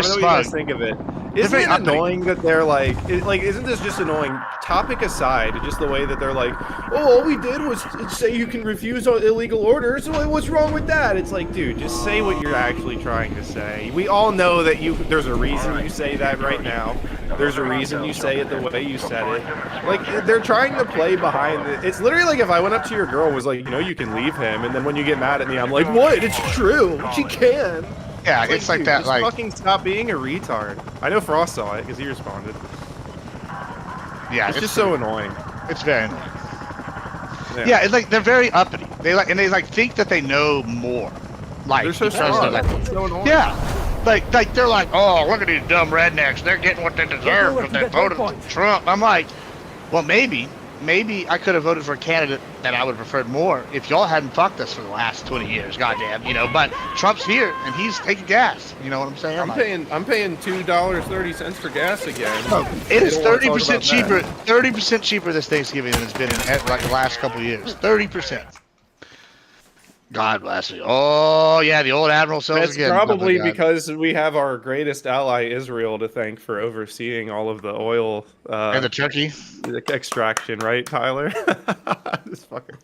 very I know what you guys smug. think of it. They're Isn't very it uppity. annoying that they're like, isn't this just annoying? Topic aside, just the way that they're like, oh, all we did was say you can refuse illegal orders. So what's wrong with that? It's like, dude, just say what you're actually trying to say. We all know that there's a reason you say that right now. There's a reason you say it the way you said it. Like, they're trying to play behind it. It's literally like if I went up to your girl and was like, you can leave him, and then when you get mad at me, I'm like, what? It's true. She can. Yeah, it's like dude, that. just Like, fucking stop being a retard. I know Frost saw it because he responded. yeah, It's just so annoying. It's very annoying. Yeah, it's like they're very uppity. They think that they know more. Like, They're so because smart. they're like, So annoying. yeah, like they're like, oh, look at these dumb rednecks. They're getting what they deserve because they voted for Trump. I'm like, well, maybe I could have voted for a candidate that I would have preferred more if y'all hadn't fucked us for the last 20 years, goddamn, But Trump's here and he's taking gas. You know what I'm saying? I'm paying $2.30 for gas again. It is 30% cheaper. 30% cheaper this Thanksgiving than it's been in like the last couple of years. 30%. God bless you. Oh yeah, the old admiral sells That's again. probably because we have our greatest ally Israel to thank for overseeing all of the oil and the turkey extraction, right, Tyler? This fucker.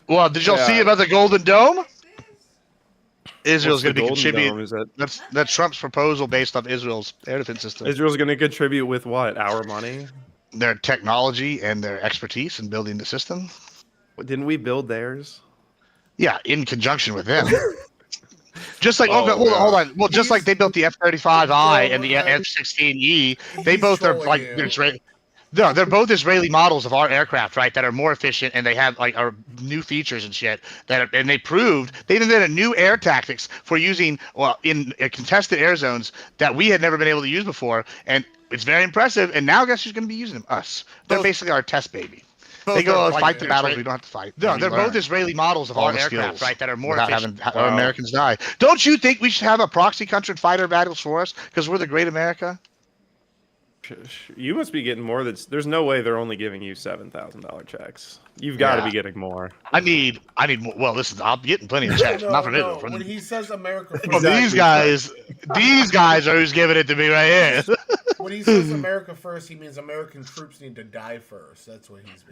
Well, did y'all see about the Golden Dome? Israel's going to be contributing. That's Trump's proposal based off Israel's air defense system. Israel's going to contribute with what? Our money? Their technology and their expertise in building the system. Didn't we build theirs? Yeah, in conjunction with them. Just like hold on. Well, just like they built the F-35I and the F-16E, they both are like Israeli. No, they're both Israeli models of our aircraft, right? That are more efficient and they have like our new features and shit. And they proved they invented a new air tactics for using in contested air zones that we had never been able to use before, and it's very impressive. And now guess who's going to be using them? Us. They're basically our test baby. They go fight the battles we don't have to fight. No, they're both Israeli models of our aircraft, right? That are more efficient. Having our Americans die. Don't you think we should have a proxy country and fight our battles for us because we're the great America? You must be getting more. There's no way they're only giving you $7,000 checks. You've got to be getting more. I need more. Well, listen, I'm getting plenty of checks. Not from Israel. When he says America first, well, these guys are who's giving it to me right here. When he says America first, he means American troops need to die first. That's what he means.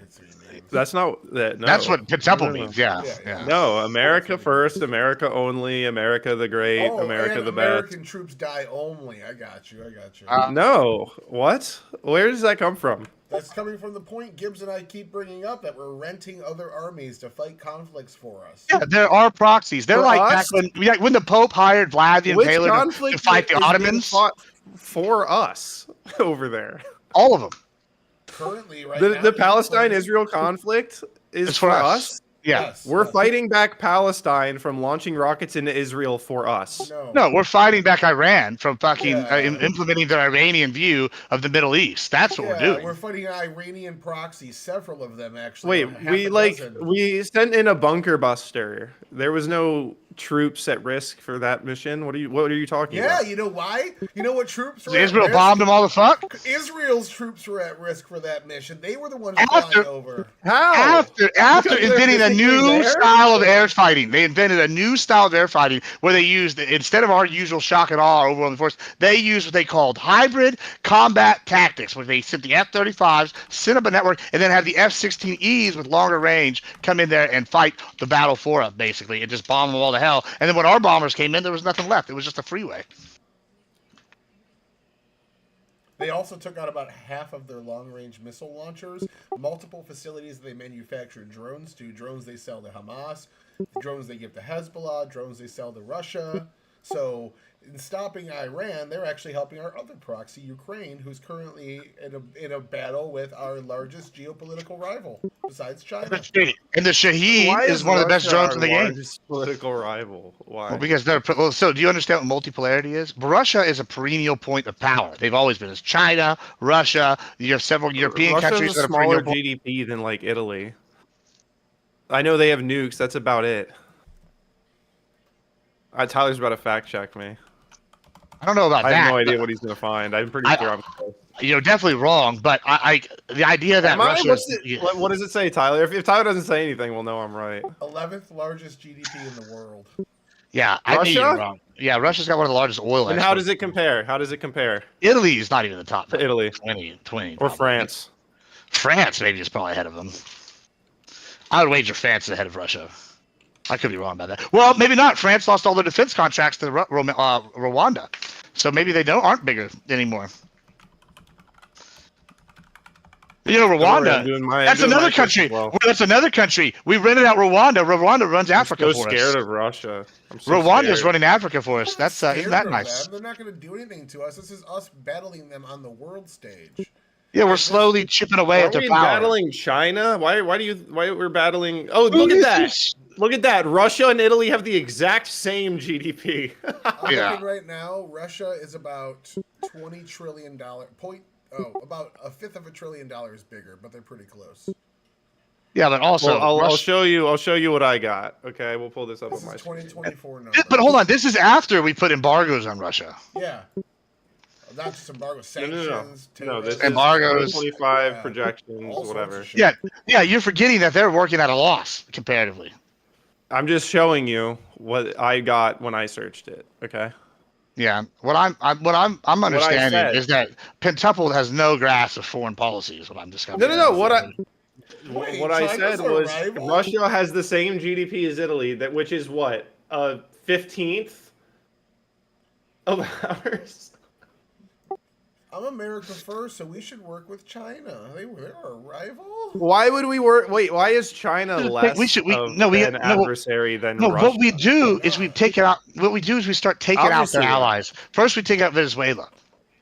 That's not that. No. That's what Temple means. Yeah. No, America first, America only, America the great, America the best. American troops die only. I got you. No, what? Where does that come from? That's coming from the point Gibbs and I keep bringing up that we're renting other armies to fight conflicts for us. Yeah, there are proxies. They're for like us? back when the Pope hired Vlad the Impaler to fight the Ottomans. For us over there. All of them. Currently, right now, the Palestine-Israel conflict is for us. Yeah. We're fighting back Palestine from launching rockets into Israel for us. No, we're fighting back Iran from fucking implementing their Iranian view of the Middle East. That's what we're doing. We're fighting Iranian proxies, several of them actually. Wait, we sent in a bunker buster. There was no troops at risk for that mission. What are you talking about? Yeah, you know why? You know what troops were Israel bombed them all the fuck? Israel's troops were at risk for that mission. They were the ones flying over. How? After inventing a new style of air fighting. They invented a new style of air fighting where they used, instead of our usual shock and awe overwhelming force, they used what they called hybrid combat tactics, where they sent the F-35s, set up a network, and then have the F-16Es with longer range come in there and fight the battle for us, basically, and just bomb them all to hell. And then when our bombers came in, there was nothing left. It was just a freeway. They also took out about half of their long-range missile launchers, multiple facilities they manufacture drones to, drones they sell to Hamas, drones they give to Hezbollah, drones they sell to Russia. So in stopping Iran, they're actually helping our other proxy, Ukraine, who's currently in a battle with our largest geopolitical rival, besides China. And the Shaheed is one of the best drones in the game. Political rival. Why? Well, because they're so. Do you understand what multipolarity is? Russia is a perennial point of power. They've always been. It's China, Russia. You have several European countries that are smaller GDP than like Italy. I know they have nukes. That's about it. Tyler's about to fact check me. I don't know about that. I have no idea what he's going to find. I'm pretty sure I'm close. Definitely wrong, but the idea that Russia... What does it say, Tyler? If Tyler doesn't say anything, we'll know I'm right. 11th largest GDP in the world. Yeah, I knew you were wrong. Yeah, Russia's got one of the largest oil. And how exports. does it compare? How does it compare Italy is not even the top. to Italy 20 or probably. France? France maybe is probably ahead of them. I would wager France is ahead of Russia. I could be wrong about that. Well, maybe not. France lost all their defense contracts to Rwanda, so maybe they aren't bigger anymore. You know, Rwanda. That's another country. Well. That's another country. We rented out Rwanda. Rwanda runs Africa I'm for us. so scared of Russia. Rwanda's running Africa for us. We're not That's isn't that nice? They're not going to do anything to us. This is us battling them on the world stage. Yeah, we're slowly chipping away at their power. Battling China? Why we're battling? Oh, look at that! Look at that! Russia and Italy have the exact same GDP. I'm looking right now. Russia is about $20 trillion. About a fifth of $1 trillion bigger, but they're pretty close. Yeah, but also I'll show you. I'll show you what I got. Okay, we'll pull this up on my 2024 number. But hold on, this is after we put embargoes on Russia. Yeah. Not just embargo, sanctions. No, this embargoes, is 2025 projections, whatever. Yeah, you're forgetting that they're working at a loss comparatively. I'm just showing you what I got when I searched it. Okay. Yeah, what I'm understanding is that Pentuple has no grasp of foreign policy. Is what I'm discovering. No. What I said was Russia has the same GDP as Italy, which is what 15th of ours. I'm America first, so we should work with China. They're our rival. Why would we work? Wait, why is China less an adversary than Russia? What we do is we take it out. What we do is we start taking out their allies. First, we take out Venezuela.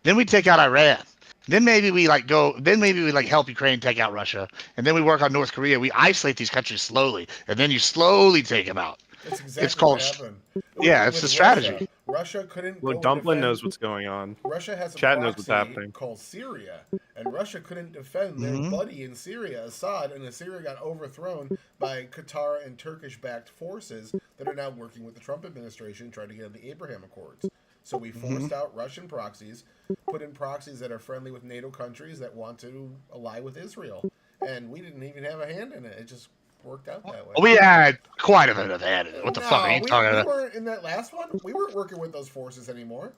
Then we take out Iran. Then maybe we help Ukraine take out Russia. And then we work on North Korea. We isolate these countries slowly, and then you slowly take them out. That's exactly what happened. Yeah, it's the strategy. Russia couldn't. Look, Dumplin knows what's going on. Russia has a Chat knows what's proxy happening. called Syria, and Russia couldn't defend their buddy in Syria, Assad, and Syria got overthrown by Qatar and Turkish-backed forces that are now working with the Trump administration trying to get the Abraham Accords. So we forced out Russian proxies, put in proxies that are friendly with NATO countries that want to ally with Israel, and we didn't even have a hand in it. It just worked out that way. We had quite a bit of hand in it. What the fuck are you talking about? We weren't in that last one. We weren't working with those forces anymore.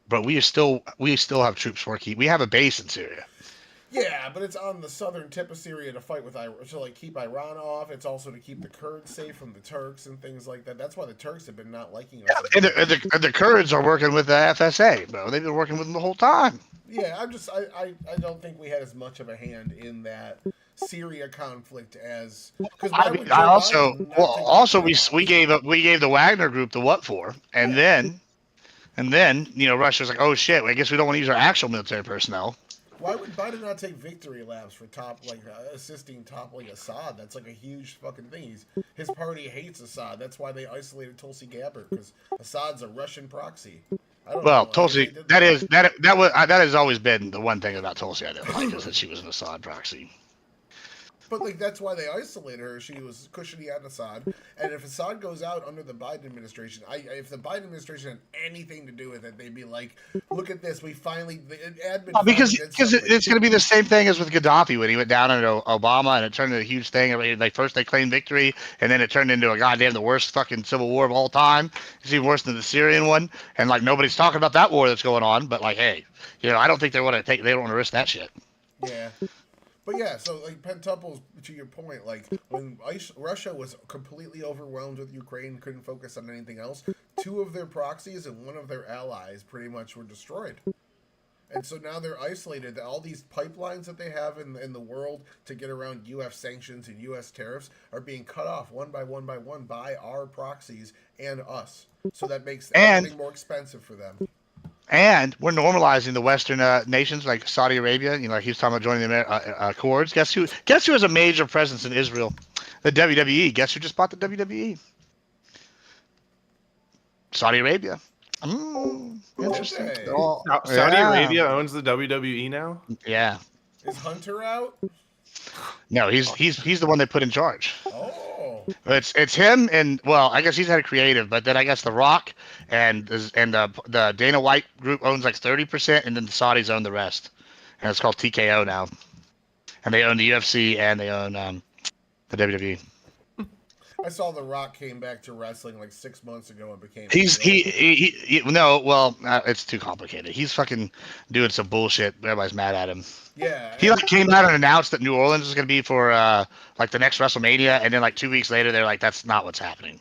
But we still have troops working. We have a base in Syria. Yeah, but it's on the southern tip of Syria to fight with Iran, to keep Iran off. It's also to keep the Kurds safe from the Turks and things like that. That's why the Turks have been not liking us. And the Kurds are working with the FSA, bro. They've been working with them the whole time. Yeah, I don't think we had as much of a hand in that Syria conflict as because we gave the Wagner group the what for, and then Russia's like, oh shit, I guess we don't want to use our actual military personnel. Why would Biden not take victory laps for assisting toppling Assad? That's like a huge fucking thing. His party hates Assad. That's why they isolated Tulsi Gabbard, because Assad's a Russian proxy. Tulsi, that has always been the one thing about Tulsi I didn't like, is that she was an Assad proxy. But that's why they isolated her. She was cushiony on Assad, and if Assad goes out under the Biden administration, if the Biden administration had anything to do with it, they'd be like, "Look at this, we finally." Because it's going to be the same thing as with Gaddafi when he went down under Obama, and it turned into a huge thing. First they claimed victory, and then it turned into the worst fucking civil war of all time. It's even worse than the Syrian one, and nobody's talking about that war that's going on. But hey, I don't think they don't want to risk that shit. Yeah. But yeah, so Pentuple's, to your point, when Russia was completely overwhelmed with Ukraine, couldn't focus on anything else, two of their proxies and one of their allies pretty much were destroyed. And so now they're isolated. All these pipelines that they have in the world to get around U.S. sanctions and U.S. tariffs are being cut off one by one by our proxies and us. So that makes everything more expensive for them. And we're normalizing the Western nations like Saudi Arabia. He was talking about joining the Accords. Guess who has a major presence in Israel? The WWE. Guess who just bought the WWE? Saudi Arabia. Interesting. Saudi Arabia owns the WWE now? Yeah. Is Hunter out? No, he's the one they put in charge. Oh. It's him, and I guess he's had a creative, but then I guess The Rock and the Dana White group owns 30%, and then the Saudis own the rest, and it's called TKO now, and they own the UFC and they own the WWE. I saw The Rock came back to wrestling like 6 months ago and became. No, well, it's too complicated. He's fucking doing some bullshit. Everybody's mad at him. Yeah. He like came out and announced that New Orleans was gonna be for like the next WrestleMania, and then like 2 weeks later they're like, that's not what's happening.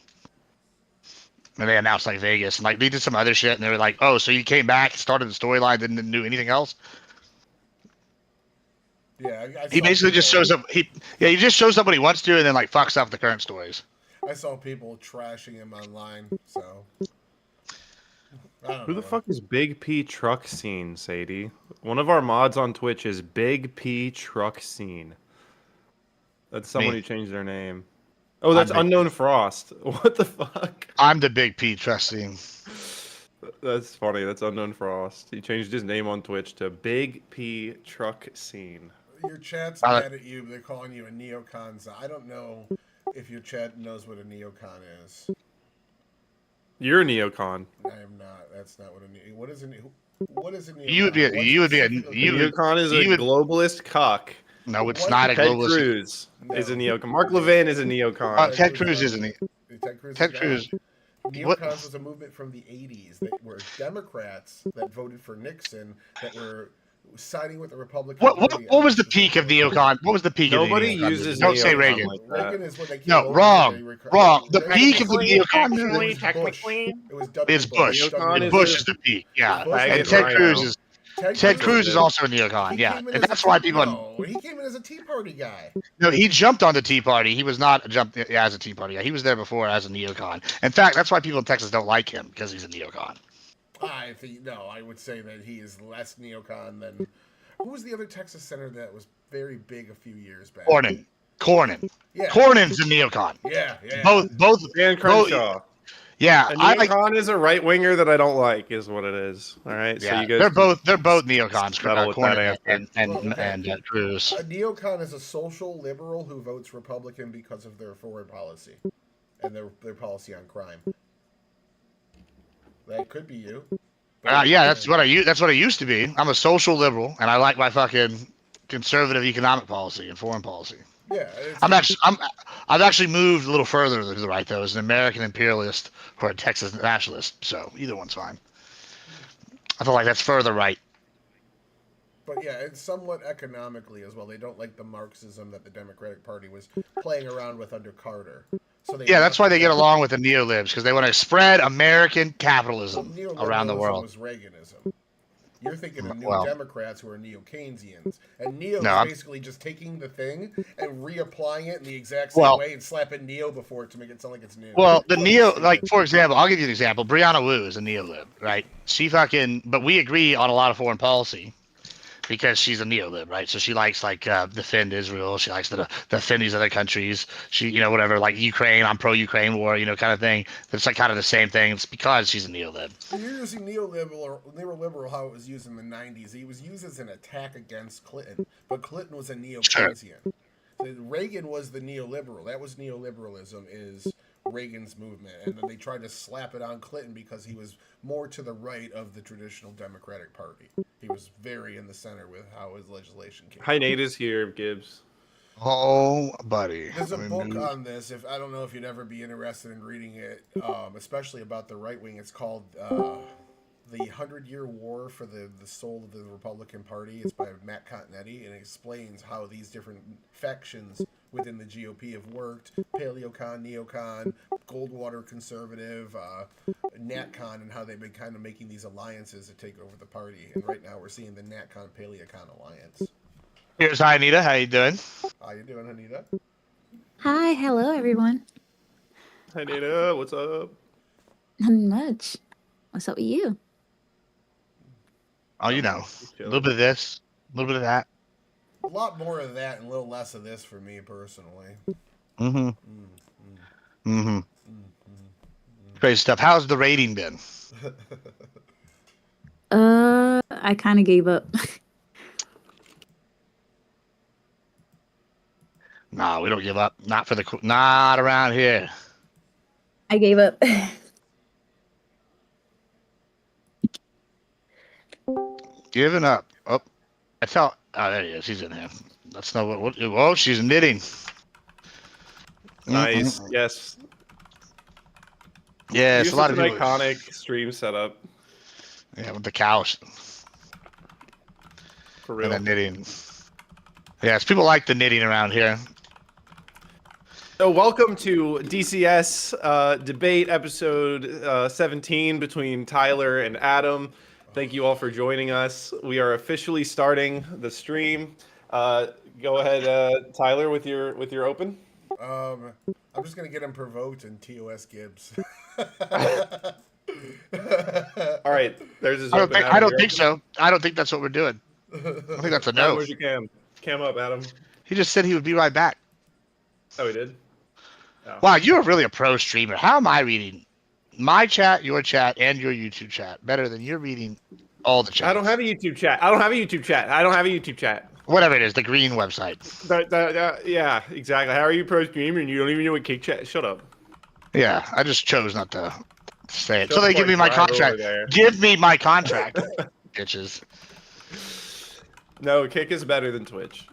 And they announced like Vegas, and like they did some other shit, and they were like, oh, so you came back, started the storyline, didn't do anything else. Yeah, he basically just shows up. He just shows up when he wants to, and then like fucks up the current stories. I saw people trashing him online. So who the fuck is Big P Truck Scene, Sadie? One of our mods on Twitch is Big P Truck Scene. That's someone who changed their name. Oh, that's Unknown Frost. What the fuck? I'm the Big P Trusting. That's funny. That's Unknown Frost. He changed his name on Twitch to Big P Truck Scene. Your chat's mad at you. They're calling you a neocon. I don't know if your chat knows what a neocon is. You're a neocon. I am not. That's not what a neocon. What is a neocon? You would be a neocon is a globalist cock. No, it's not a globalist. Ted Cruz is a neocon. Mark Levin is a neocon. Ted Cruz isn't. Ted Cruz. Neocons was a movement from the 80s that were Democrats that voted for Nixon that were siding with the Republican Party. What was the peak of neocon? What was the peak of the neocon? Nobody uses Don't say Reagan. Like Reagan is when they no, wrong. The peak of the neocon. Technically, it was It's Bush. Bush is the peak. Yeah, and Ted Cruz is. Ted Cruz is also a neocon, yeah, and that's why people. No, he came in as a Tea Party guy. No, he jumped on the Tea Party. He was not jumped as a Tea Party guy. He was there before as a neocon. In fact, that's why people in Texas don't like him because he's a neocon. I would say that he is less neocon than. Who was the other Texas senator that was very big a few years back? Cornyn. Yeah. Cornyn's a neocon. Yeah. Both. Dan Crenshaw. Yeah, a neocon is a right winger that I don't like, is what it is. All right, yeah, so you guys they're both neocons. Cornyn and Cruz. A neocon is a social liberal who votes Republican because of their foreign policy and their policy on crime. That could be you. Yeah, that's what I used to be. I'm a social liberal, and I like my fucking conservative economic policy and foreign policy. Yeah, I've actually moved a little further to the right though, as an American imperialist or a Texas nationalist. So either one's fine. I feel like that's further right. But yeah, it's somewhat economically as well. They don't like the Marxism that the Democratic Party was playing around with under Carter. So that's why they get along with the neolibs, because they want to spread American capitalism around the world. Was Reaganism. You're thinking of New Democrats who are neo-Keynesians. And neo is basically just taking the thing and reapplying it in the exact same way and slapping neo before it to make it sound like it's new. Well, the neo, like, for example, I'll give you an example. Brianna Wu is a neolib, right? But we agree on a lot of foreign policy because she's a neolib, right? So she likes, like, defend Israel. She likes to defend these other countries. She, whatever, like Ukraine, I'm pro-Ukraine war, kind of thing. It's like kind of the same thing. It's because she's a neolib. You're using neoliberal how it was used in the 90s. He was used as an attack against Clinton, but Clinton was a neo-Keynesian. Sure. So Reagan was the neoliberal. That was neoliberalism, is Reagan's movement. And then they tried to slap it on Clinton because he was more to the right of the traditional Democratic Party. He was very in the center with how his legislation came. Hi, Nate is here, Gibbs. Oh, buddy. There's a book on this. I don't know if you'd ever be interested in reading it, especially about the right wing. It's called The 100-Year War for the Soul of the Republican Party. It's by Matt Continetti, and it explains how these different factions within the GOP have worked. Paleocon, neocon, Goldwater conservative, NatCon, and how they've been kind of making these alliances to take over the party. And right now we're seeing the NatCon-Paleocon alliance. Here's hi, Anita. How you doing? How you doing, Anita? Hi, hello, everyone. Hi, Anita. What's up? Nothing much. What's up with you? Oh, a little bit of this, a little bit of that. A lot more of that and a little less of this for me personally. Great stuff. How's the rating been? I kind of gave up. No, we don't give up. Not around here. I gave up. Giving up. Oh, there he is. He's in there. That's not what. Oh, she's knitting. Nice. Yes. Yeah, it's a lot of an people. iconic stream setup. Yeah, with the cows For real. and the knitting. Yes, people like the knitting around here. So welcome to DCS debate episode 17 between Tyler and Adam. Thank you all for joining us. We are officially starting the stream. Go ahead, Tyler, with your open. I'm just gonna get him provoked and TOS Gibbs. All right, there's his I open. don't think so. I don't think that's what we're doing. I think that's a Adam, no. where's your cam? Cam up, Adam. He just said he would be right back. Oh, he did? Oh. Wow, you are really a pro streamer. How am I reading my chat, your chat, and your YouTube chat better than you're reading all the chats? I don't have a YouTube chat. Whatever it is, the green website. Yeah, exactly. How are you pro streamer and you don't even know what kick chat? Shut up. Yeah, I just chose not to say it. Shut So they the give me my fuck over contract. there. Give me my contract, bitches. No, Kick is better than Twitch.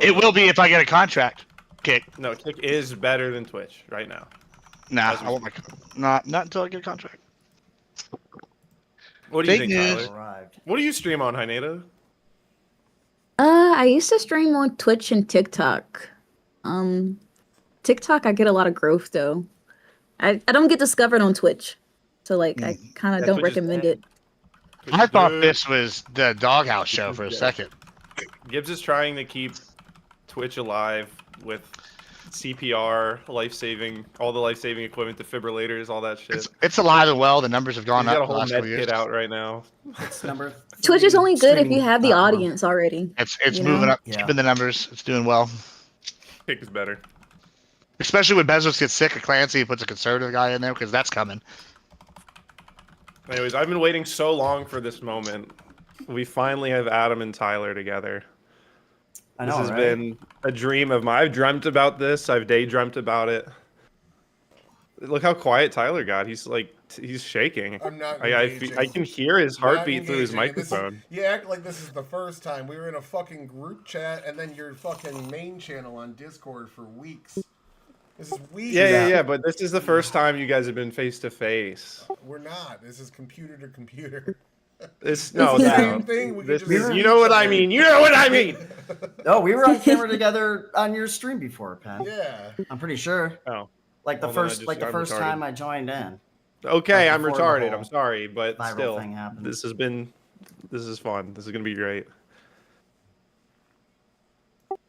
It will be if I get a contract. Kick. No, Kick is better than Twitch right now. Nah, I want my not until I get a contract. What do you Fake think, news. Tyler? What do you stream on, Hinata? I used to stream on Twitch and TikTok. TikTok, I get a lot of growth though. I don't get discovered on Twitch, so like I kind of don't Twitch is recommend it. I thought this was the Doghouse show for a second. Gibbs is trying to keep Twitch alive with CPR, all the life-saving equipment, defibrillators, all that shit. It's alive and well. The numbers have He's gone got up a the whole last med couple years. kit out right now. It's number Twitch is only good if you streaming have the platform. audience already. It's You moving know? up, Yeah. keeping the numbers. It's doing well. Kick is better. Especially when Bezos gets sick of Clancy, he puts a conservative guy in there because that's coming. Anyways, I've been waiting so long for this moment. We finally have Adam and Tyler together. I This know, has right? been a dream of mine. I've dreamt about this. I've daydreamt about it. Look how quiet Tyler got. He's shaking. I'm not I can hear his heartbeat through his Not engaging. microphone. You act like this is the first time. We were in a fucking group chat and then your fucking main channel on Discord for weeks. This is weeks. Yeah. But this is the first time you guys have been face to face. We're not. This is computer to computer. This the no, same thing. We could This just is, see you know what I mean. You know what I mean. Oh, we were on camera together on your stream before, Pen. Yeah. I'm pretty sure. Oh, Like the Well, then first, I'm first retarded. time I joined in. okay. Like I'm before the retarded. whole I'm sorry, but viral still, thing happened. this is fun. This is gonna be great.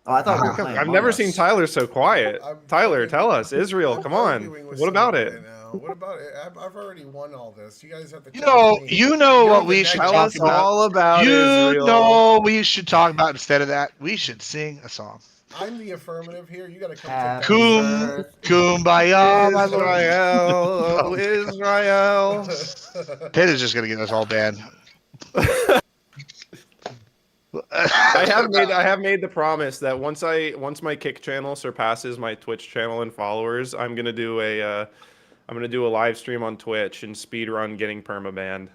Oh, I thought we were playing. I've Among never Us. seen Tyler so quiet. fucking- Tyler, tell us. Israel, I'm come on. arguing with What about someone it? right now. What about it? I've already won all this. You guys have to. You tell know, me. you know You're what the we next should Tell talk us about. all about You Israel. know we should talk about instead of that. We should sing a song. I'm the affirmative here. You got to come Happy check that Coom, kumbaya, my lord. Israel, oh, Israel. Pitt is just gonna get us all banned. I have made the promise that once my Kick channel surpasses my Twitch channel in followers, I'm gonna do a live stream on Twitch and speed run getting permabanned.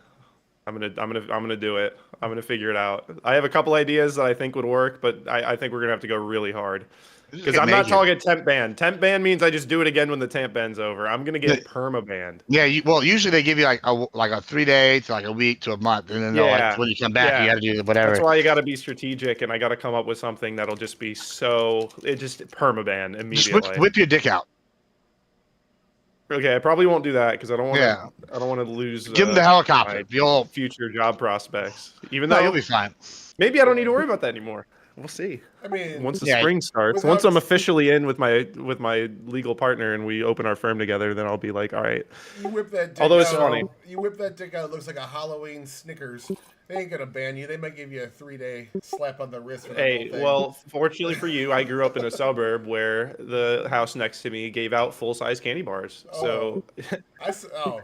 I'm gonna do it. I'm gonna figure it out. I have a couple ideas that I think would work, but I think we're gonna have to go really hard. Because I'm not talking temp ban. Temp ban means I just do it again when the temp ban's over. I'm gonna get perma banned. Yeah, well, usually they give you like a 3 day to like a week to a month, and then they'll, like, when you come back, you got to do whatever. That's why you got to be strategic, and I got to come up with something that'll just be just perma ban immediately. Just whip your dick out. Okay, I probably won't do that because I don't want to. Yeah. I don't want to lose. Give him the helicopter. my You'll future job prospects. Even no, though you'll be fine. maybe I don't need to worry about that anymore. We'll see. I mean, Once the Yeah. spring starts, Without- once I'm officially in with my legal partner and we open our firm together, then I'll be like, all right. you whip that dick Although it's out, funny. You whip that dick out, it looks like a Halloween Snickers. They ain't gonna ban you. They might give you a 3-day slap on the wrist. For that Hey, whole thing. well, fortunately for you, I grew up in a suburb where the house next to me gave out full-size candy bars. So,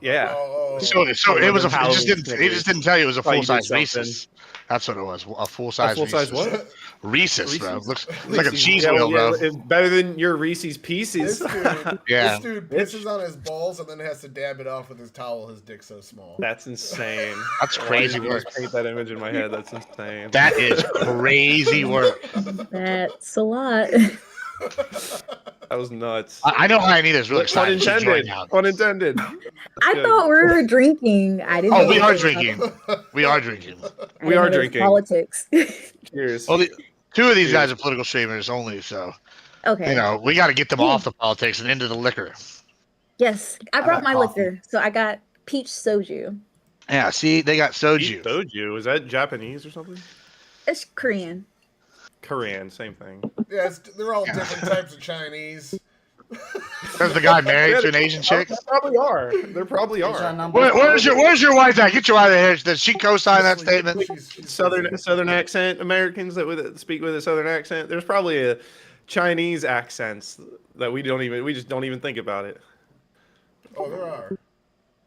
yeah. So it was Halloween he just didn't tell you it was a Thought you full size did something. Reese's. That's what it was. A full size. full-size Reese's. what? Reese's, bro. Reese's? Looks like a cheese Yeah, wheel, bro. it's better than your Reese's This Pieces. dude, Yeah. this dude pisses on his balls and then has to dab it off with his towel. His dick's so small. That's insane. That's Why crazy did you work. just paint that image in my head? That's insane. That is crazy work. That's a lot. That was nuts. I know Hyanita's really excited to join Unintended. now. Unintended. I thought we were drinking. I didn't. Oh, know we are was- drinking. We are drinking. I We didn't are know there was drinking. politics. Cheers. Well, two of these Cheers. guys are political streamers only, so Okay. you know we got to get them off the politics and into the liquor. Yes, I brought got my coffee. liquor, so I got peach soju. Yeah, see, they got soju. Soju. Is that Japanese or something? It's Korean. Korean, same thing. Yes, they're all different types of Chinese. There's the guy married to an Asian chick. There probably are. There probably are. Where's your wife at? Get your wife here. Does she co-sign that statement? She's Southern accent Americans that speak with a Southern accent. There's probably a Chinese accents that we just don't even think about it. Oh, there are.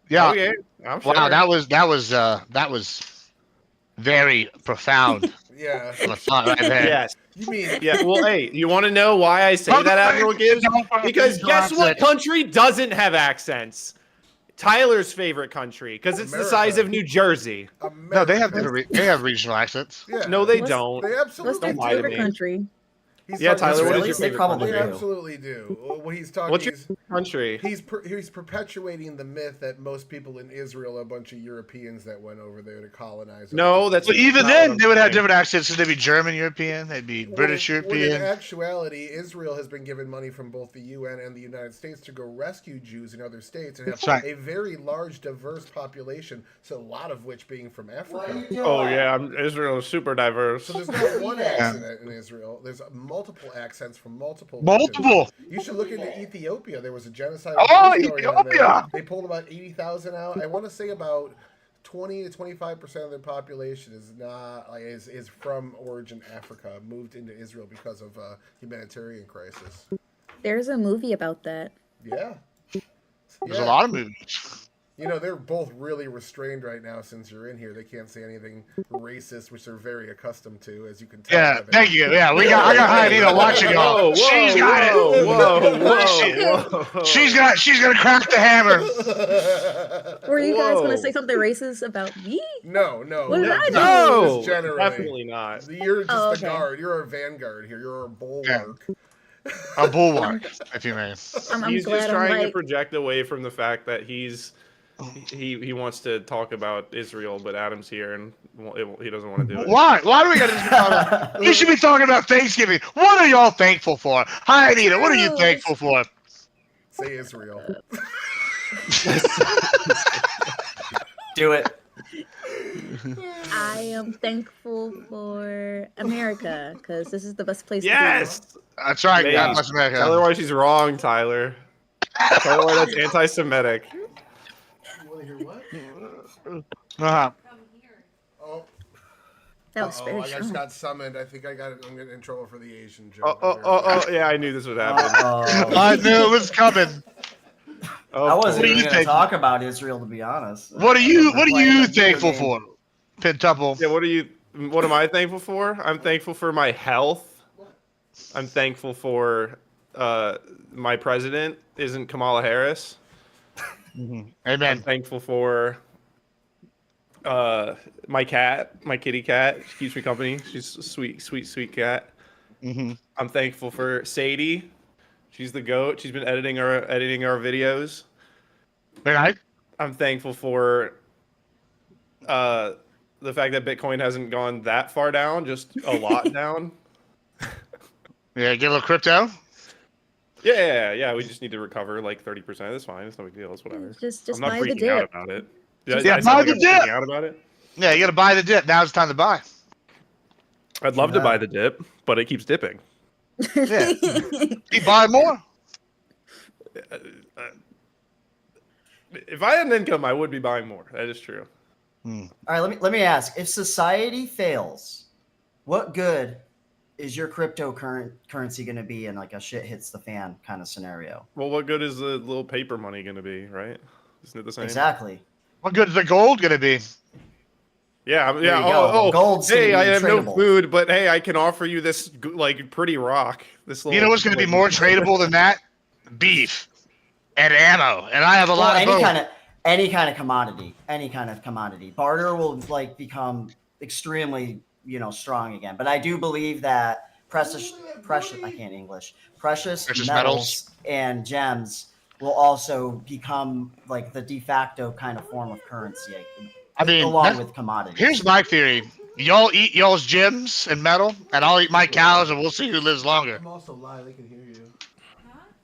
Yeah. Oh, yeah, I'm sure. Wow, that was very profound. Yeah. Of a thought right there. Yes. You mean Yeah. Well, hey, you want to know why I say that, Admiral Gibbs? Because guess what country doesn't have accents? Tyler's favorite country, because it's the size of New Jersey. No, they have they have regional accents. Yeah. No, they What's- don't. They What's absolutely their Don't lie to favorite me. country? He's Yeah, talking- Tyler, what is Israelis, your they favorite probably They country? do. absolutely do. What he's talking. What's your country? He's perpetuating the myth that most people in Israel are a bunch of Europeans that went over there to colonize. No, that's But even not then, what they I'm would have saying. different accents. So they'd be German European. They'd be British When in European. actuality, Israel has been given money from both the UN and the United States to go rescue Jews in other states and have That's right. a very large, diverse population. So a lot of which being from Africa. Oh yeah, Israel is super diverse. So there's not one accent in Israel. There's multiple accents from multiple. Multiple. regions. You should look into Ethiopia. There was a genocide. Oh, going on there. Ethiopia! They pulled about 80,000 out. I want to say about 20 to 25% of their population is not like is from origin Africa, moved into Israel because of humanitarian crisis. There's a movie about that. Yeah. There's a lot of movies. You know, they're both really restrained right now since you're in here. They can't say anything racist, which they're very accustomed to, as you can tell. Yeah, by the- thank you. Yeah, I got Hyanita watching y'all. She's got it. Whoa. She's gonna crack the hammer. Were you guys Whoa. going to say something racist about me? No. What did I do? No, Just generally. definitely not. You're just Oh, the okay. guard. You're a vanguard here. You're a bulwark. A bulwark, if you may. I'm He's glad just I'm trying to like, project away from the fact that he wants to talk about Israel, but Adam's here and he doesn't want to do it. Why? Why do we got to be talking about? We should be talking about Thanksgiving. What are y'all thankful for? Hyanita, what are you thankful for? Say Israel. Do it. I am thankful for America because this is the best place Yes. That's right. Maybe. God bless America. Tell her why she's wrong, Tyler. Tell her why that's anti-Semitic. You want to hear what? Uh-huh. Oh, to be. That was very I just strong. got summoned. I think I'm getting in trouble for the Asian joke. Oh, yeah, I knew this would happen. I knew it was coming. Oh, I wasn't What do you even going think? to talk about Israel, to be honest. What are you Playing a video thankful game. for? Pintuple. Yeah, what am I thankful for? I'm thankful for my health. I'm thankful for my president isn't Kamala Harris. I'm Amen. thankful for my cat, my kitty cat. She keeps me company. She's a sweet cat. Mm-hmm. I'm thankful for Sadie. She's the goat. She's been editing our videos. Very nice. I'm thankful for the fact that Bitcoin hasn't gone that far down, just a lot down. Yeah, get a little crypto. Yeah. We just need to recover like 30%. That's fine. It's no big deal. It's whatever. Just I'm not buy the freaking out dip. about it. Yeah, I sound buy like the I'm dip. freaking out about it. Yeah, you gotta buy the dip. Now's the time to buy. I'd love to buy the dip, but it keeps dipping. Yeah. You buy more. If I had an income, I would be buying more. That is true. All right, let me ask: if society fails, what good is your cryptocurrency going to be in like a shit hits the fan kind of scenario? Well, what good is the little paper money going to be, right? Isn't it the same? Exactly. What good is the gold gonna be? Yeah, There yeah. you go. Oh, Gold's gonna hey, be I have no tradable. food, but hey, I can offer you this like pretty rock. This little. You know what's gonna be more tradable than that? Beef and ammo. And I have a lot of both. Any kind of commodity. Barter will like become extremely, strong again. But I do believe that precious. I can't English. Precious Precious metals and gems will also become like the de facto kind of form of currency. I mean, along with commodities. Here's my theory. Y'all eat y'all's gems and metal, and I'll eat my cows, and we'll see who lives longer. I'm also live. They can hear you.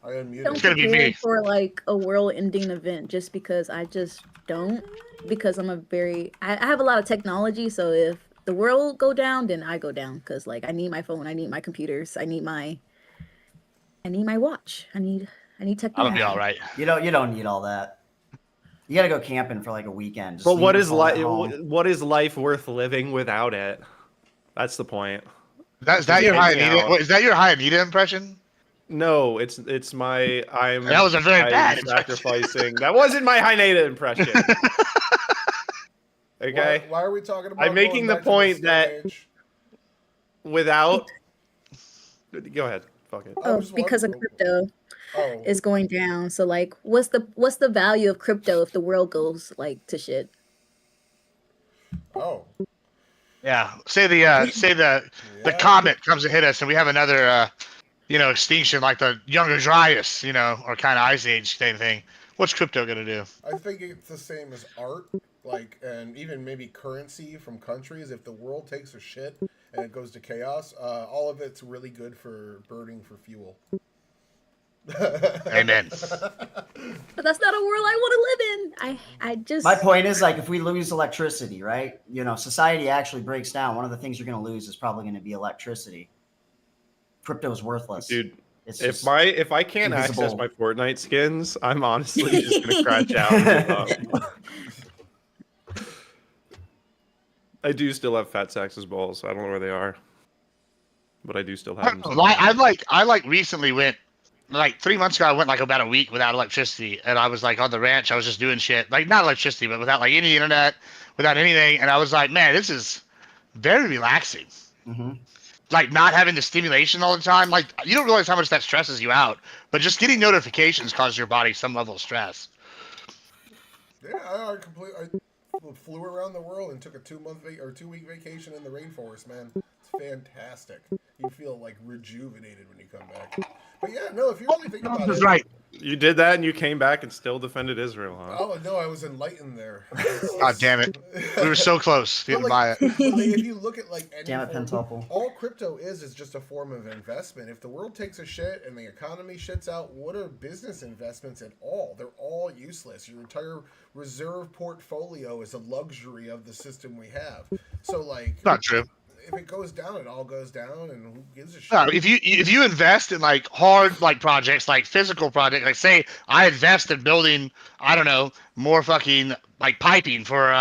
I unmuted. Don't It's gonna be prepare me. for like a world-ending event just because I just don't. Because I'm I have a lot of technology, so if the world go down, then I go down. Cause like I need my phone, I need my computers, I need my watch. I need technology. I'll be all right. You don't need all that. You gotta go camping for like a weekend. Just But leave what your is phone at home. what is life worth living without it? That's the point. Is that your high now. Anita? Is that your high Anita impression? No, it's my That was a very bad impression. sacrificing. That wasn't my Hinata impression. Okay. Why are we talking about? I'm making going the back to point Stone that Age? without. Go ahead. Fuck it. I Oh, was because of wondering- crypto Oh, is going down. So like, what's the value of crypto if the world goes like to shit? oh, Yeah. Say the comet comes to hit us, and we have another extinction like the Younger Dryas, or kind of ice age same thing. What's crypto gonna do? I think it's the same as art, and even maybe currency from countries. If the world takes a shit and it goes to chaos, all of it's really good for burning for fuel. Amen. But that's not a world I want to live in. I just My point is, like, if we lose electricity, right? Society actually breaks down. One of the things you're going to lose is probably going to be electricity. Crypto is worthless. Dude, It's if just I can't access invisible. my Fortnite skins, I'm honestly just gonna crash out and give up. I do still have Fat Sax's balls. I don't know where they are, but I do still have them. I recently went like 3 months ago. I went like about a week without electricity, and I was like on the ranch. I was just doing shit, like not electricity, but without like any internet, without anything. And I was like, man, this is very relaxing. hmm Like not having the stimulation all the time. Like you don't realize how much that stresses you out, but just getting notifications causes your body some level of stress. Yeah, I flew around the world and took a 2-week vacation in the rainforest, man. It's fantastic. You feel like rejuvenated when you come back. But yeah, no, if you really think about That's it. right. You did that and you came back and still defended Israel, huh? Oh no, I was enlightened there. God damn it. We were so close to getting by it. But if you look at like any Damn it, Pentuple. all crypto is just a form of investment. If the world takes a shit and the economy shits out, what are business investments at all? They're all useless. Your entire reserve portfolio is a luxury of the system we have. So like, Not true. if it goes down, it all goes down, and who gives a shit? No, if you invest in like hard like projects, like physical projects, like say I invest in building, I don't know, more fucking like piping for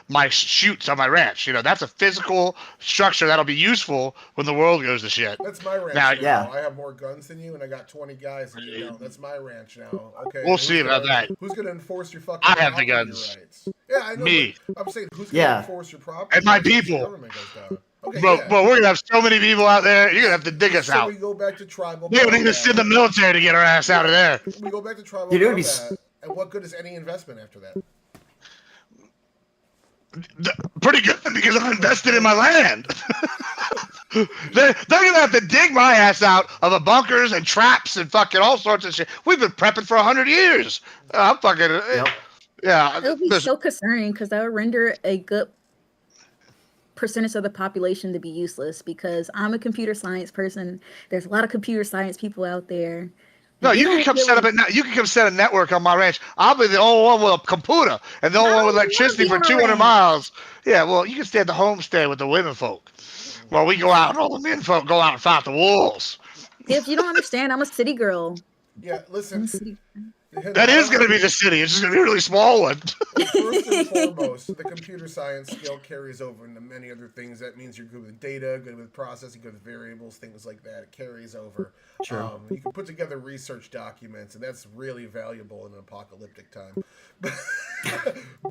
my chutes on my ranch. That's a physical structure that'll be useful when the world goes to shit. That's my ranch Now- now. Yeah. I have more guns than you, and I got 20 guys, and you don't. That's my ranch now. Okay. We'll who's see about gonna- that. Who's gonna enforce your fucking? I have the property guns. Rights? Yeah, I know. Me. but I'm saying, who's Yeah. gonna enforce your property? And my rights if the people. government goes down? Okay, Bro, yeah. we're gonna have so many people out there. You're gonna have to dig us So out. we go back to tribal. We don't need to combat. send the military to get our ass out of there. We go back to tribal Dude, it would be combat. And what good is any investment after that? Pretty good because I'm invested in my land. they're gonna have to dig my ass out of the bunkers and traps and fucking all sorts of shit. We've been prepping for 100 years. I'm fucking Yep. yeah. it would be so concerning because that would render a good percentage of the population to be useless. Because I'm a computer science person. There's a lot of computer science people out there. No, you can come set up you can come set a network on my ranch. I'll be the only one with a computer and the only one with electricity for 200 miles. Yeah, well, you can stay at the homestead with the women folk. While we go out and all the men folk go out and fight the wolves. If you don't understand, I'm a city girl. Yeah, I'm listen. a city. That is going to be the city. It's just going to be a really small one. First and foremost, the computer science skill carries over into many other things. That means you're good with data, good with processing, good with variables, things like that. It carries over. Sure. You can put together research documents, and that's really valuable in an apocalyptic time.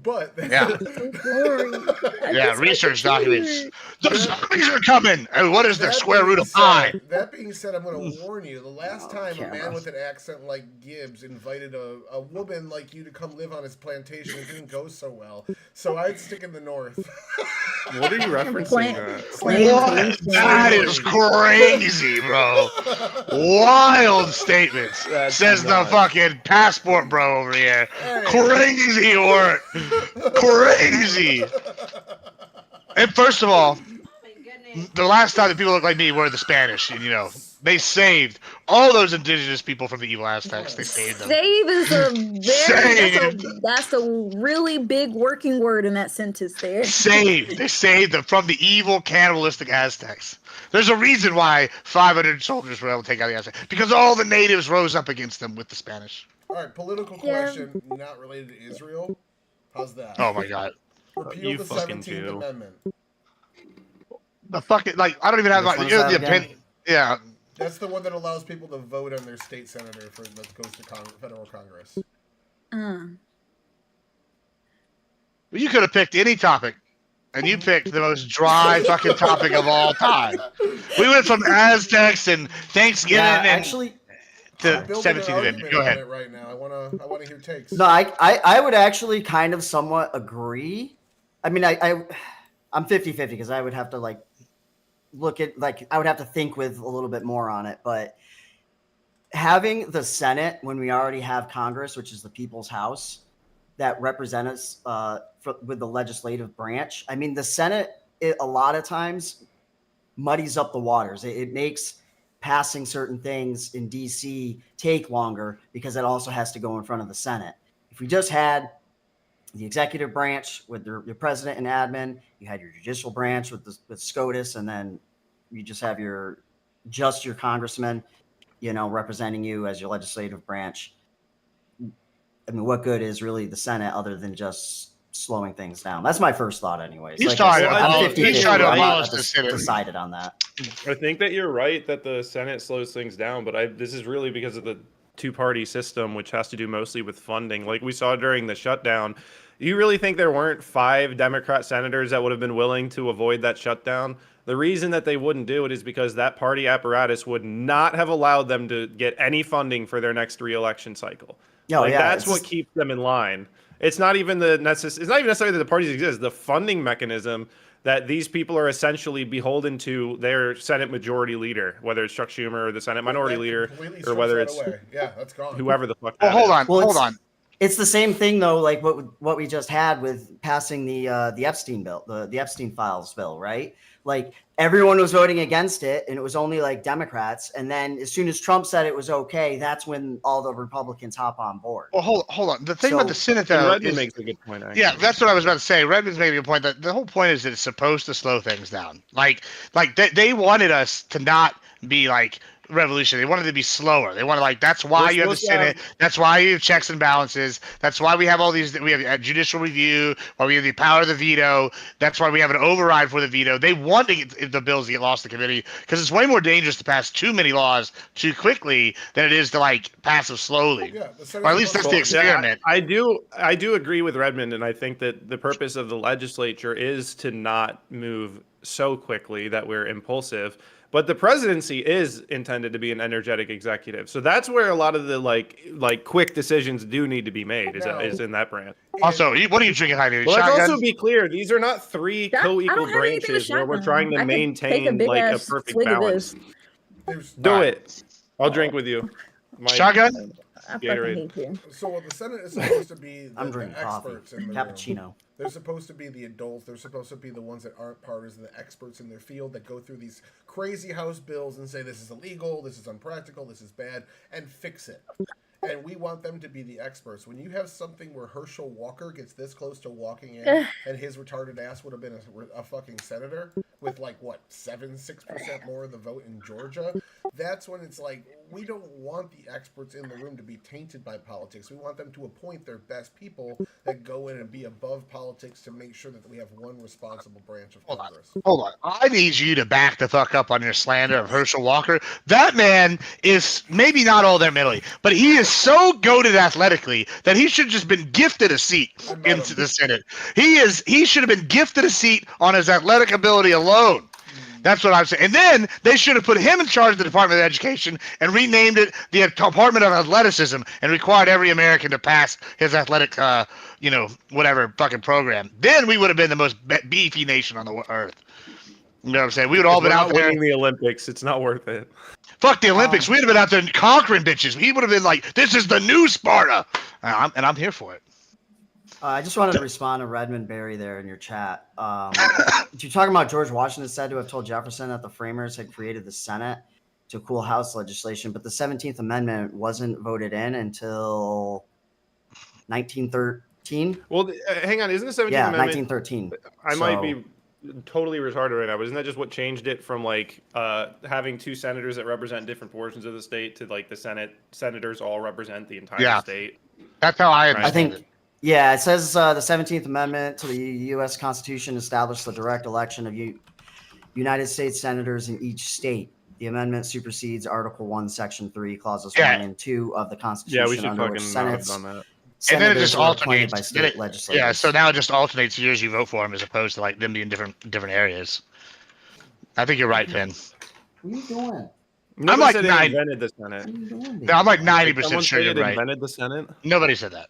But Yeah. So boring. Yeah, research documents. The zombies are coming! And what is the square root of pi? That being said, I'm going to warn you. The last time a man camera. with an accent like Gibbs invited a woman like you to come live on his plantation, it didn't go so well. So I'd stick in the north. What are you referencing? What? That is crazy, bro. Wild statements. That's Says nuts. the fucking passport bro over here. Crazy work. Crazy. And first of all, the last time that people look like me were the Spanish, and they saved all those indigenous people from the evil Aztecs. They saved them. Save is a Saved. that's a really big working word in that sentence there. Saved. They saved them from the evil cannibalistic Aztecs. There's a reason why 500 soldiers were able to take out the Aztecs, because all the natives rose up against them with the Spanish. All right, political question, not related to Israel. How's that? Oh my god. Repeal You the fucking 17th Jew. Amendment. The fucking, I don't even have Which one's that the again? opinion. Yeah. That's the one that allows people to vote on their state senator that goes to federal Congress. You could have picked any topic, and you picked the most dry fucking topic of all time. We went from Aztecs and Thanksgiving Yeah, and actually, to I'm building an 17th Amendment. argument Go on ahead. it right now. I wanna hear takes. no, I would actually kind of somewhat agree. I mean, I'm 50-50 because I would have to look at I would have to think with a little bit more on it. But having the Senate when we already have Congress, which is the people's house, that represent us with the legislative branch. I mean, the Senate, a lot of times muddies up the waters. It makes passing certain things in DC take longer because it also has to go in front of the Senate. If we just had the executive branch with your president and admin, you had your judicial branch with SCOTUS, and then you just have your congressman, representing you as your legislative branch. I mean, what good is really the Senate other than just slowing things down? That's my first thought anyways. He's I trying said, to I'm abolish- 50-50. he's trying to I'm not abolish the Senate. decided on that. I think that you're right that the Senate slows things down, but this is really because of the two-party system, which has to do mostly with funding. Like we saw during the shutdown, you really think there weren't 5 Democrat senators that would have been willing to avoid that shutdown? The reason that they wouldn't do it is because that party apparatus would not have allowed them to get any funding for their next re-election cycle. Oh, yeah, That's what keeps them in line. It's not even it's not even necessarily that the parties exist. The funding mechanism that these people are essentially beholden to their Senate majority leader, whether it's Chuck Schumer or the Senate minority That leader, completely or whether strips it's that away. Yeah, that's gone. whoever the fuck. Well, that is. hold on. It's the same thing though, like what we just had with passing the Epstein bill, the Epstein files bill, right? Like everyone was voting against it, and it was only like Democrats. And then as soon as Trump said it was okay, that's when all the Republicans hop on board. Well, hold on. The thing So- about the Senate, And though, Redmond is makes a good point. Actually. yeah, that's what I was about to say. Redmond's making a point that the whole point is that it's supposed to slow things down. Like they wanted us to not be revolutionary. They wanted to be slower. They wanted that's why We're you have the supposed to Senate. That's why you have checks and balances. That's why we have all these. We have a judicial review. Why we have the power of the veto. That's why we have an override for the veto. They want to get the bills to get lost in committee because it's way more dangerous to pass too many laws too quickly than it is to pass them slowly. Yeah, the Senate Or at least that's the experiment. I do agree with Redmond, and I think that the purpose of the legislature is to not move so quickly that we're impulsive. But the presidency is intended to be an energetic executive, so that's where a lot of the quick decisions do need to be made. Is in that branch. Also, what are you drinking, Heidi? Well, let's Shotgun? also be clear: these are not 3 I don't co-equal have anything to branches where we're shotgun. trying to I could take maintain a big-ass perfect swig of balance. this. There's, Do it. I'll drink with you. Shotgun? I fucking Gatorade. hate you. so the Senate is supposed to be I'm the drinking coffee, experts in the room. cappuccino. They're supposed to be the adults. They're supposed to be the ones that aren't partisan, the experts in their field that go through these crazy House bills and say this is illegal, this is unpractical, this is bad, and fix it. And we want them to be the experts. When you have something where Herschel Walker gets this close to walking in, and his retarded ass would have been a fucking senator with 6% more of the vote in Georgia, that's when it's we don't want the experts in the room to be tainted by politics. We want them to appoint their best people that go in and be above politics to make sure that we have one responsible branch of Congress. Hold on. I need you to back the fuck up on your slander of Herschel Walker. That man is maybe not all that mentally, but he is so goated athletically that he should have just been gifted a seat into the Senate. He should have been gifted a seat on his athletic ability alone. That's what I'm saying. And then they should have put him in charge of the Department of Education and renamed it the Department of Athleticism and required every American to pass his athletic, whatever fucking program. Then we would have been the most beefy nation on the earth. You know what I'm saying? We would all been out there winning the Olympics. It's not worth it. Fuck the Olympics. We'd have been out there conquering bitches. He would have been like, "This is the new Sparta," and I'm here for it. I just wanted to respond to Redmond Barry there in your chat. You're talking about George Washington said to have told Jefferson that the framers had created the Senate to cool House legislation, but the 17th Amendment wasn't voted in until 1913. Well, hang on. Isn't the 17th Amendment? 1913. I might be totally retarded right now, but isn't that just what changed it from like having two senators that represent different portions of the state to like the senators all represent the entire state? That's how I understand it. Yeah, it says the 17th Amendment to the U.S. Constitution established the direct election of United States senators in each state. The amendment supersedes Article 1, Section 3, Clauses 1 and 2 of the Constitution. Yeah, we should under fucking which Senate's on that. And then it just alternates by alternates. state legislators. Yeah, so now it just alternates years you vote for them as opposed to like them being different areas. I think you're right, Finn. What are you doing? Nobody like said they invented the Senate. No, I'm like 90% Someone sure say you're it right. invented the Senate? Nobody said that.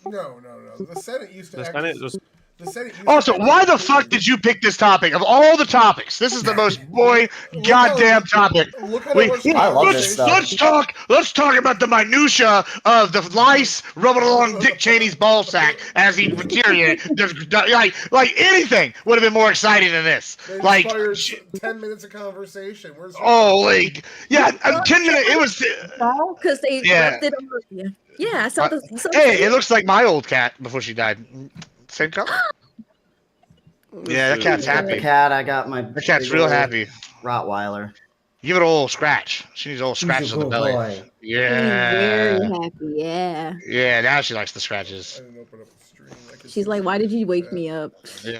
No. The Senate used to. The Senate was. The Senate used Also, to why the fuck did you pick this topic? Of all the topics, this is the most boring goddamn topic. Let's talk about the minutia of the lice rubbing along Dick Cheney's ball sack as he deteriorated. Like anything would have been more exciting than this. They Like inspired 10 minutes of conversation. Where's 10 minutes. It was because they left it over. Yeah, I saw the. Hey, it looks like my old cat before she died. Same color. Yeah, that cat's happy. Cat, I got my. The cat's real happy. Rottweiler. Give it a little scratch. She needs a little scratches on the belly. Boy. Yeah. Very happy. Yeah. Yeah, now she likes the scratches. I didn't open up the stream. She's like, "Why did you wake me up?" Yeah.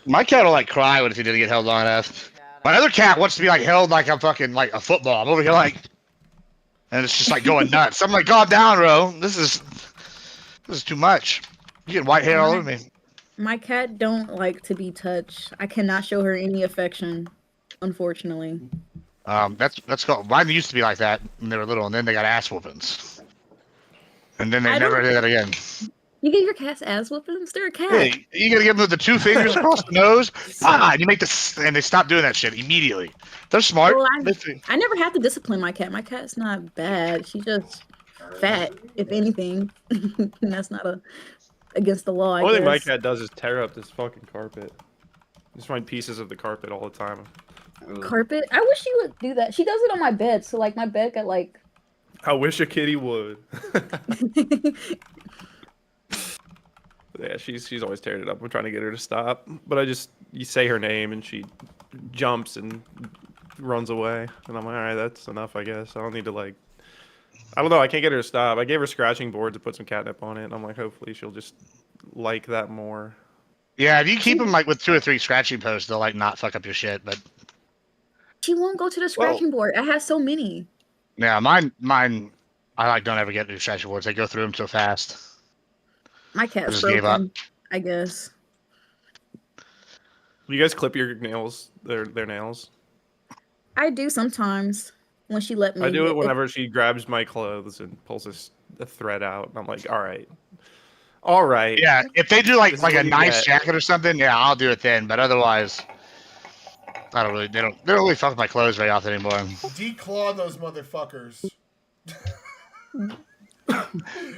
My cat will like cry if he didn't get held long enough. My other cat wants to be like held like I'm fucking like a football. I'm over here like, and it's just like going nuts. I'm like, calm down, bro. This is too much. You get white hair all over me. My cat don't like to be touched. I cannot show her any affection, unfortunately. That's called. Mine used to be like that when they were little, and then they got ass whoopings, and then they never did that again. You get your cat's ass whoopings? They're a cat. Hey, you gotta give them the 2 fingers across the nose. And you make this, and they stop doing that shit immediately. They're smart. Well, I never have to discipline my cat. My cat's not bad. She's just fat, if anything. And that's not against the law. I Only guess. thing my cat does is tear up this fucking carpet. Just find pieces of the carpet all the time. Carpet? I wish she would do that. She does it on my bed. So like my bed got like. I wish a kitty would. Yeah, she's always tearing it up. I'm trying to get her to stop, but you say her name and she jumps and runs away, and I'm like, all right, that's enough, I guess. I don't need to like. I don't know. I can't get her to stop. I gave her scratching boards to put some catnip on it, and I'm like, hopefully she'll just like that more. Yeah, if you keep them like with 2 or 3 scratching posts, they'll like not fuck up your shit. But She won't go to the scratching board. I have so many. Yeah, mine. I like don't ever get new scratching boards. They go through them so fast. My cat's just gave broken, I guess. You guys clip your nails, their nails? I do sometimes when she let me. I do it whenever she grabs my clothes and pulls a thread out, and I'm like, all right. Yeah, if they do like a nice get. jacket or something, yeah, I'll do it then. But otherwise, I don't really. They don't really fuck with my clothes very often anymore. Declaw those motherfuckers.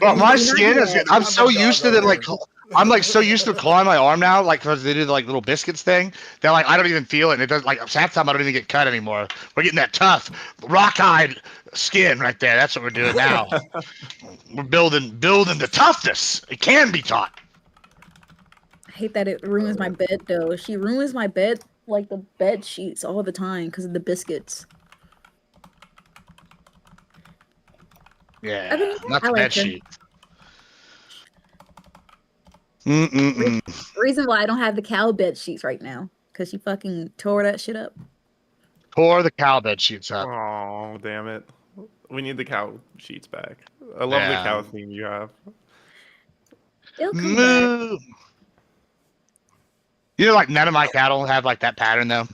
But my skin is. I'm so used to them like. I'm like so used to clawing my arm now, like because they do the like little biscuits thing. That like I don't even feel it. And it does like half the time I don't even get cut anymore. We're getting that tough, rock-eyed skin right there. That's what we're doing now. We're building the toughness. It can be taught. I hate that it ruins my bed though. She ruins my bed, like the bed sheets, all the time because of the biscuits. Yeah, not I the like bed her. sheet. Reason why I don't have the cow bed sheets right now, because she fucking tore that shit up. Tore the cow bed sheets up. Oh, damn it. We need the cow sheets back. I love the Yeah. cow theme you have. It'll come back. Moo. You know, like none of my cattle have like that pattern though.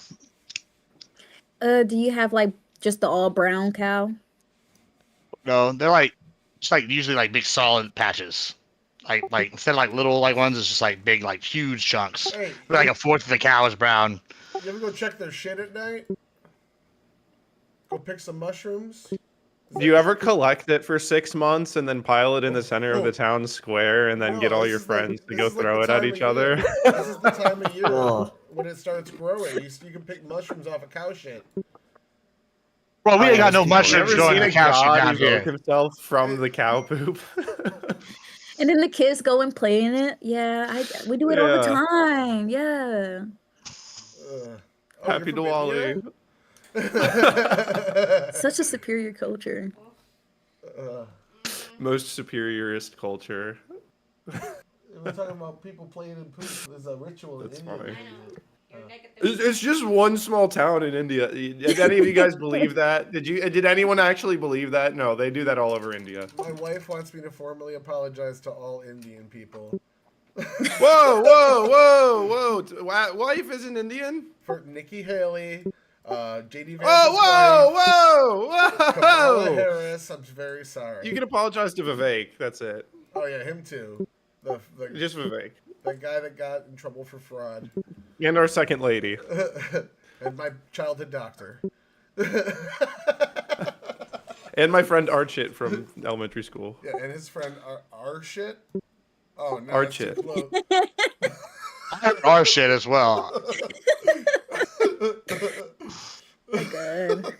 Do you have like just the all brown cow? No, they're like just like usually like big solid patches. Like instead of like little like ones, it's just like big like huge chunks. Hey, Like a fourth of the cow is brown. you ever go check their shit at night? Go pick some mushrooms? Do you ever collect it for 6 months and then pile it in the center of the town square and then No, get all this your is like- friends to this go is like throw the it at time each of other? year. This is the time of year Ugh. when it starts growing. You can pick mushrooms off of cow shit. Well, we ain't got no people. mushrooms Ever growing seen in a the cow shit god down evoke here. himself from the cow poop? And then the kids go and play in it. Yeah, we do it all the Yeah. time. Yeah. Oh, Happy you're from Diwali. India? Such a superior culture. Most superiorist culture. We're talking about people playing in poop. There's a ritual in That's India. funny. You're negative. It's just one small town in India. Did any of you guys believe that? Did anyone actually believe that? No, they do that all over India. My wife wants me to formally apologize to all Indian people. Whoa, whoa, whoa! Wife isn't Indian? For Nikki Haley, JD Vance's Whoa, wife, whoa, Kamala whoa! Harris, I'm very sorry. You can apologize to Vivek. That's it. Oh yeah, him too. The Just Vivek. guy that got in trouble for fraud. And our second lady. And my childhood doctor. And my friend Archit from elementary school. Yeah, and his friend Arshit. Oh no, Archit. that's too close. I have our shit as well. My God.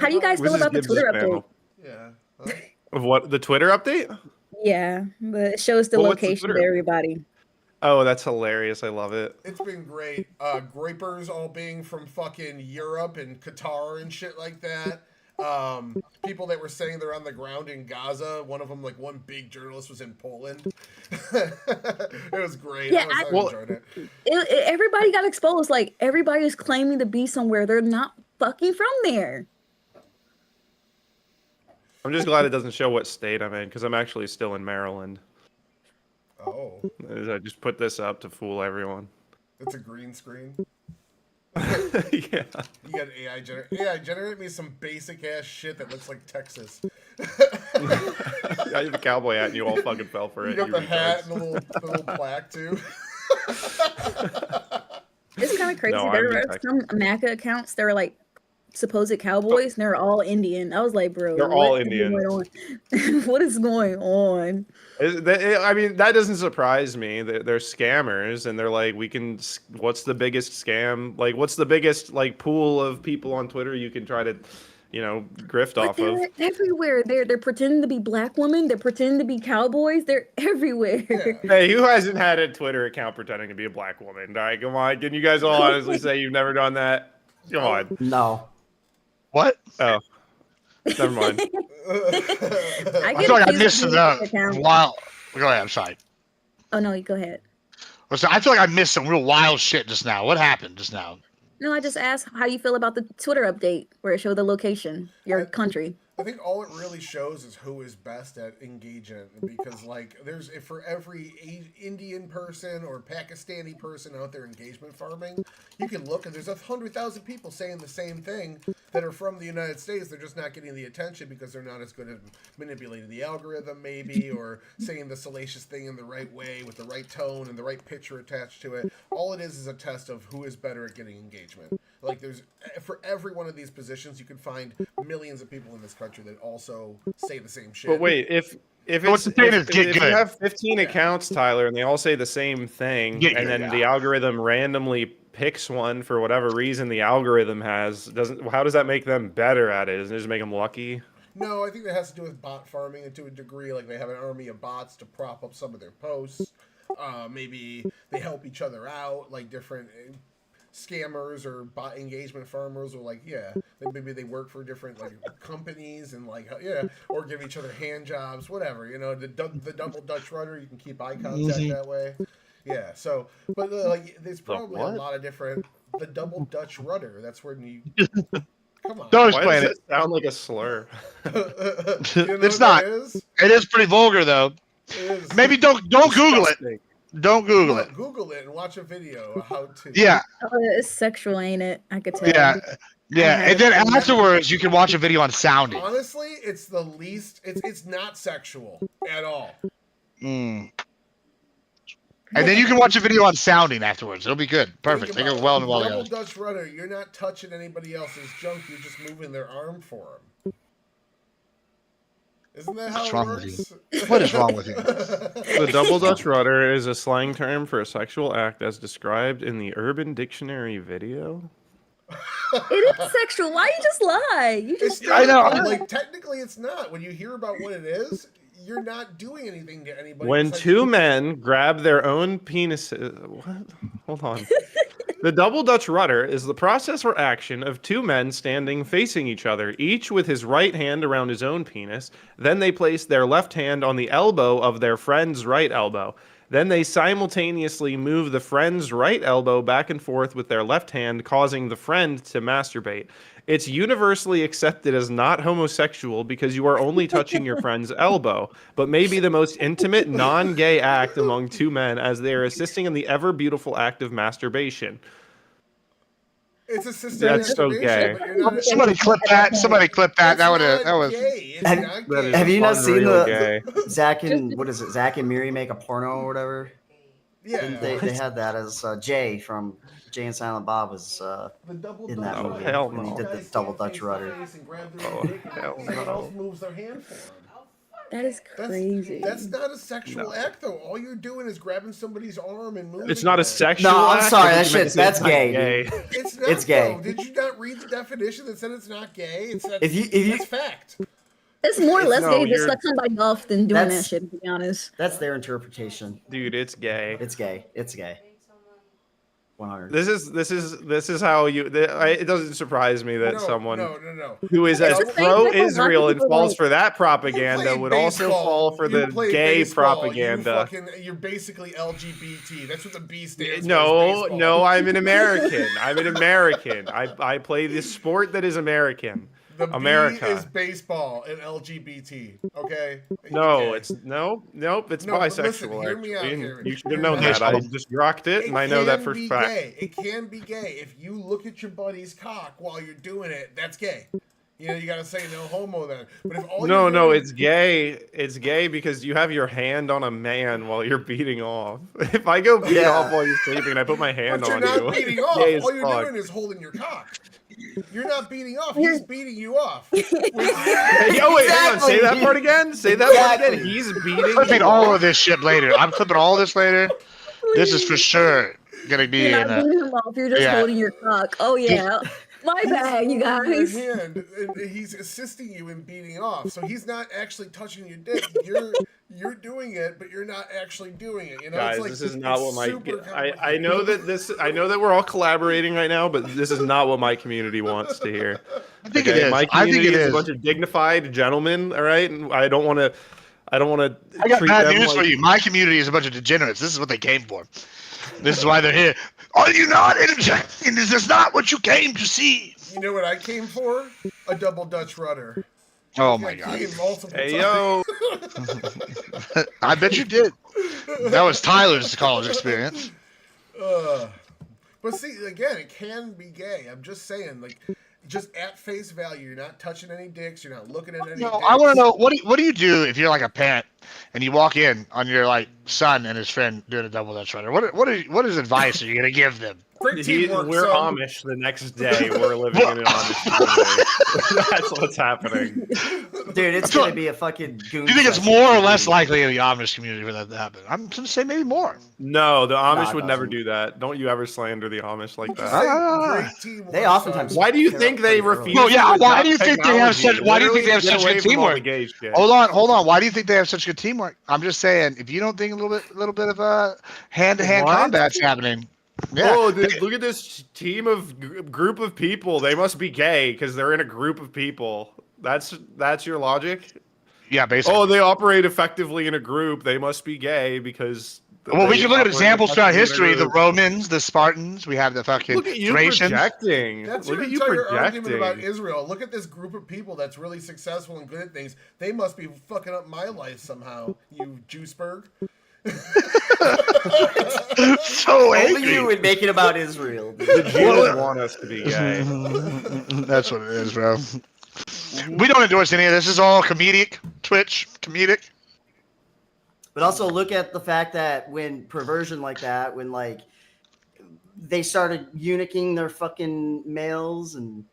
How do you guys This feel is about the Gibbs' Twitter panel. update? Yeah. Huh? Of what? The Twitter update? Yeah, but it shows the Well, what's the location Twitter to update? everybody. Oh, that's hilarious. I love it. It's been great. Grapers all being from fucking Europe and Qatar and shit like that. People that were saying they're on the ground in Gaza. One of them, like one big journalist, was in Poland. It was great. Yeah, I enjoyed it. Everybody got exposed. Like, everybody is claiming to be somewhere. They're not fucking from there. I'm just glad it doesn't show what state I'm in because I'm actually still in Maryland. Oh, I just put this up to fool everyone. it's a green screen. Yeah. You got AI generate. AI generate me some basic ass shit that looks like Texas. I have a cowboy hat and you all fucking fell for You it. got the hat retards. and the little plaque too. It's kind of crazy. No, There I'm were in some MACA accounts that were like supposed cowboys, and they're all Indian. I was like, bro, They're all what is Indian. going on? What is going on? I mean, that doesn't surprise me. They're scammers, and they're like, what's the biggest scam? Like, what's the biggest like pool of people on Twitter you can try to, grift But off of? they're everywhere. They're pretending to be black women. They're pretending to be cowboys. They're everywhere. Yeah. Hey, who hasn't had a Twitter account pretending to be a black woman? All right, come on. Can you guys all honestly say you've never done that? Come on. No. What? Oh, never mind. I get feel like I accused missed of the being account. wild. Go ahead. I'm sorry. Oh no, you go ahead. I feel like I missed some real wild shit just now. What happened just now? No, I just asked how you feel about the Twitter update where it showed the location, your country. I think all it really shows is who is best at engaging, because like there's for every Indian person or Pakistani person out there engagement farming, you can look and there's 100,000 people saying the same thing that are from the United States. They're just not getting the attention because they're not as good at manipulating the algorithm maybe, or saying the salacious thing in the right way with the right tone and the right picture attached to it. All it is a test of who is better at getting engagement. Like there's for every one of these positions, you can find millions of people in this country that also say the same shit. But wait, if What's the thing is get if good. you have 15 accounts, Tyler, and they all say the same thing, Get and good, then the algorithm randomly picks one for whatever reason the algorithm has, how does that make them better at it? Doesn't it just make them lucky? No, I think that has to do with bot farming, and to a degree, like they have an army of bots to prop up some of their posts. Maybe they help each other out, like different scammers or bot engagement farmers, or like maybe they work for different like companies and like or give each other hand jobs, whatever. The double Dutch rudder, you can keep eye contact that way. Yeah, so but like there's probably a lot of different the double Dutch rudder. That's when you Come on. Don't Why explain does it. it sound like a slur? You know It's what not. that is? It is pretty vulgar though. It is. Maybe don't Google it. Disgusting. Don't Google No, it. Google it and watch a video of how to. Yeah, Oh, it's sexual, ain't it? I could tell. yeah, yeah. had And then it. afterwards, you can watch a video on sounding. Honestly, it's the least. It's not sexual at all. Mm. And then you can watch a video on sounding afterwards. It'll be good. Perfect. They Think go about well it. and well Double together. Dutch rudder. You're not touching anybody else's junk. You're just moving their arm for them. Isn't that how What's it wrong with works? What is wrong with you? The double Dutch rudder is a slang term for a sexual act as described in the Urban Dictionary video. It is sexual. Why you just lie? You It's just not, I know. Like technically, it's not. When you hear about what it is, you're not doing anything to anybody. When besides- two men grab their own penises. What? Hold on. The double Dutch rudder is the process or action of two men standing facing each other, each with his right hand around his own penis. Then they place their left hand on the elbow of their friend's right elbow. Then they simultaneously move the friend's right elbow back and forth with their left hand, causing the friend to masturbate. It's universally accepted as not homosexual because you are only touching your friend's elbow, but may be the most intimate, non-gay act among two men as they are assisting in the ever beautiful act of masturbation. It's a system. That's so gay. Somebody clip that. Somebody clip that. That would That was. gay. It's Have- not that gay. is Have you not seen unreal the gay. Zach and what is it? Zach and Miri make a porno or whatever. Yeah. And they had that as Jay from Jay and Silent Bob was The double in Dutch that Oh, movie hell when he no. did the double Dutch rudder. Oh, hell Someone no. else moves their hand for him. That is crazy. That's not a sexual act, though. All you're doing is grabbing somebody's arm and moving. It's not a it. sexual No, I'm act. sorry, I that think you meant shit- to say that's it's not gay, It's not. It's gay. Though. Did you not read the definition that said it's not gay? It's If you- that's fact. It's more or less No, gay to you're- suck somebody off than doing that That's- shit, to be honest. That's their interpretation. Dude, it's gay. It's gay. It's gay. 100. This is how you. It doesn't surprise me that No, someone No. who is It's as the same pro-Israel and people falls like- for that You propaganda play would also baseball, fall for you the play gay baseball, propaganda. You're basically LGBT. That's what the B stands for. No, is baseball. no, I'm an American. I'm an American. I play this sport that is American. The America. B is baseball and LGBT. Okay. No, Okay. it's nope. It's No, but bisexual. listen, hear me out actually. here. You should Hear have known me that. out. I just rocked it, and I know that can for be fact. Gay. It can be gay if you look at your buddy's cock while you're doing it. That's gay. You know, you gotta say no homo then. But if all No, you're no, doing- it's gay. It's gay because you have your hand on a man while you're beating off. If I go beat Yeah. off while you're sleeping and I put my hand But you're on not you, beating off. gay as All you're fuck. doing is holding your cock. You're not beating off. He's beating you off. Hey, oh wait, hang on. Say that Exactly. part again. Say that part again. Exactly. He's beating. Clipping you all off. of this shit later. I'm clipping all this later. This is for sure gonna be You're in not a. beating him off. You're just yeah. holding your cock. Oh yeah, my bad, you Holding your guys. hand, and he's assisting you in beating off. So he's not actually touching your dick. You're doing it, but you're not actually doing it. You know, Guys, it's like, this is not what my. super I know that this. I know that we're all collaborating right now, but this is not what my community wants to hear. I think it is. My I think community it is is. a bunch of dignified gentlemen. All right, and I don't want to. I I got bad news for you. My community is a bunch of degenerates. This is what they came for. This is why they're here. Are you not entertained? Is this not what you came to see? You know what I came for? A double Dutch rudder. Oh my I god. came multiple Hey times. yo, I bet you did. That was Tyler's college experience. But see, again, it can be gay. I'm just saying, like, just at face value, you're not touching any dicks. You're not looking at any. No, dicks. I want to know what do you do if you're like a parent and you walk in on your like son and his friend doing a double Dutch rudder? What is advice are you gonna give them? Great teamwork, we're son. Amish the next day. We're living in an Amish community. That's what's happening. Dude, it's So- gonna be a fucking goon. Do you think it's session. more or less likely in the Amish community for that to happen? I'm gonna say maybe more. No, the Amish it would never doesn't. do that. Don't you ever slander the Amish like Just that. say Ah. great teamwork, They oftentimes- son. Why do you They're think up they pretty early. refuse? Well, yeah, to why adopt do you think they have technology? such- why do you think they have Literally such get good away from all the teamwork? gay shit. Hold on. Why do you think they have such good teamwork? I'm just saying, if you don't think a little bit of hand-to-hand What? combat's happening, yeah. Oh, dude, look at this team of group of people. They must be gay because they're in a group of people. That's your logic. Yeah, basically. Oh, they operate effectively in a group. They must be gay because Well, we can look at operate examples throughout whatever- history. The Romans, the Spartans. We have the fucking Look at you Thracians. projecting. That's Look your at you entire argument about projecting. Israel. Look at this group of people that's really successful and good at things. They must be fucking up my life somehow, you Juiceberg. So Only angry. you would make it about Israel. The Jews want us to be gay. That's what it is, bro. We don't endorse any of this. This is all comedic. Twitch, comedic. But also look at the fact that when perversion like that, when like they started eunuching their fucking males and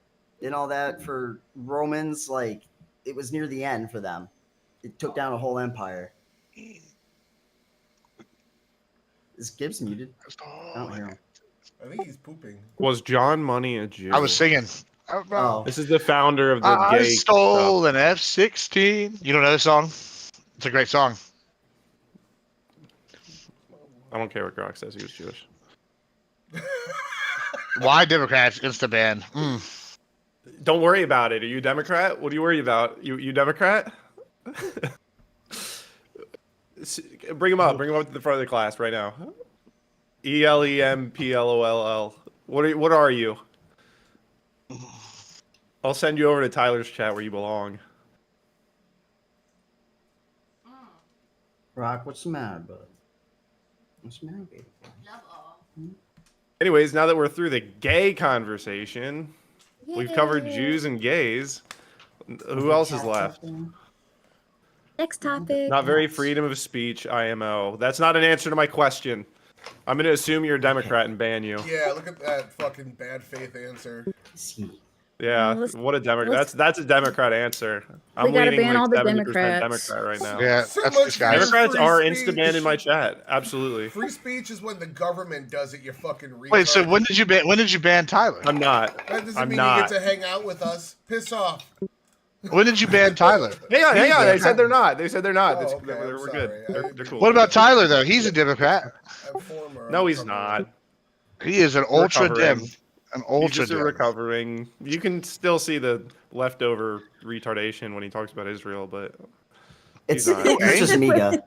all that for Romans, like it was near the end for them. It took down a whole empire. Is Gibbs muted? I don't hear him. I think he's pooping. Was John Money a Jew? I was singing. Oh, This is the founder of the I gay stole an F-16. You don't know this song? It's a great song. I don't care what Grok says. He was Jewish. Why Democrats? Insta ban. Don't worry about it. Are you a Democrat? What do you worry about? You Democrat? Bring him up. Bring him up to the front of the class right now. ELEMPLOLL. What are you? I'll send you over to Tyler's chat where you belong. Rock, what's the matter, bud? What's the matter, baby? Anyways, now that we're through the gay conversation, we've covered Jews and gays. Who else is left? Next topic. Not very freedom of speech, IMO. That's not an answer to my question. I'm going to assume you're a Democrat and ban you. Yeah, look at that fucking bad faith answer. Yeah, what a Democrat. That's a Democrat answer. I'm gotta leaning ban like all the 70% Democrats. Democrat right now. Yeah, So that's much this guy. Democrats are Free insta-banned speech. in my chat. Absolutely. Free speech is when the government does it, you fucking retard. Wait, so when did you ban Tyler? I'm not. That doesn't I'm mean not. you get to hang out with us. Piss off. When did you ban Tyler? Hang on. They said they're not. They said they're not. Oh, okay, I'm We're good. sorry. They're cool. What about Tyler though? He's a Democrat. I'm former. No, I'm he's from- not. He is an ultra Recovering. dem. An He's ultra just a dem. recovering. You can still see the leftover retardation when he talks about Israel, but It's, He's not. it's just MIGA.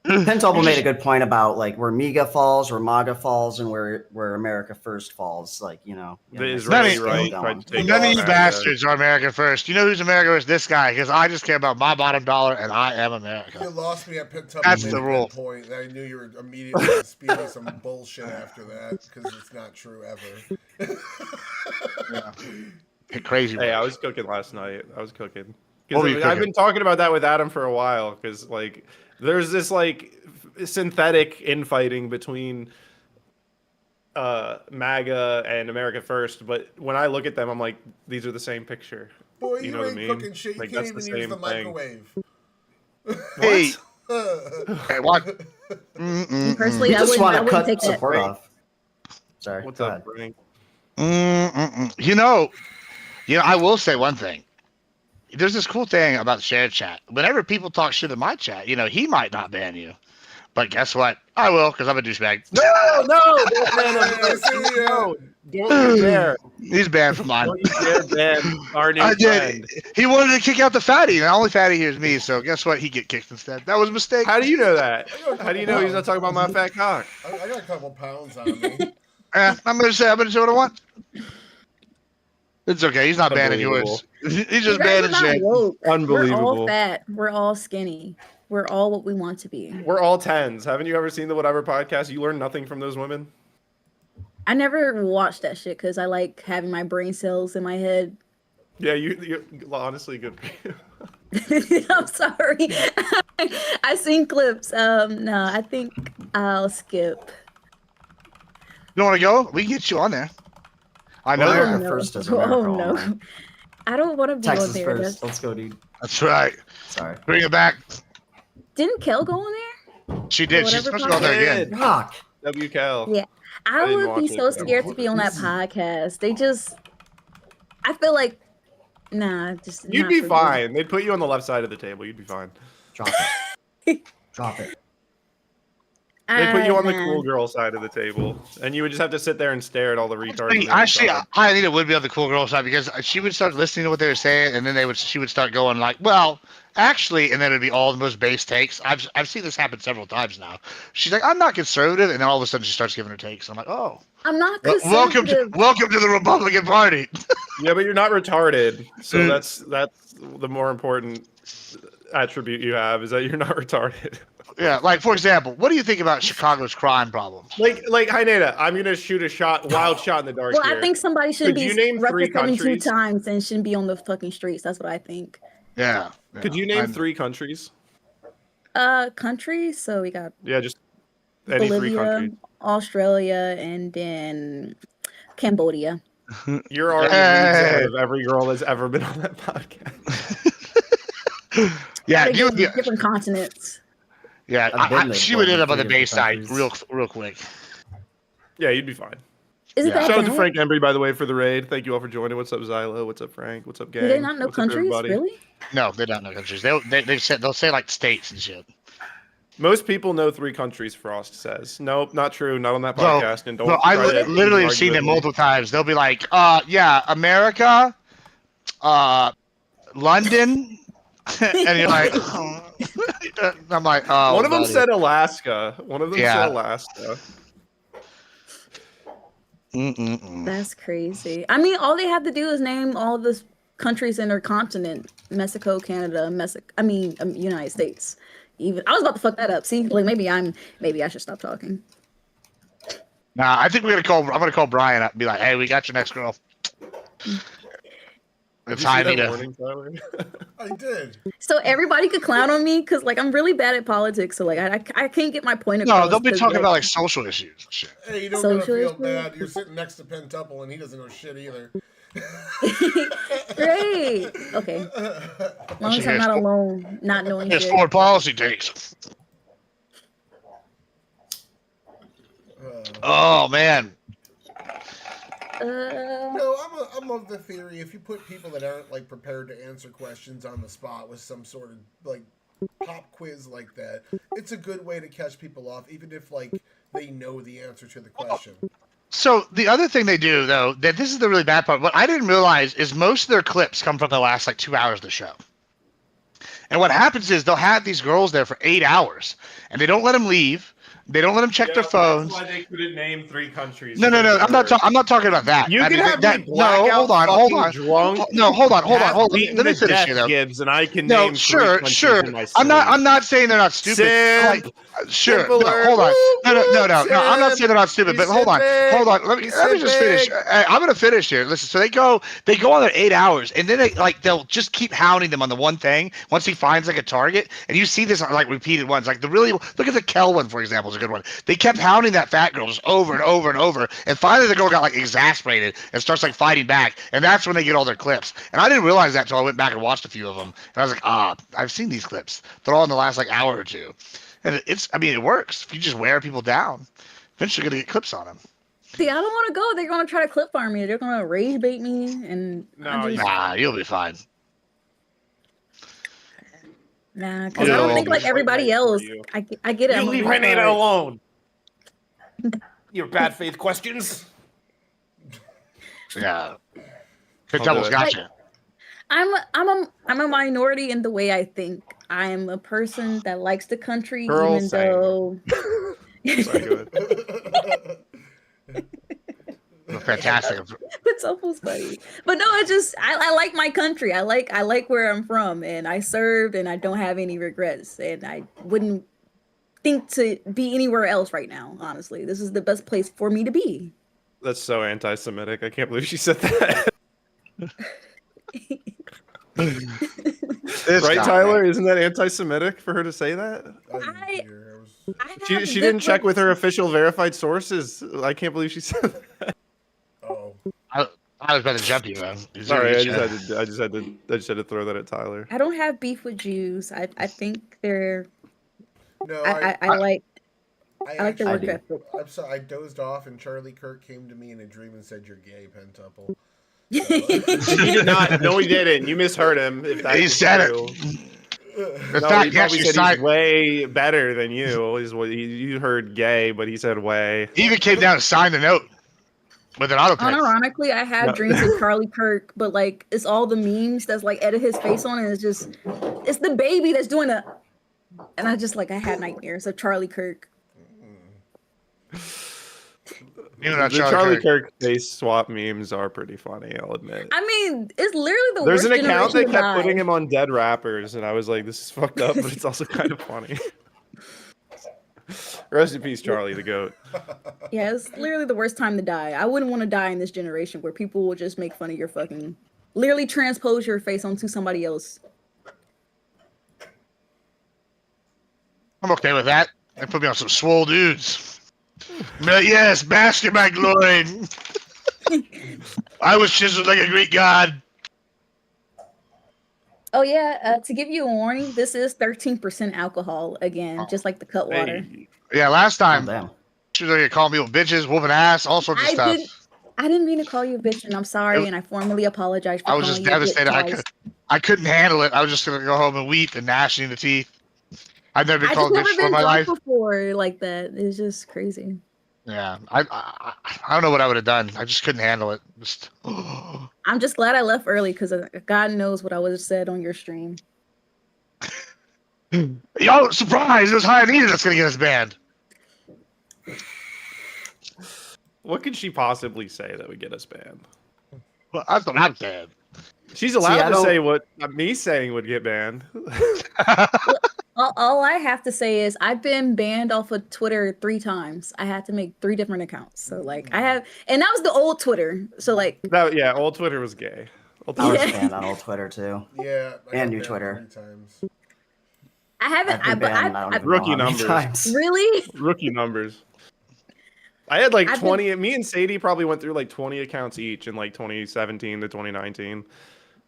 Pentable made a good point about like where MIGA falls, where MAGA falls, and where America First falls. Like the like, Israeli None of- right going. tried to take None of you America. bastards are America first. You know who's America first? This guy, because I just care about my bottom dollar and I am You America. lost me at Pentucket. That's the rule. Point. I knew you were immediately speaking some bullshit after that because it's not true ever. Crazy. Hey, I was cooking last night. I was cooking. 'Cause What were you I've cooking? been talking about that with Adam for a while because like there's this like synthetic infighting between MAGA and America First, but when I look at them, I'm like, these are the same picture. Boy, You you, know what I ain't mean? cooking shit. You Like, can't that's even the use the same thing. microwave. Hey, hey, what? Personally, You I just wouldn't, want I to wouldn't cut take that. support off. Sorry. What's go up, ahead. Frank? You know, I will say one thing. There's this cool thing about shared chat. Whenever people talk shit in my chat, he might not ban you, but guess what? I will because I'm a douchebag. No, don't you dare. He's banned from mine. Don't you dare ban our new I friend. did. He wanted to kick out the fatty, and the only fatty here is me. So guess what? He get kicked instead. That was a mistake. How do you know that? How do you know he's not talking about my fat cock? I got a couple pounds on me. I'm gonna say what I want. It's okay. He's not banning Unbelievable. yours. He's just You guys banning are not shit. woke. We're Unbelievable. all fat. We're all skinny. We're all what we want to be. We're all tens. Haven't you ever seen the Whatever podcast? You learn nothing from those women. I never watched that shit because I like having my brain cells in my head. Yeah, you honestly good for you. I'm sorry. I've seen clips. No, I think I'll skip. You want to go? We can get you on there. I know. Well, you're- America no. First is America Oh no. only. I don't want to be Texas on there. First. That's- Let's go, dude. That's right. Sorry. Bring it back. Didn't Kel go on there? She did. She's Whatever supposed to go on there podcast. again. Rock. WCal. Yeah. I I didn't would be watch it, so but I scared to be on that podcast. I feel like, just You'd not be for me. fine. They'd put you on the left side of the table. You'd be fine. Drop it. Drop it. They'd put you on the Nah. cool girl side of the table, and you would just have to sit there and stare at all the retards. Actually, Anita would be on the cool girl side because she would start listening to what they were saying, and then she would start going like, "Well, actually, and then it'd be all the most base takes. I've seen this happen several times now. She's like, I'm not conservative, and then all of a sudden she starts giving her takes. I'm like, oh, I'm not welcome conservative. to the Republican Party. Yeah, but you're not retarded. So that's the more important attribute you have is that you're not retarded. Yeah, like for example, what do you think about Chicago's crime problems? Like Hineda, I'm gonna shoot a wild shot in the dark Well, here. I think somebody should Could be you name 3 represented 2 countries? times and shouldn't be on the fucking streets. That's what I think. Yeah. Could you name 3 countries? Countries. So we got Yeah, just any 3 Bolivia, countries. Australia, and then Cambodia. You're already Hey. out of every girl that's ever been on that podcast. Yeah, Gotta you would get be. different continents. Yeah, I've been there she would end up on the 3 base side different real quick. Yeah, you'd be fine. Is it Yeah. that Shout out to bad? Frank Embry, by the way, for the raid. Thank you all for joining. What's up, Zylo? What's up, Frank? What's up, gang? Do they not know What's up, countries? everybody? Really? No, they don't know countries. They'll say like states and shit. Most people know 3 countries, Frost says. Nope, not true. Not on that Bro, podcast. And don't Bro, I try to literally have argue seen with it me. multiple times. They'll be like, yeah, America, London, and you're like, I'm like, oh. One of them buddy. said Alaska. One of them Yeah. said Alaska. That's crazy. I mean, all they have to do is name all the countries in their continent: Mexico, Canada, United States. Even I was about to fuck that up. See, like maybe I should stop talking. Nah, I think I'm gonna call Brian up and be like, hey, we got your next girl. It's Did you see time that to. warning, Tyler? I did. So everybody could clown on me because like I'm really bad at politics. So like I can't get my point across. No, they'll be 'cause, talking about like social issues and shit. Hey, you don't gotta feel Socialist bad. You're sitting next to Pentuple and he doesn't know shit either. Great. Okay. As long as I'm not alone, not knowing It's shit. foreign policy takes. Oh man. No, I'm of the theory if you put people that aren't like prepared to answer questions on the spot with some sort of like pop quiz like that, it's a good way to catch people off, even if like they know the answer to the question. So the other thing they do, though, that this is the really bad part. What I didn't realize is most of their clips come from the last like 2 hours of the show. And what happens is they'll have these girls there for 8 hours, and they don't let them leave. They don't let them check their phones. That's why they couldn't name 3 countries. No. I'm not talking about that. You I can mean, have that. me No, blackout, hold on. drunk. No, hold on. Let beaten me to finish death, here, though. Gibbs, and I can No, name 3 sure. countries in my I'm sleep. not saying they're not stupid. Simp. Sure. Simple No, alert. hold on. No. Simp. I'm not saying they're not stupid, but hold on. Let me just finish. I'm gonna finish here. Listen. So they go on their 8 hours, and then they'll just keep hounding them on the one thing. Once he finds like a target, and you see this like repeated ones. Like look at the Kel one, for example, is a good one. They kept hounding that fat girl just over and over and over, and finally the girl got like exasperated and starts like fighting back, and that's when they get all their clips. And I didn't realize that until I went back and watched a few of them, and I was like, I've seen these clips. They're all in the last like hour or two. And it works. If you just wear people down, eventually you're going to get clips on them. See, I don't want to go. They're going to try to clip farm me. They're going to rage bait me, and Nah, you'll be fine. Nah, because I don't think like everybody else. I get it. You I'm leave gonna be Renata hard. alone. Your bad faith questions. Yeah. I'll Double's do it. got you. I'm a minority in the way I think. I'm a person that likes the country, Girl, even same. though. Sorry, go ahead. Fantastic. It's almost funny, but no, it's just I like my country. I like where I'm from, and I served, and I don't have any regrets, and I wouldn't think to be anywhere else right now. Honestly, this is the best place for me to be. That's so anti-Semitic. I can't believe she said that. Right, Tyler? Isn't that anti-Semitic for her to say that? She didn't check with her official verified sources. I can't believe she said that. Oh. I was about to jump you, man. Sorry, I just had to throw that at Tyler. I don't have beef with Jews. I think they're. No, I like their work actually- ethic. I'm sorry, I dozed off and Charlie Kirk came to me in a dream and said, "You're gay, Pentuple." He did not. No, he didn't. You misheard him. If that He was said true. it. No, fact, he he probably actually said signed- he's way better than you. Is what you heard gay, but he said way. He even came down and signed the note. with an auto pick. Unironically, I have dreams of Charlie Kirk, but like it's all the memes that's like edit his face on, and it's the baby that's doing the, and I had nightmares of Charlie Kirk. The Charlie Kirk face swap memes are pretty funny, I'll admit. I mean, it's literally the There's worst an account that kept die. putting him on dead rappers, and I was like, this is fucked up, but it's also kind of funny. Rest in peace, Charlie the GOAT. Yeah, it's literally the worst time to die. I wouldn't want to die in this generation where people will just make fun of your fucking, literally transpose your face onto somebody else. I'm okay with that. They put me on some swole dudes. But yes, bask in my glory. I was chiseled like a Greek god. Oh yeah, to give you a warning, this is 13% alcohol again, just like the cut water. Hey. Yeah, last time Damn. she was like calling people bitches, whooping ass, all sorts of stuff. I didn't mean to call you a bitch, and I'm sorry, and I formally apologize for I was calling just you a bitch devastated. twice. I couldn't handle it. I was just gonna go home and weep and gnashing the teeth. I've never been I called just a never bitch been in my life. drunk before like that. It's just crazy. Yeah, I don't know what I would have done. I just couldn't handle it. Just I'm just glad I left early because God knows what I would have said on your stream. yo, surprise! It was High Anita that's gonna get us banned. What could she possibly say that would get us banned? Well, that's what I'm saying. She's allowed I to don't- say what me saying would get banned. All I have to say is I've been banned off of Twitter 3 times. I had to make 3 different accounts. So like I have, and that was the old Twitter. So like Yeah, old Twitter was gay. Old I was Twitter- banned on old Twitter too. Yeah. I And got new banned Twitter. 3 times. I haven't. I've been banned, I don't even know Rookie how many numbers. times. Really? Rookie numbers. I had like I've 20. Me and Sadie probably went through like 20 accounts each in like 2017 to 2019.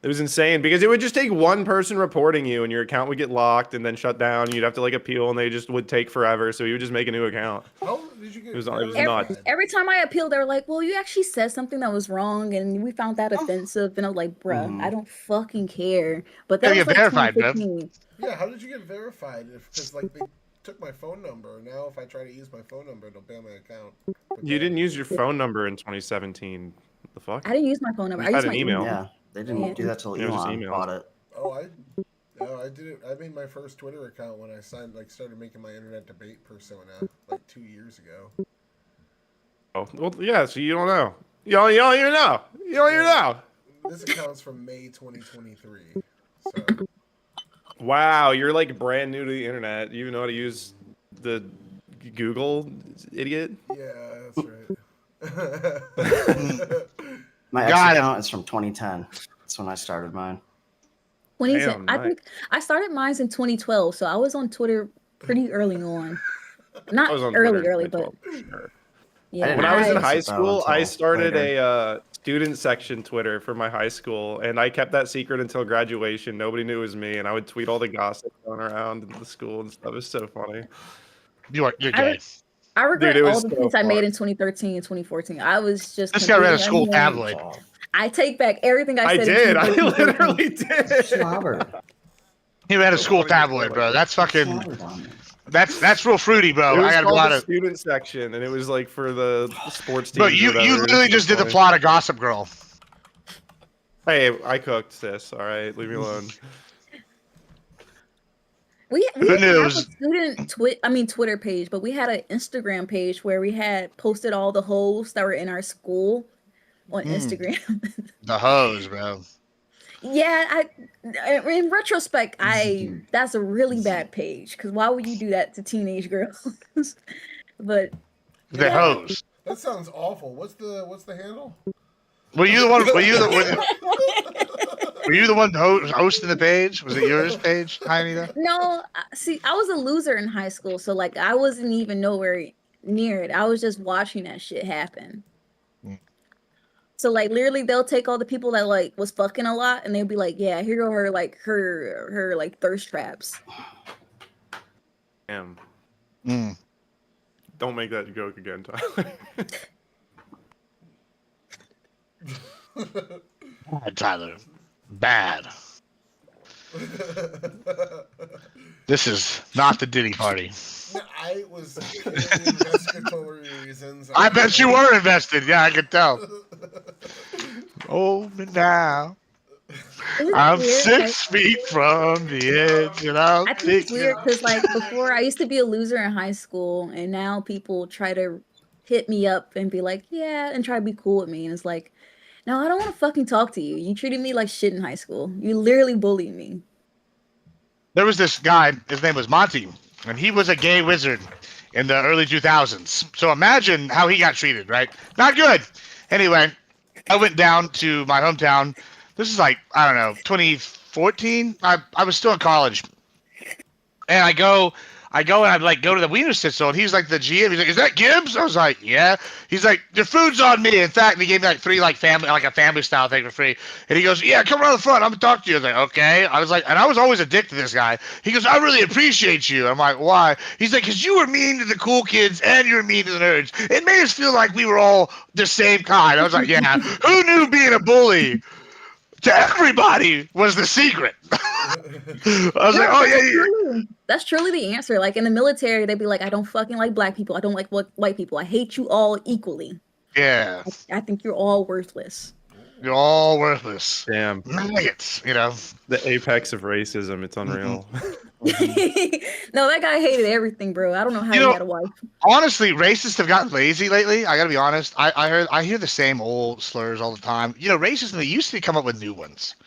It was insane because it would just take one person reporting you and your account would get locked and then shut down. You'd have to like appeal and they just would take forever. So you would just make a new account. How did you get? It was verified? nuts. Every time I appealed, they were like, "Well, you actually said something that was wrong, and we found that offensive." And I was like, "Bruh, I don't fucking care." But that Gotta was get like verified, man. 2015. Yeah, how did you get verified? Because like they took my phone number. Now if I try to use my phone number, it'll ban my account. You didn't use your phone number in 2017. What the fuck? I didn't use my phone number. You I had used an my email. Yeah, they didn't do that till It was just Elon emails. bought it. Oh, I did it. I made my first Twitter account when I started making my internet debate persona like 2 years ago. Oh, well, yeah. So you don't know. You don't even know. You don't even know. This account's from May 2023. So Wow, you're like brand new to the internet. You even know how to use the Google, idiot. yeah, that's right. My ex Got it. account is from 2010. That's when I started mine. 2010. Damn, I think I started mine in 2012, so I was on Twitter pretty early on. Not I was on early, Twitter in early, but 2012, for sure. yeah. When I was in Nice. high Sit down school, I until started later. a student section Twitter for my high school, and I kept that secret until graduation. Nobody knew it was me, and I would tweet all the gossip going around in the school and stuff. It was so funny. You're gay. I regret Dude, it all was the so tweets I fun. made in 2013 and 2014. I was just. This guy ran a completely school unhinged. tabloid. I take back everything I I said. did. in I 2013. literally did. Slobber. He ran a school tabloid, bro. That's fucking. Slobbered on me. That's real fruity, bro. It was I got a called lot the of. student section, and it was like for the sports team. But you literally just did the plot of Gossip Girl. Hey, I cooked, sis. All right, leave me alone. We Good didn't have a news. student Twitter page, but we had an Instagram page where we had posted all the hoes that were in our school on Instagram. The hose, bro. Yeah, in retrospect, that's a really bad page because why would you do that to teenage girls? But The yeah. hose. that sounds awful. What's the handle? Were you the one? Were you the one hosting the page? Was it yours page, Hi Anita? No, see, I was a loser in high school, so like I wasn't even nowhere near it. I was just watching that shit happen. So like literally they'll take all the people that like was fucking a lot and they'll be like, yeah, here go her like her like thirst traps. Damn. Mm. Don't make that joke again, Tyler. Bad, Tyler. Bad. This is not the Diddy party. No, I was purely investigatory reasons. I bet you were invested. Yeah, I could tell. Oh, me now. Isn't it I'm weird? 6 feet from the edge, and I'll I think take it's weird because, like, before I used to be a loser in high school, and now people try to hit me up and be like, yeah, and try to be cool with me. And it's like, no, I don't want to fucking talk to you. You treated me like shit in high school. You literally bullied me. There was this guy, his name was Monty, and he was a gay wizard in the early 2000s. So imagine how he got treated, right? Not good. Anyway, I went down to my hometown. This is like, I don't know, 2014. I was still in college. And I go and I'd like go to the Wiener Schnitzel, and he's like the GM. He's like, "Is that Gibbs?" I was like, "Yeah." He's like, "Your food's on me." In fact, he gave me like 3 like a family style thing for free. And he goes, "Yeah, come around the front. I'm gonna talk to you." I was like, "Okay." I was like, and I was always a dick to this guy. He goes, "I really appreciate you." I'm like, "Why?" He's like, "Cause you were mean to the cool kids and you were mean to the nerds. It made us feel like we were all the same kind." I was like, "Yeah." Who knew being a bully to everybody was the secret? I was like, "Oh yeah." That's truly the answer. Like in the military, they'd be like, I don't fucking like black people. I don't like white people. I hate you all equally. Yeah. I think you're all worthless. You're all worthless. Damn. Maggots, you know. The apex of racism. It's unreal. No, that guy hated everything, bro. I don't know how he had a wife. Honestly, racists have gotten lazy lately. I gotta be honest. I hear the same old slurs all the time. You know, racism, they used to come up with new ones.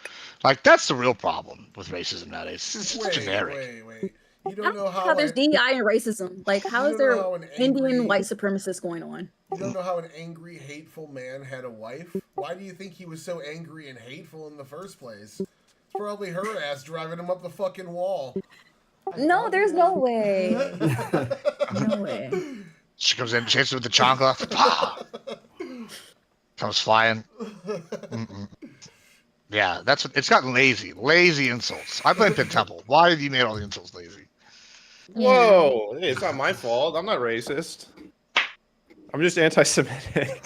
Like, that's the real problem with racism nowadays. It's generic. Wait. You don't know how there's DEI and racism. Like, how is there Indian white supremacists going on? You don't know how an angry, hateful man had a wife? Why do you think he was so angry and hateful in the first place? It's probably her ass driving him up the fucking wall. No, there's no way. No way. She comes in, chases with the chancla. Comes flying. Yeah, that's what it's gotten lazy. Lazy insults. I blame Pit Temple. Why have you made all the insults lazy? Whoa, hey, it's not my fault. I'm not racist. I'm just anti-Semitic.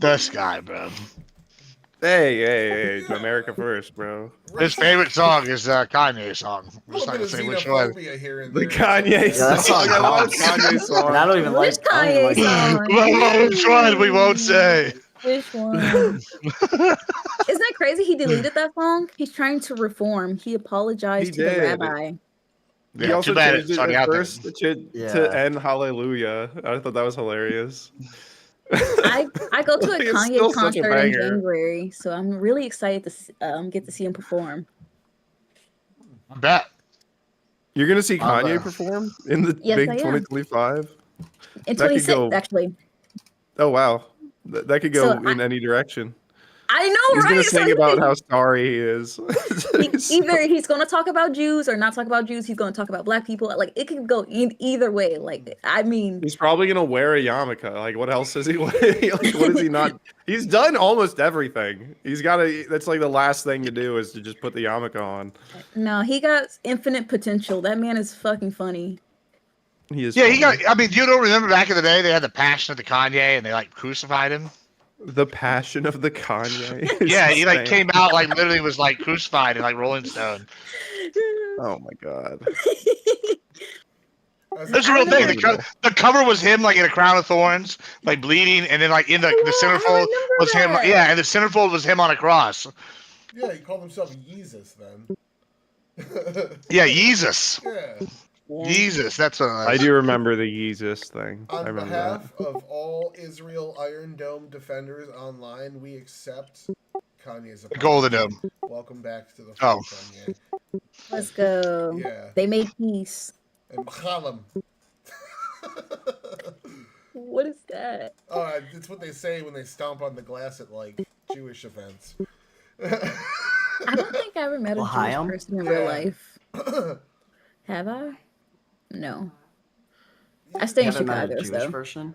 This guy, bro. Hey, America first, bro. His favorite song is Kanye's song. I'm just not gonna say which one. The Kanye song. That song I love Kanye song. And I don't even like Kanye song? Which one? We won't say. Which one? Isn't that crazy? He deleted that song. He's trying to reform. He apologized to the rabbi. Yeah, He also too bad changed it's it already at out there. first to end Hallelujah. I thought that was hilarious. I go to a It's Kanye still such a concert in banger. January, so I'm really excited to get to see him perform. I bet. You're gonna see I'm, Kanye perform in the Yes, big I am. 2025? In That could 26, go- actually. Oh wow, that could go So in any direction. I know, He's right? gonna So sing he about can- how sorry he is. either he's going to talk about Jews or not talk about Jews. He's going to talk about black people. Like, it could go in either way. Like, I mean, He's probably gonna wear a yarmulke. Like, what else is he? Like, what is he not? He's done almost everything. He's got to. That's like the last thing to do is to just put the yarmulke on. no, he got infinite potential. That man is fucking funny. He is. Yeah, funny. he got. I mean, you don't remember back in the day they had the Passion of the Kanye and they like crucified him. The Passion of the Kanye. Yeah, he like insane. came out like literally was like crucified in like Rolling Stone. Oh my god. That's a real thing. The cover was him like in a crown of thorns, like bleeding, and then like in the centerfold was him. that. Yeah, and the centerfold was him on a cross. Yeah, he called himself Yeezus then. Yeah, Jesus. Yeah. Jesus, that's what it I was. do remember the Yeezus thing. I On remember behalf of all Israel Iron Dome defenders online, we accept Kanye's apology. Golden Dome. Welcome back to the Oh. Kanye. Let's go. Yeah. They made peace. And Chalam. What is that? It's what they say when they stomp on the glass at like Jewish events. I don't think I ever met a Jewish L'chaim? person in real Yeah. life. Have I? No. I stay You in haven't met a Chicago, Jewish so. person?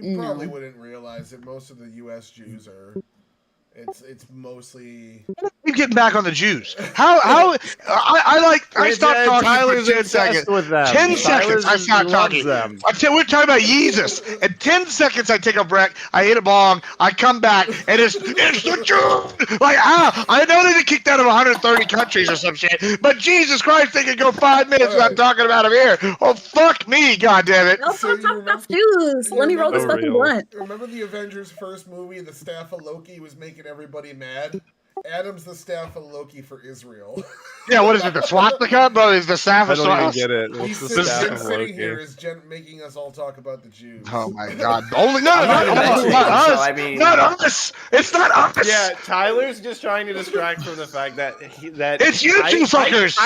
You No. probably wouldn't realize that most of the U.S. Jews are It's mostly. Keep getting back on the Jews. I stopped talking Tyler's for 10 obsessed seconds. with them. 10 seconds, I stopped loves talking. them. We're talking about Jesus. In 10 seconds, I take a break. I hit a bong. I come back, and it's the Jews. Like, I know they've been kicked out of 130 countries or some shit, but Jesus Christ, they can go 5 minutes without talking about them here. Oh, fuck me, goddammit. No, So talk you about Jews. Let me roll this fucking blunt. Remember the Avengers first movie, the staff of Loki was making everybody mad? Adam's the staff of Loki for Israel. Yeah, what is it, the swastika? Bro, is the staff I of don't even swastika? get it. What's the staff of Sitting Loki? here is making us all talk about the Jews. Oh my God! Only not I'm not us. even Not Mexican, us. so I mean- Not us. It's not us. Yeah, Tyler's just trying to distract from the fact that It's you two fuckers.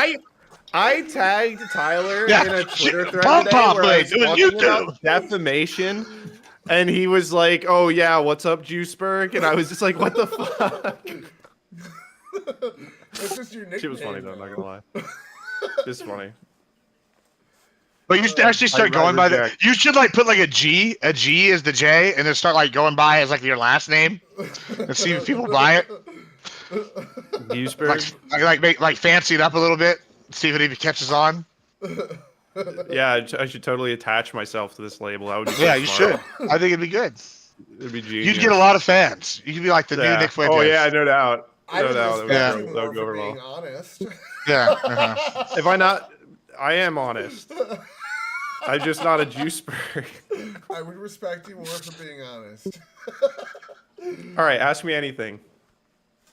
I tagged Tyler Yeah, in a Twitter thread Pom today Pom where I was Blades, it was you talking about defamation, and he was like, "Oh yeah, what's up, Juiceberg?" And I was just like, "What the fuck?" It's just your nickname. She was funny though, I'm not gonna lie. Just funny. But you should actually start going by the. You should like put like a G. A G is the J, and then start like going by as like your last name, and see if people buy it. Juiceberg. Like fancy it up a little bit. See if it even catches on. Yeah, I should totally attach myself to this label. That would be so Yeah, you smart. should. I think it'd be good. It'd be genius. You'd get a lot of fans. You could be like the new Nick Fuentes. Oh yeah, no doubt. I No would doubt. respect you That more would go for over being well. honest. Yeah. Uh-huh. If I not, I am honest. I'm just not a Juiceberg. I would respect you more for being honest. All right, ask me anything.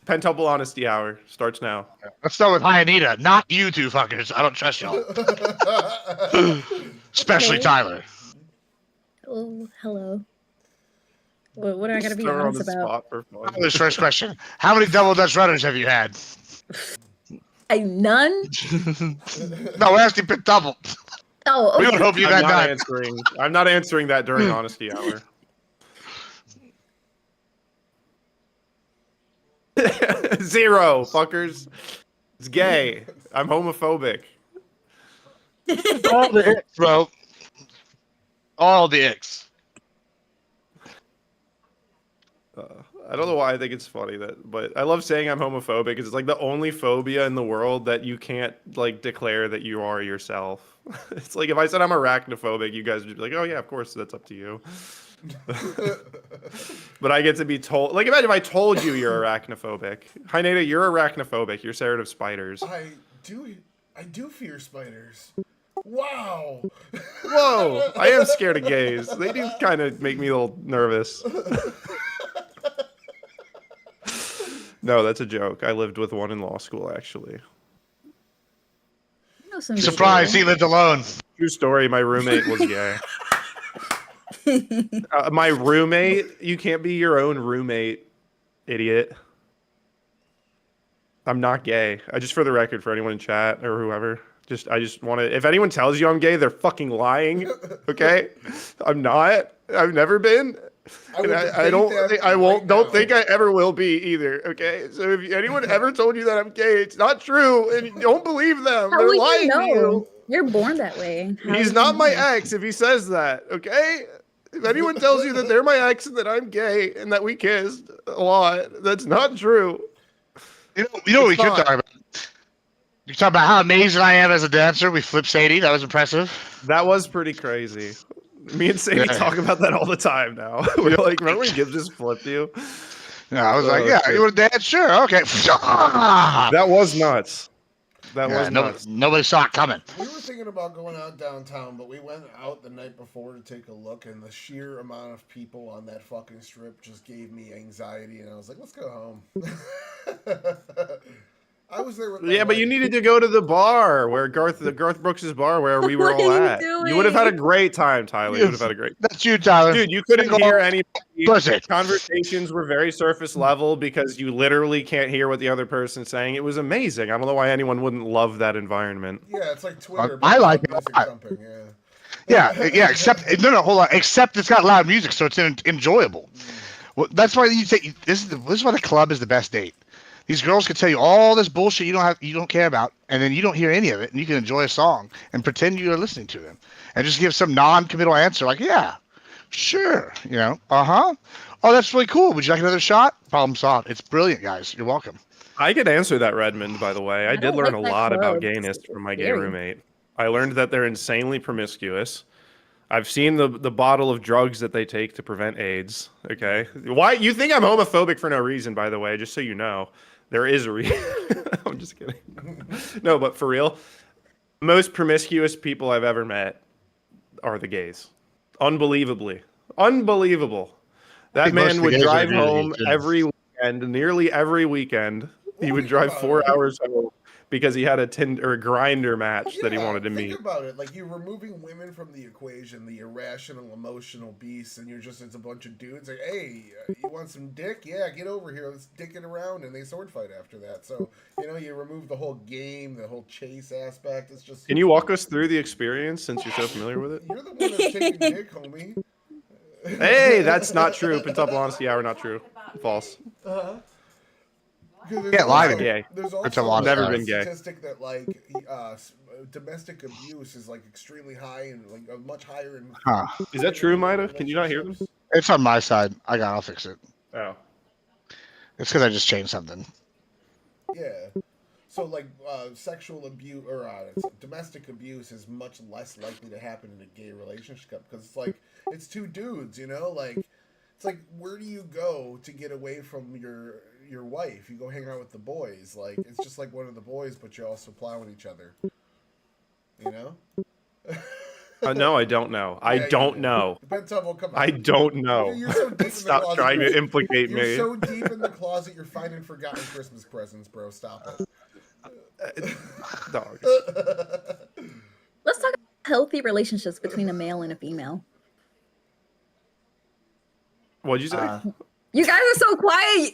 Pentuple Honesty Hour starts now. Let's start with Hi Anita. Not you two fuckers. I don't trust y'all. Especially Okay. Tyler. Oh, hello. What am I gonna be Just throw her on honest the about? spot for fun. Tyler's first question. How many double Dutch runners have you had? None. No, we're asking pit double. Oh, We okay. would hope you've had none. I'm not answering that during Honesty Hour. Zero, fuckers. It's gay. I'm homophobic. All the icks, bro. All the icks. I don't know why I think it's funny but I love saying I'm homophobic because it's like the only phobia in the world that you can't like declare that you are yourself. It's like if I said I'm arachnophobic, you guys would be like, oh yeah, of course, that's up to you. But I get to be told, like imagine if I told you you're arachnophobic. Hi Nada, you're arachnophobic. You're scared of spiders. I do fear spiders. Wow. Whoa, I am scared of gays. They do kind of make me a little nervous. No, that's a joke. I lived with one in law school, actually. I know some Surprise, he people. lived alone. True story, my roommate was gay. My roommate, you can't be your own roommate, idiot. I'm not gay. Just for the record, for anyone in chat or whoever, I just want to. If anyone tells you I'm gay, they're fucking lying. Okay, I'm not. I've never been. I don't think I ever will be either. Okay, so if anyone ever told you that I'm gay, it's not true, and don't believe them. How They're would lying you to know? you. You're born that way. How He's would not you my know? ex if he says that. Okay, if anyone tells you that they're my ex and that I'm gay and that we kissed a lot, that's not true. You know what we It's could not. talk about? You talk about how amazing I am as a dancer. We flipped Sadie. That was impressive. That was pretty crazy. Me and Sadie Yeah. talk about that all the time now. We're like, remember when Gibbs just flipped you? Yeah, I was like, Oh, yeah, shit. you want to dance? Sure, okay. That was nuts. That was nuts. Nobody saw it coming. We were thinking about going out downtown, but we went out the night before to take a look, and the sheer amount of people on that fucking strip just gave me anxiety, and I was like, let's go home. I was there with my Yeah, but wife. you needed to go to the bar where Garth Brooks' bar where we were What all are you at. doing? You would have had a great time, Tyler. You would have had a great That's you, Tyler. Dude, you couldn't Single hear any pussy. conversations were very surface level because you literally can't hear what the other person's saying. It was amazing. I don't know why anyone wouldn't love that environment. Yeah, it's like Twitter. I but like without it a music lot. thumping, yeah. Yeah, except no, hold on. Except it's got loud music, so it's enjoyable. Well, that's why you say this is why the club is the best date. These girls can tell you all this bullshit you don't care about, and then you don't hear any of it, and you can enjoy a song and pretend you are listening to them, and just give some non-committal answer like, yeah, Sure. Oh, that's really cool. Would you like another shot? Problem solved. It's brilliant, guys. You're welcome. I could answer that, Redmond, by the way. I did don't learn like a that lot about club. gayness It's from my gay scary. roommate. I learned that they're insanely promiscuous. I've seen the bottle of drugs that they take to prevent AIDS. Okay, why you think I'm homophobic for no reason? By the way, just so you know, there is a reason. I'm just kidding. No, but for real, most promiscuous people I've ever met are the gays. Unbelievable. That think most man of the would gays are drive really home good. every weekend, nearly every weekend. He would think drive about 4 it. hours home because he had a Tinder or a Grinder match that he Yeah, wanted to meet. Think about it. Like, you're removing women from the equation, the irrational, emotional beasts, and it's a bunch of dudes. Like, hey, you want some dick? Yeah, get over here. Let's dick it around, and they sword fight after that. So, you remove the whole game, the whole chase aspect. It's just. Can you walk us through the experience since you're so familiar with it? You're the one that's taking dick, homie. Hey, that's not true. Pentable honesty hour, not true. False. Can't lie to me. Gay. There's It's a also lot Never a been gay. statistic that domestic abuse is extremely high and much higher in. Huh. Is that true, Maida? Can you not hear them? It's on my side. I'll fix it. Oh. It's because I just changed something. Yeah. So sexual abuse or domestic abuse is much less likely to happen in a gay relationship because it's two dudes, it's like where do you go to get away from your wife? You go hang out with the boys. It's just like one of the boys, but you're also plowing each other. No, I don't know. I Yeah, don't you do. know. Pentable, come on. I don't know. You're so deep in the Stop closet. trying to implicate You're me. so deep in the closet, you're finding forgotten Christmas presents, bro. Stop it. Dog. Let's talk about healthy relationships between a male and a female. What'd you say? You guys are so quiet.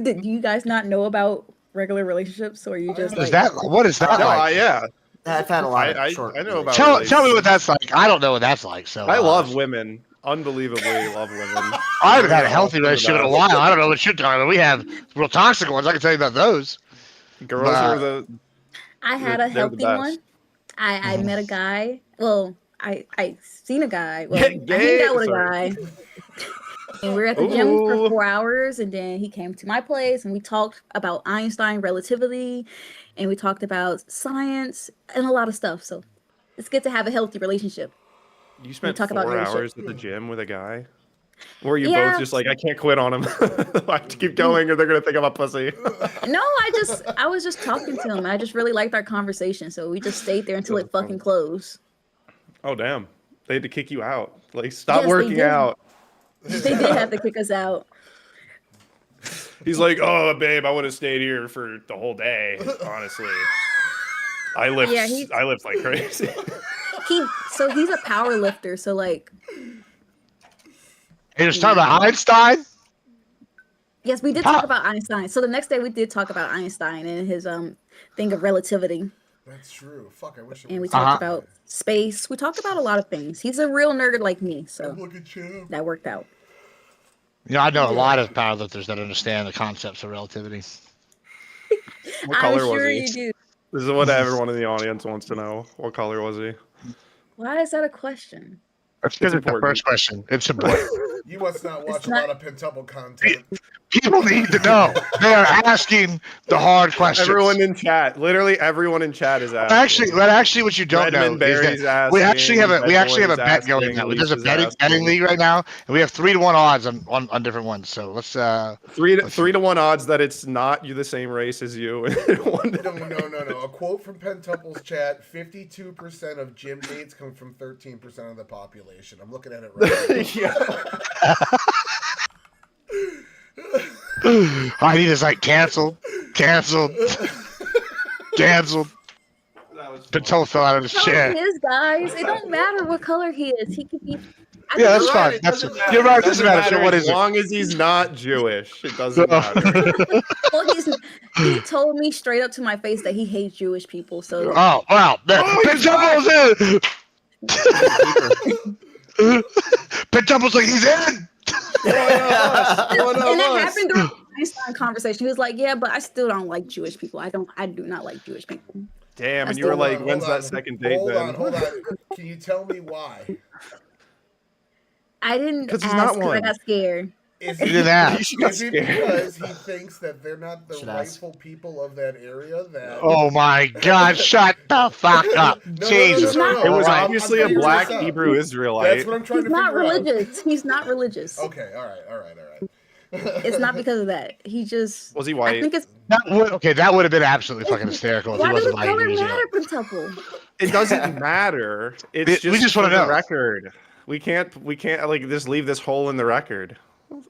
Do you guys not know about regular relationships, or are you just What is that no, like? yeah. I've had a lot I of short. know about Tell me what that's like. I don't know what that's like. So I love women. Unbelievably love women. I haven't had a healthy relationship in a while. I don't know what you're talking about. We have real toxic ones. I can tell you about those. Girls are the. I had a They're the healthy best. one. I met a guy. Well, I seen a guy. Well, Gay? I hanged out with Sorry. a guy. And we were at the gym Ooh. for 4 hours, and then he came to my place, and we talked about Einstein relativity, and we talked about science and a lot of stuff. So it's good to have a healthy relationship. You spent talk about 4 your shit. hours at the gym with a guy? Or you Yeah. both just like, I can't quit on him. I have to keep going or they're going to think I'm a pussy. No, I was just talking to him. I just really liked our conversation, so we just stayed there until it fucking closed. Oh, damn. They had to kick you out. Like, stop Yes, they working did. out. They did have to kick us out. He's like, oh, babe, I would have stayed here for the whole day, honestly. I lift like crazy. He's a power lifter, so like Hey, just talking about Einstein. yes, we did talk about Einstein. So the next day we did talk about Einstein and his thing of relativity. That's true. Fuck, I wish. And we talked about space. We talked about a lot of things. He's a real nerd like me, so Look at you. that worked out. I know a lot of powerlifters that understand the concepts of relativity. What color I'm sure was he? you do. This is what everyone in the audience wants to know. What color was he? Why is that a question? That's because it's the important. first question. It's important. You must not watch It's a not- lot of Pentuple content. People need to know. They are asking the hard questions. Everyone in chat, literally everyone in chat is asking. Actually, what you don't Redmond know is Barry's that we actually have a asking, bet going asking, now. There's a Lisa's betting league right now, and we have 3-1 odds on different ones. So let's 3 to 1 odds that it's not you the same race as you. No. A quote from Pentuple's chat: 52% of gym dates come from 13% of the population. I'm looking at it right now. I need is canceled. Patel fell out of his Color chair. he is, guys. It don't matter what color he is. He could be. Yeah, that's fine. You're right. It Doesn't doesn't matter. So what as is it? long as he's not Jewish, it doesn't matter. Well, he told me straight up to my face that he hates Jewish people. So Oh wow! Pentuple's like he's in. and that happened during the Einstein conversation. He was like, "Yeah, but I still don't like Jewish people. I do not like Jewish people." Damn, and That's you were the- like, Hold when's on, that second date hold then? on. Can you tell me why? I didn't 'Cause he's ask not because I one. got scared. Is You it, did that. You should get is it scared. because he thinks that they're not the Should ask. rightful people of that area? That Oh my God! Shut the fuck up, No, Jesus! no. It was Christ. obviously a figuring black this out. Hebrew That's Israelite. what I'm trying He's to not figure out. religious. He's not religious. Okay, all right. It's not because of that. He just. Was he I white? think it's. That would have been absolutely fucking hysterical if he Why does wasn't the white color years ago. matter, Quintuple? It doesn't matter. It's We just, just for wanna the know. record. We can't like just leave this hole in the record,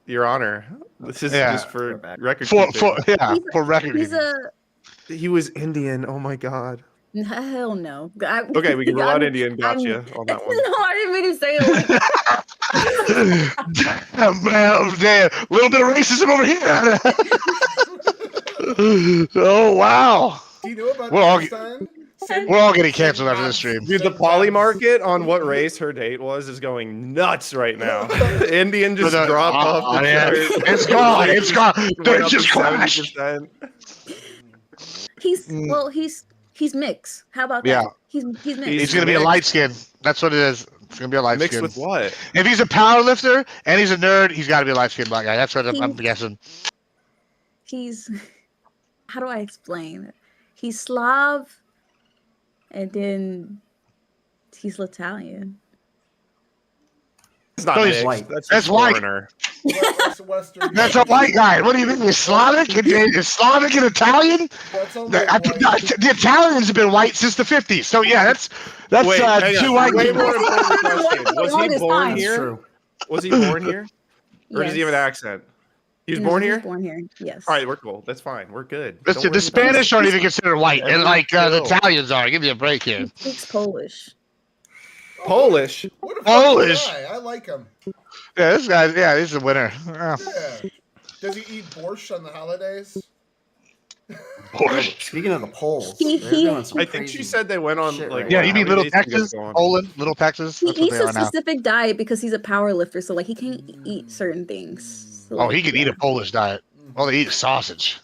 Your Honor. This is Yeah. just for record For keeping. for record. He's keeping. He was Indian. Oh my God. Hell no. Okay, we can rule out I'm- Indian. Gotcha on that one. No, I didn't mean to say it like that. Damn, a little bit of racism over here. Oh wow, Do you know about We're all- Einstein? we're all getting canceled after this stream. Dude, the poly market on what race her date was is going nuts right now. Indian just dropped off the yeah. chart. It's gone. It's gone. Went They up just to crashed. 70%. He's mixed. How about Yeah. that? He's mixed. He's gonna be a light skin. That's what it is. It's gonna be a light Mixed skin. with what? If he's a power lifter and he's a nerd, he's got to be a light skinned black guy. That's what I'm guessing. He's how do I explain it? He's Slav, and then he's Italian. It's not No, mixed. he's white. That's That's just white. foreigner. Western. That's a white guy. What do you mean? He's Slavic? Is Slavic and Italian? That's only The Italians have been white since the 50s. So yeah, that's Wait, hang two on. white Way people. more important question. Was he Longest born time. That's here? true. Was he born here? Or does he have an Yes. accent? He was No, born he here? was born here. Yes. All right, we're cool. That's fine. We're good. The Don't worry about Spanish it. aren't even considered white, and like the Chill. Italians are. Give me a break here. He speaks Polish. Polish. What a Polish. fucking guy. I like him. Yeah, this guy. Yeah, he's a winner. Yeah. Does he eat borscht on the holidays? Speaking of the polls, He- they're he- doing some I think she crazy said they went on shit like right Yeah, now. you mean how many Little days you guys Texas, go on? Poland, Little Texas. He That's what eats they a are now. specific diet because he's a power lifter, so like he can't eat certain things. So, Oh, like, he could eat a Polish diet. All they eat is sausage.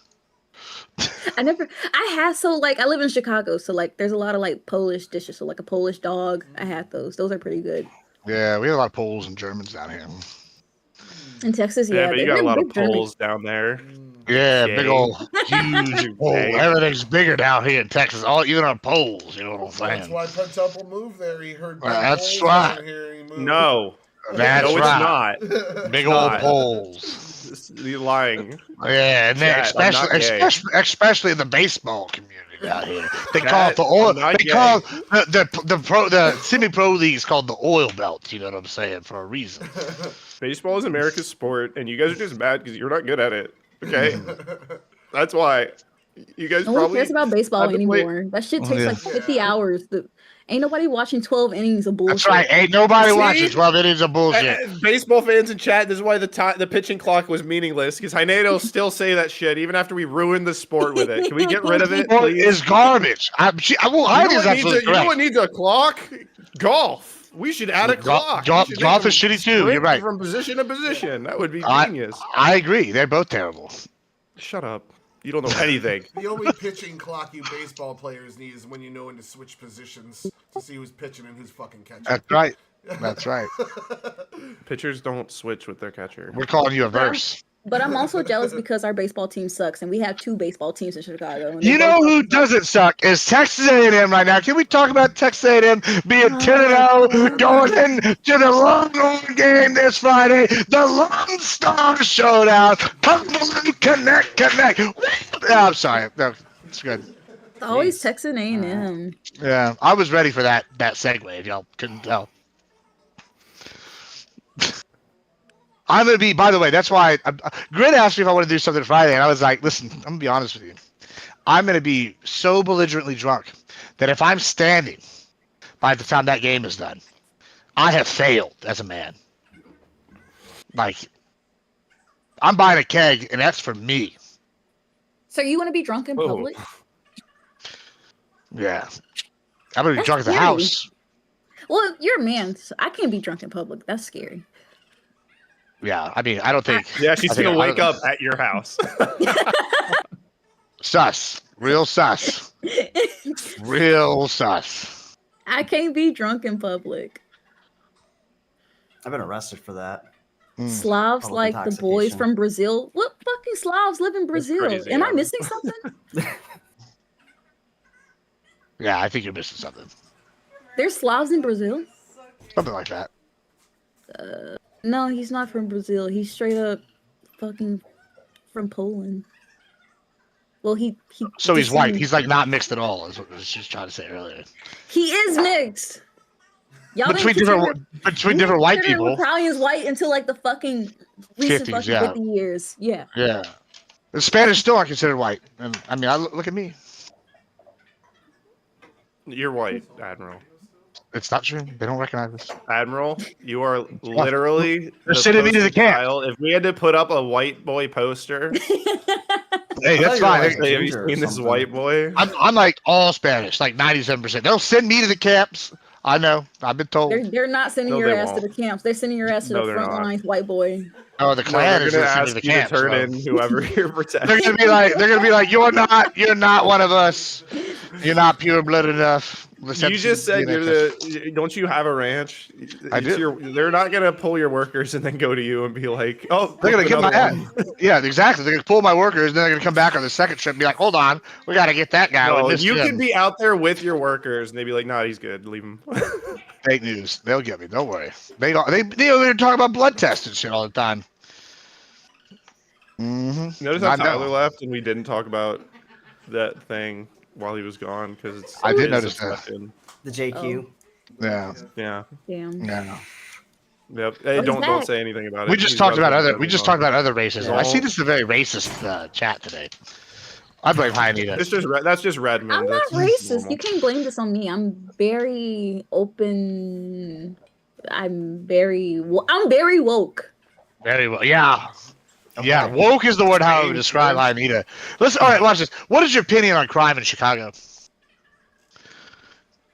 I live in Chicago, so like there's a lot of like Polish dishes. So like a Polish dog, I had those. Those are pretty good. Yeah, we have a lot of Poles and Germans down here. In Texas, Yeah, yeah, but you they're got a lot of big German. Poles down there. Yeah, Okay. big old huge pole. Okay. Everything's bigger down here in Texas. All even our poles. You know what I'm That's saying? why Quintuple moved there. He heard big That's holes right. down here. He moved. No, That's no, right. it's not. Big It's old not. poles. You're lying. Yeah, and then Chat, I'm not gay. especially in the baseball community out here. They Chat, call it the oil. I'm not They gay. call the semi-pro league is called the oil belt. You know what I'm saying? For a reason. Baseball is America's sport, and you guys are just mad because you're not good at it. Okay, that's why. You guys No one probably cares about baseball had to play- anymore. That shit takes Yeah. like 50 hours. Ain't nobody watching 12 innings of bullshit. That's right. Ain't nobody See? watching 12 innings of bullshit. Baseball fans in chat, this is why the pitching clock was meaningless, because Hinedo will still say that shit even after we ruined the sport with it. Can we get rid of it, Sport please? is garbage. You know Heidi's what needs absolutely a- you know what correct. needs a clock? Golf. We should add a clock. We should make Golf them is shitty too. sprint You're right. From position to position. That would be I- genius. I agree. They're both terrible. Shut up. You don't know anything. The only pitching clock you baseball players need is when you know when to switch positions to see who's pitching and who's fucking catching. That's right. That's right. Pitchers don't switch with their catcher. We're calling you a verse. But I'm also jealous because our baseball team sucks, and we have 2 baseball teams in Chicago. and they You know both- who doesn't suck is Texas A&M right now. Can we talk about Texas A&M being 10-0, going into the Longhorn game this Friday, the Lone Star Showdown? Cumberland connect. I'm sorry. No, it's good. It's always Texas A&M. Yeah, I was ready for that segue. If y'all couldn't tell. I'm gonna be. By the way, that's why Grit asked me if I want to do something Friday, and I was like, "Listen, I'm gonna be honest with you. I'm gonna be so belligerently drunk that if I'm standing by the time that game is done, I have failed as a man. Like, I'm buying a keg, and that's for me. So you want to be drunk in Oh. public? Yeah, I'm gonna be That's drunk at the scary. house. Well, you're a man, so I can't be drunk in public. That's scary. Yeah, I mean, I don't think. Yeah, she's I think- gonna I wake don't- up at your house. Sus. Real sus. Real sus. I can't be drunk in public. I've been arrested for that. Slavs Public like the boys intoxication. from Brazil. What fucking Slavs live in Brazil? crazy, Am I yeah. missing something? Yeah, I think you're missing something. There's Slavs in Brazil? Something like that. No, he's not from Brazil. He's straight up fucking from Poland. Well, he So he's white. descends- He's like not mixed at all. Is what I was just trying to say earlier. He is mixed. Y'all Between didn't different white people. Italians white until like the fucking recent 50s, fucking yeah. 50 years. Yeah. Yeah. The Spanish still aren't considered white. And I mean, look at me. You're white, Admiral. It's not true. They don't recognize us. Admiral, you are literally They're sending me to the poster camp. child. If we had to put up a white boy poster, Hey, that's I thought fine. you were have you Ginger or seen this something. white boy? I'm like all Spanish, like 97%. They'll send me to the camps. I know. I've been told. They're not sending No, your they ass to won't. the camps. They're sending your ass to No, the they're front not. lines, white boy. Oh, the No, Klan they're is gonna gonna ask send you me to to the camps. turn So. in whoever you're protecting. They're gonna be like, you're not one of us. You're not pure blood enough. You just said you're the. Don't you have a ranch? I do. They're not gonna pull your workers and then go to you and be like, "Oh, They're gonna look, get my another ass. one." Yeah, exactly. They're gonna pull my workers, and then they're gonna come back on the second trip and be like, "Hold on, we gotta get that guy." No, We missed you him." could be out there with your workers and they'd be like, "Nah, he's good. Leave him." Fake news. They'll get me. Don't worry. They talk about blood tests and shit all the time. Mm-hmm. Notice how Tyler left and we didn't talk about that thing while he was gone because it's. I did it's notice that. fucking- The JQ. Yeah. Yeah. Damn. Yeah. Yep. Hey, he's don't back. say anything about it. We just He's talked about relevant, other. We moving just on. talked about other racism. I see Don't- this is a very racist chat today. I blame Hyanita. It's just that's just Redmond. I'm not That's racist. normal. You can't blame this on me. I'm very open. I'm very woke. Very well. Yeah. Yeah. Woke is the word how I would describe Hyanita. Listen. All right. Watch this. What is your opinion on crime in Chicago?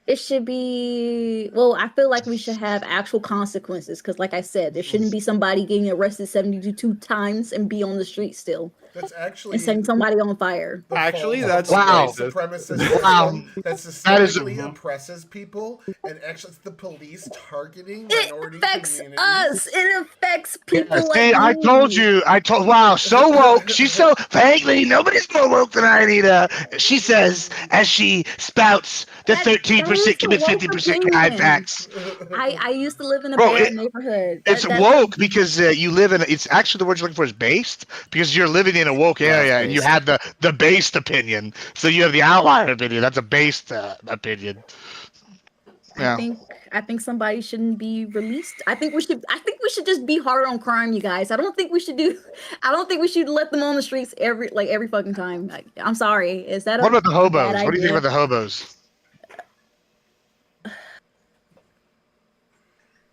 It should be, well, I feel like we should have actual consequences because, like I said, there shouldn't be somebody getting arrested 72 times and be on the street still That's actually and setting somebody on fire. the Actually, fault that's of the Wow. white supremacist Wow. system that That is- systemically oppresses people, and actually it's the police targeting It minority affects communities. us. It affects people like See, I me. told you. Wow, so woke. She's so vaguely. Nobody's more woke than Hyanita. She says as she spouts the That- 13% that commit is the 50% woke crime opinion. facts. I used to live in a Bro, bad neighborhood. It's woke because you live in. It's actually the word you're looking for is based because you're living in a woke area and you based. have the based opinion. So you have the outlier opinion. That's a based opinion. Yeah. I think somebody shouldn't be released. I think we should just be hard on crime, you guys. I don't think we should let them on the streets every fucking time. I'm sorry. Is that What about the hobos? bad What do you think idea? about the hobos?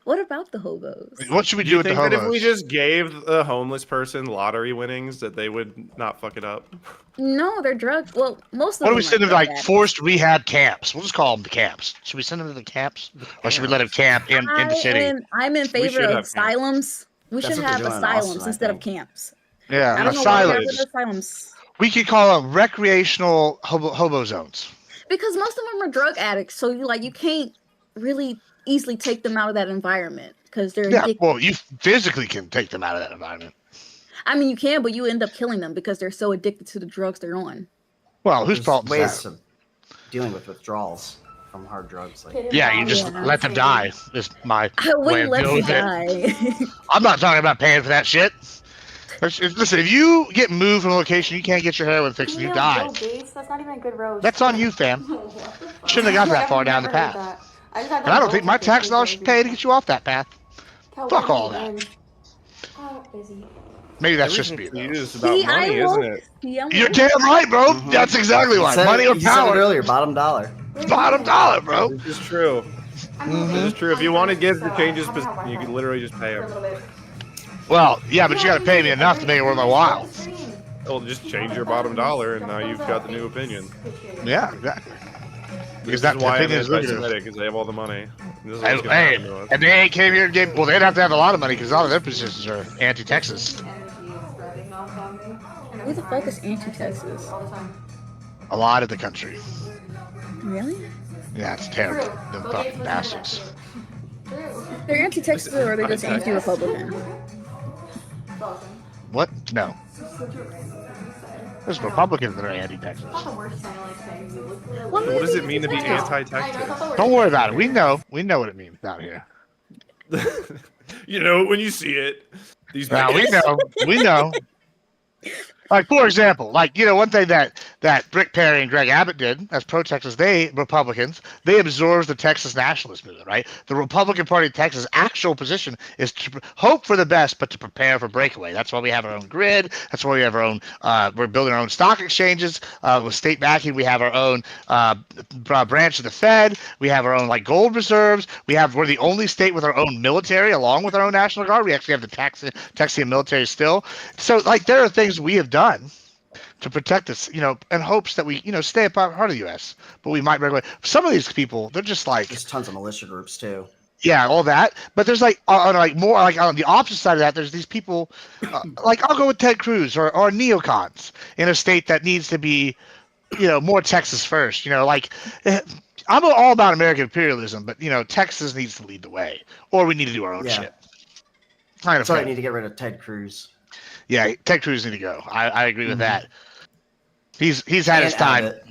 What about the hobos? What should we Do do you with the think that hobos? if we just gave a homeless person lottery winnings, that they would not fuck it up? No, they're drugs. Well, most of What do them we send them to are like drug addicts. forced rehab camps? We'll just call them the camps. Should we send them to the camps, or should we let them camp in the city? I'm in favor should of have camps. asylums. We That's should what they're have doing in asylums Austin, I instead of think. camps. Yeah, I don't know why asylums. we have asylums. We could call them recreational hobo zones. Because most of them are drug addicts, so you can't really easily take them out of that environment because they're Yeah, addicted. well, you physically can take them out of that environment. I mean, you can, but you end up killing them because they're so addicted to the drugs they're on. Well, whose There's fault is ways that? of dealing with withdrawals from hard drugs. Like Yeah, you just Yeah. let them die. Is my I way wouldn't of let dealing them with it. die. I'm not talking about paying for that shit. Listen, if you get moved from a location, you can't get your heroin fixed, and you die. That's not even a good road. That's on you, fam. Shouldn't have got that far down the path. And I don't think my tax dollars should pay to get you off that path. Fuck all that. Maybe that's just me. Everything's used about See, money, isn't it? You're damn right, bro. That's exactly why. Money or you said it power. earlier, bottom dollar. Bottom dollar, bro. This is true. This is true. If you want to get the changes, you can literally just pay them. Well, yeah, but you gotta pay me enough to make it worth my while. Well, just change your bottom dollar, and now you've got the new opinion. Yeah, exactly. Because This that is why I'm opinion is lucrative. anti-Semitic, because they have all the money. This is Hey, what's gonna happen to us. and they ain't came here and gave. Well, they'd have to have a lot of money because all of their positions are anti-Texas. Who the fuck is anti-Texas? A lot of the country. Really? Yeah, it's terrible. Them fucking bastards. They're anti-Texas or they're just anti-Republican? What? No. There's Republicans that are anti-Texas. What does it mean to be anti-Texas? Don't worry about it. We know what it means down here. You know when you see it. These Now we know. Like, for example, one thing that Rick Perry and Greg Abbott did as pro-Texas, Republicans, they absorbed the Texas nationalist movement, right? The Republican Party of Texas' actual position is to hope for the best, but to prepare for breakaway. That's why we have our own grid. That's why we have our own, we're building our own stock exchanges with state backing. We have our own branch of the Fed. We have our own, gold reserves. We're the only state with our own military, along with our own National Guard. We actually have the Texian military still. So, there are things we have done to protect us, in hopes that we, stay a part of the U.S. But we might regulate. Some of these people, they're just there's tons of militia groups too. Yeah, all that. But there's on the opposite side of that, there's these people, I'll go with Ted Cruz or neocons in a state that needs to be, more Texas first. I'm all about American imperialism, but Texas needs to lead the way, or we need to do our own shit. That's why I need to get rid of Ted Cruz. Yeah, Ted Cruz need to go. I agree with that. He's had his time. Abbott.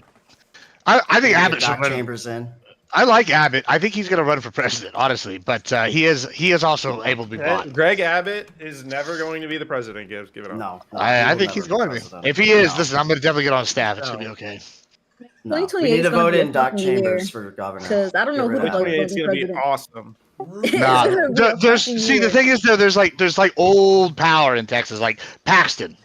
I think Abbott should Doc run. Chambers in. I like Abbott. I think he's going to run for president, honestly. But he is also able to be bought. Greg Abbott is never going to be the president. Give it up. No, I think he's going to be. If he is, listen, I'm going to definitely get on staff. It's going to be okay. No. We need to vote in Doc Chambers for governor. Because I don't know who the vote It's for going to be president. awesome. Nah, the thing is though, there's old power in Texas, like Paxton.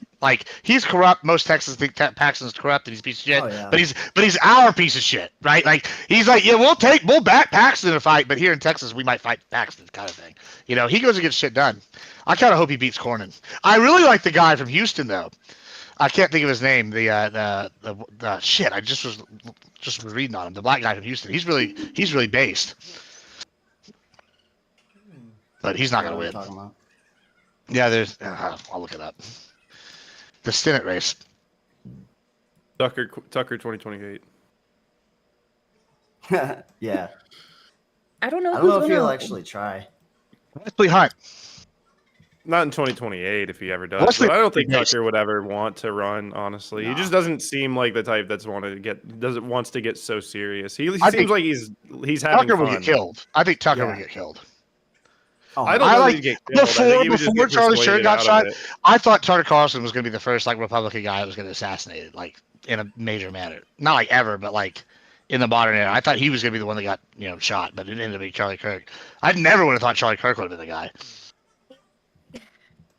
He's corrupt. Most Texans think Paxton's corrupt and he's a piece of shit. Oh, yeah. But he's our piece of shit, right? He's we'll back Paxton in a fight, but here in Texas we might fight Paxton, kind of thing. He goes and gets shit done. I kind of hope he beats Cornyn. I really like the guy from Houston though. I can't think of his name. The shit. I just was reading on him. The black guy from Houston. He's really based. But he's not going to win. Yeah, there's. I'll look it up. The Senate race. Tucker 2028. Yeah. I don't know if he'll actually try. Wesley Hunt. Not in 2028 if he ever does. But I don't think Tucker would ever want to run. Honestly, he just doesn't seem like the type that's wants to get so serious. He seems like he's having Tucker fun. would get killed. I think Tucker would get killed. I don't know if he'd get killed. Before Charlie Sheen got shot, I thought Tucker Carlson was going to be the first Republican guy that was going to assassinate in a major manner. Not ever, but in the modern era. I thought he was going to be the one that got shot, but it ended up being Charlie Kirk. I never would have thought Charlie Kirk would have been the guy.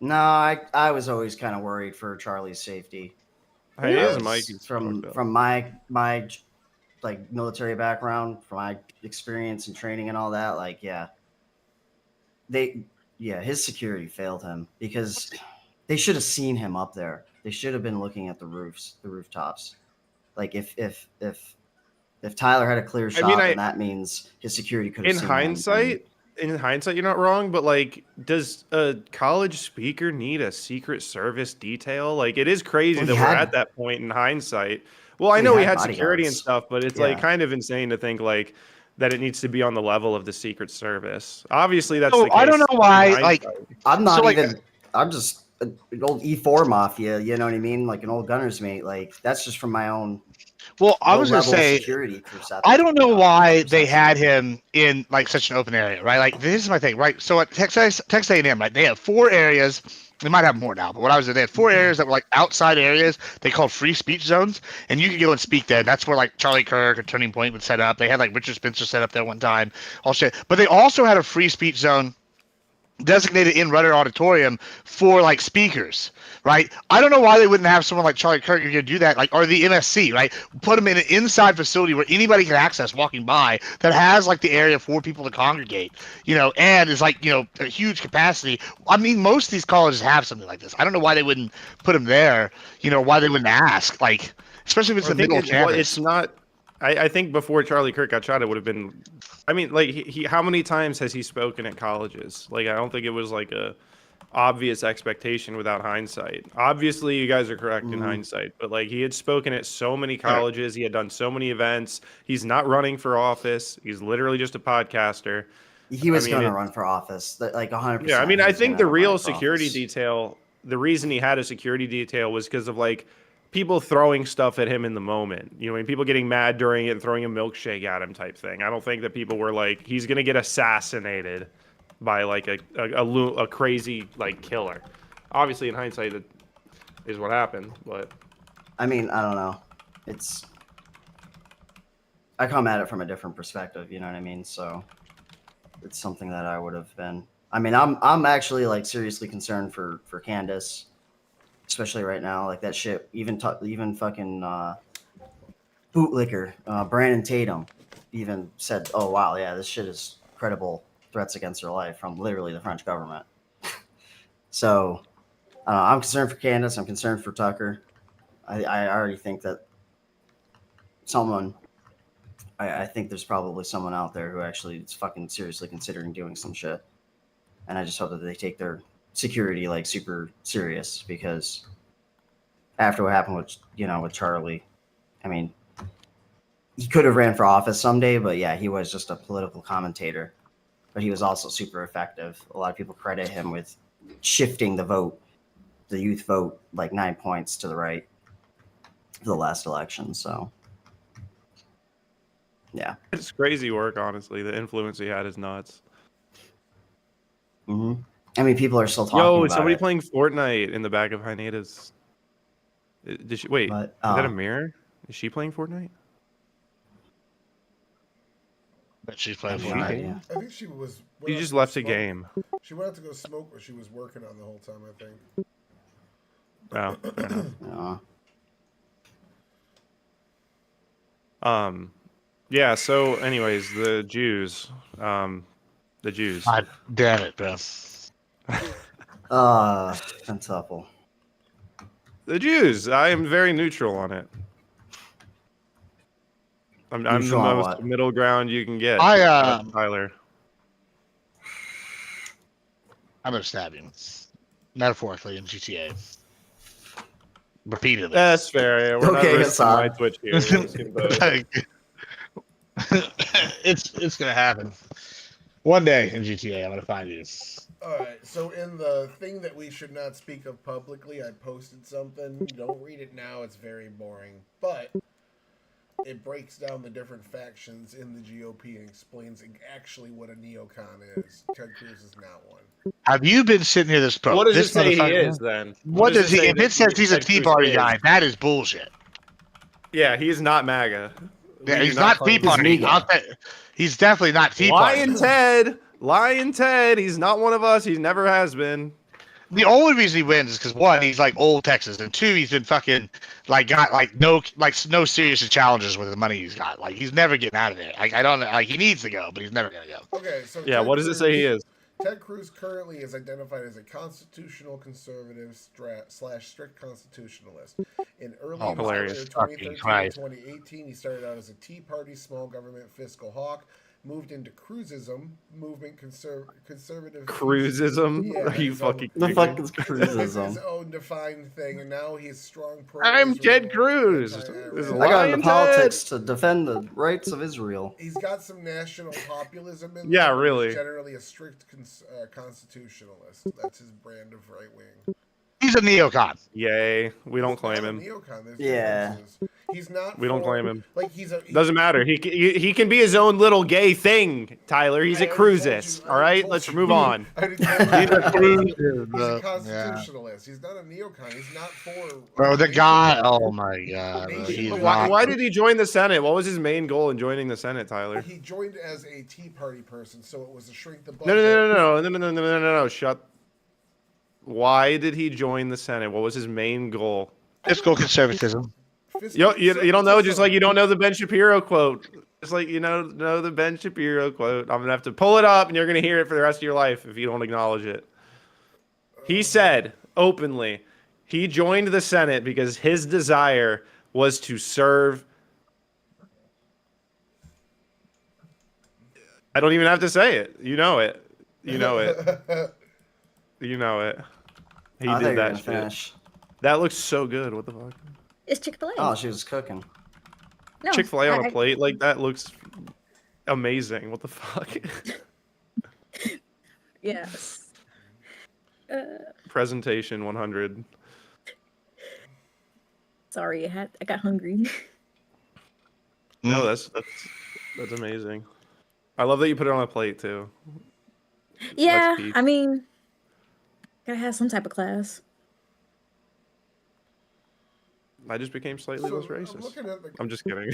No, I was always kind of worried for Charlie's safety. From my military background, from my experience and training and all that, his security failed him because they should have seen him up there. They should have been looking at the rooftops. If Tyler had a clear shot, then that means his security could have seen him. In hindsight, you're not wrong, but does a college speaker need a Secret Service detail? It is crazy that we're at that point in hindsight. Well, I know we had security and stuff, but it's kind of insane to think that it needs to be on the level of the Secret Service. Obviously, that's the case. I don't know why. I'm not even. I'm just an old E4 mafia. You know what I mean? Like an old gunner's mate. That's just from my own. Well, I was going to say, I don't know why they had him in such an open area, right? This is my thing, right? So at Texas A&M, right, they have 4 areas. They might have more now, but when I was there, they had 4 areas that were outside areas. They called free speech zones, and you could go and speak there. That's where Charlie Kirk or Turning Point would set up. They had Richard Spencer set up there one time, all shit. But they also had a free speech zone designated in Rudder Auditorium for speakers, right? I don't know why they wouldn't have someone like Charlie Kirk to do that, or the MSC, right? Put them in an inside facility where anybody can access walking by that has the area for people to congregate, and is a huge capacity. I mean, most of these colleges have something like this. I don't know why they wouldn't put them there, why they wouldn't ask, especially if it's the middle of campus. It's not. I think before Charlie Kirk got shot, it would have been. I mean, he how many times has he spoken at colleges? I don't think it was a obvious expectation without hindsight. Obviously, you guys are correct in hindsight, but he had spoken at so many colleges. He had done so many events. He's not running for office. He's literally just a podcaster. He was I mean, going to it- run for office, like 100%. Yeah, I mean, he I was think gonna the run real for security office. detail, the reason he had a security detail was because of like people throwing stuff at him in the moment. You know, I mean, people getting mad during it and throwing a milkshake at him type thing. I don't think that people were like, he's gonna get assassinated by like a crazy like killer. Obviously, in hindsight, that is what happened. But I mean, I don't know. I come at it from a different perspective, you know what I mean? So it's something that I would have been. I mean, I'm actually like seriously concerned for Candace, especially right now. Like that shit, even fucking bootlicker Brandon Tatum even said, "Oh wow, yeah, this shit is credible threats against her life from literally the French government." So I'm concerned for Candace. I'm concerned for Tucker. I already think that I think there's probably someone out there who actually is fucking seriously considering doing some shit. And I just hope that they take their security like super serious, because after what happened with Charlie, I mean, he could have ran for office someday, but yeah, he was just a political commentator. But he was also super effective. A lot of people credit him with shifting the youth vote, like 9 points to the right for the last election. So yeah. it's crazy work, honestly. The influence he had is nuts. Mm-hmm. I mean, people are still talking Yo, about is somebody it. playing Fortnite in the back of Hineda's? Did she wait? But, Is that a mirror? Is she playing Fortnite? But she's playing I have no Fortnite. idea. I think she was. went You out just to go left the smoke. game. She went out to go smoke, but she was working on the whole time. I think. Oh, fair enough. Uh, Yeah. So, anyways, the Jews. The Jews. God damn it, bro. Quintuple. The Jews. I am very neutral on it. I'm the Neutral on most what? middle ground you can get. Tyler. I'm gonna stab you, metaphorically in GTA, repeatedly. That's fair. Yeah, we're Okay, not risking my Hassan. Twitch here. We're risking both. It's gonna happen. One day in GTA, I'm gonna find you. All right. So in the thing that we should not speak of publicly, I posted something. Don't read it now; it's very boring. But it breaks down the different factions in the GOP and explains actually what a neocon is. Ted Cruz is not one. Have you been sitting here this pro? What does this it say he motherfucker- is then? What does he? say If that it says he's a Ted Tea Cruz Party is? guy, that is bullshit. Yeah, he's not MAGA. Yeah, We he's do not claim Tea Party. Miga. He's definitely not Tea Party. Lion Ted. He's not one of us. He never has been. The only reason he wins is because one, he's like old Texas, and two, he's been fucking like got no serious challenges with the money he's got. Like he's never getting out of there. I don't know. Like he needs to go, but he's never gonna go. Okay, so Yeah, Ted what does it say he is? Ted Cruz currently is identified as a constitutional conservative / strict constitutionalist. In early hilarious. 2013 and Christ. 2018, he started out as a Tea Party small government fiscal hawk, moved into Cruzism, movement conservative. Cruzism? Yeah, Are you his own- fucking The kidding fuck me? is His Cruzism? own defined thing, and now he's strong pro. I'm Ted Cruz. anti-Iran. This is I got into Lion politics to defend the rights of Israel. He's got some national populism in Yeah, there, but really. he's generally a strict constitutionalist. That's his brand of right wing. He's a neocon. Yay. We don't He's claim not a him. neocon, there's Yeah. differences. He's not. We don't for- claim him. Like Doesn't matter. He can be his own little gay thing, Tyler. He's a I already told Cruzist. you- I All already right, told let's you. move on. I already told you. He's a Yeah. constitutionalist. He's not a neocon. He's not for. Bro, the guy. Oh my god. Bro, he's Why not- did he join the Senate? What was his main goal in joining the Senate, Tyler? He joined as a Tea Party person, so it was to shrink the budget. No. Shut. Why did he join the Senate? What was his main goal? Fiscal conservatism. Fiscal You don't know, just like you don't conservatism. know the Ben Shapiro quote. Just like you know the Ben Shapiro quote. I'm gonna have to pull it up, and you're gonna hear it for the rest of your life if you don't acknowledge it. He said openly, he joined the Senate because his desire was to serve. I don't even have to say it. You know it. You know it. You know it. He I thought you did were that gonna shit. finish. That looks so good. What the fuck? It's Chick-fil-A. Oh, she was cooking. No, Chick-fil-A on I- a plate like that looks amazing. What the fuck? Yes. Presentation 100. Sorry, I got hungry. No, that's amazing. I love that you put it on a plate too. Yeah, peak. I mean, gotta have some type of class. I just became slightly less I'm racist. looking at the. I'm just kidding.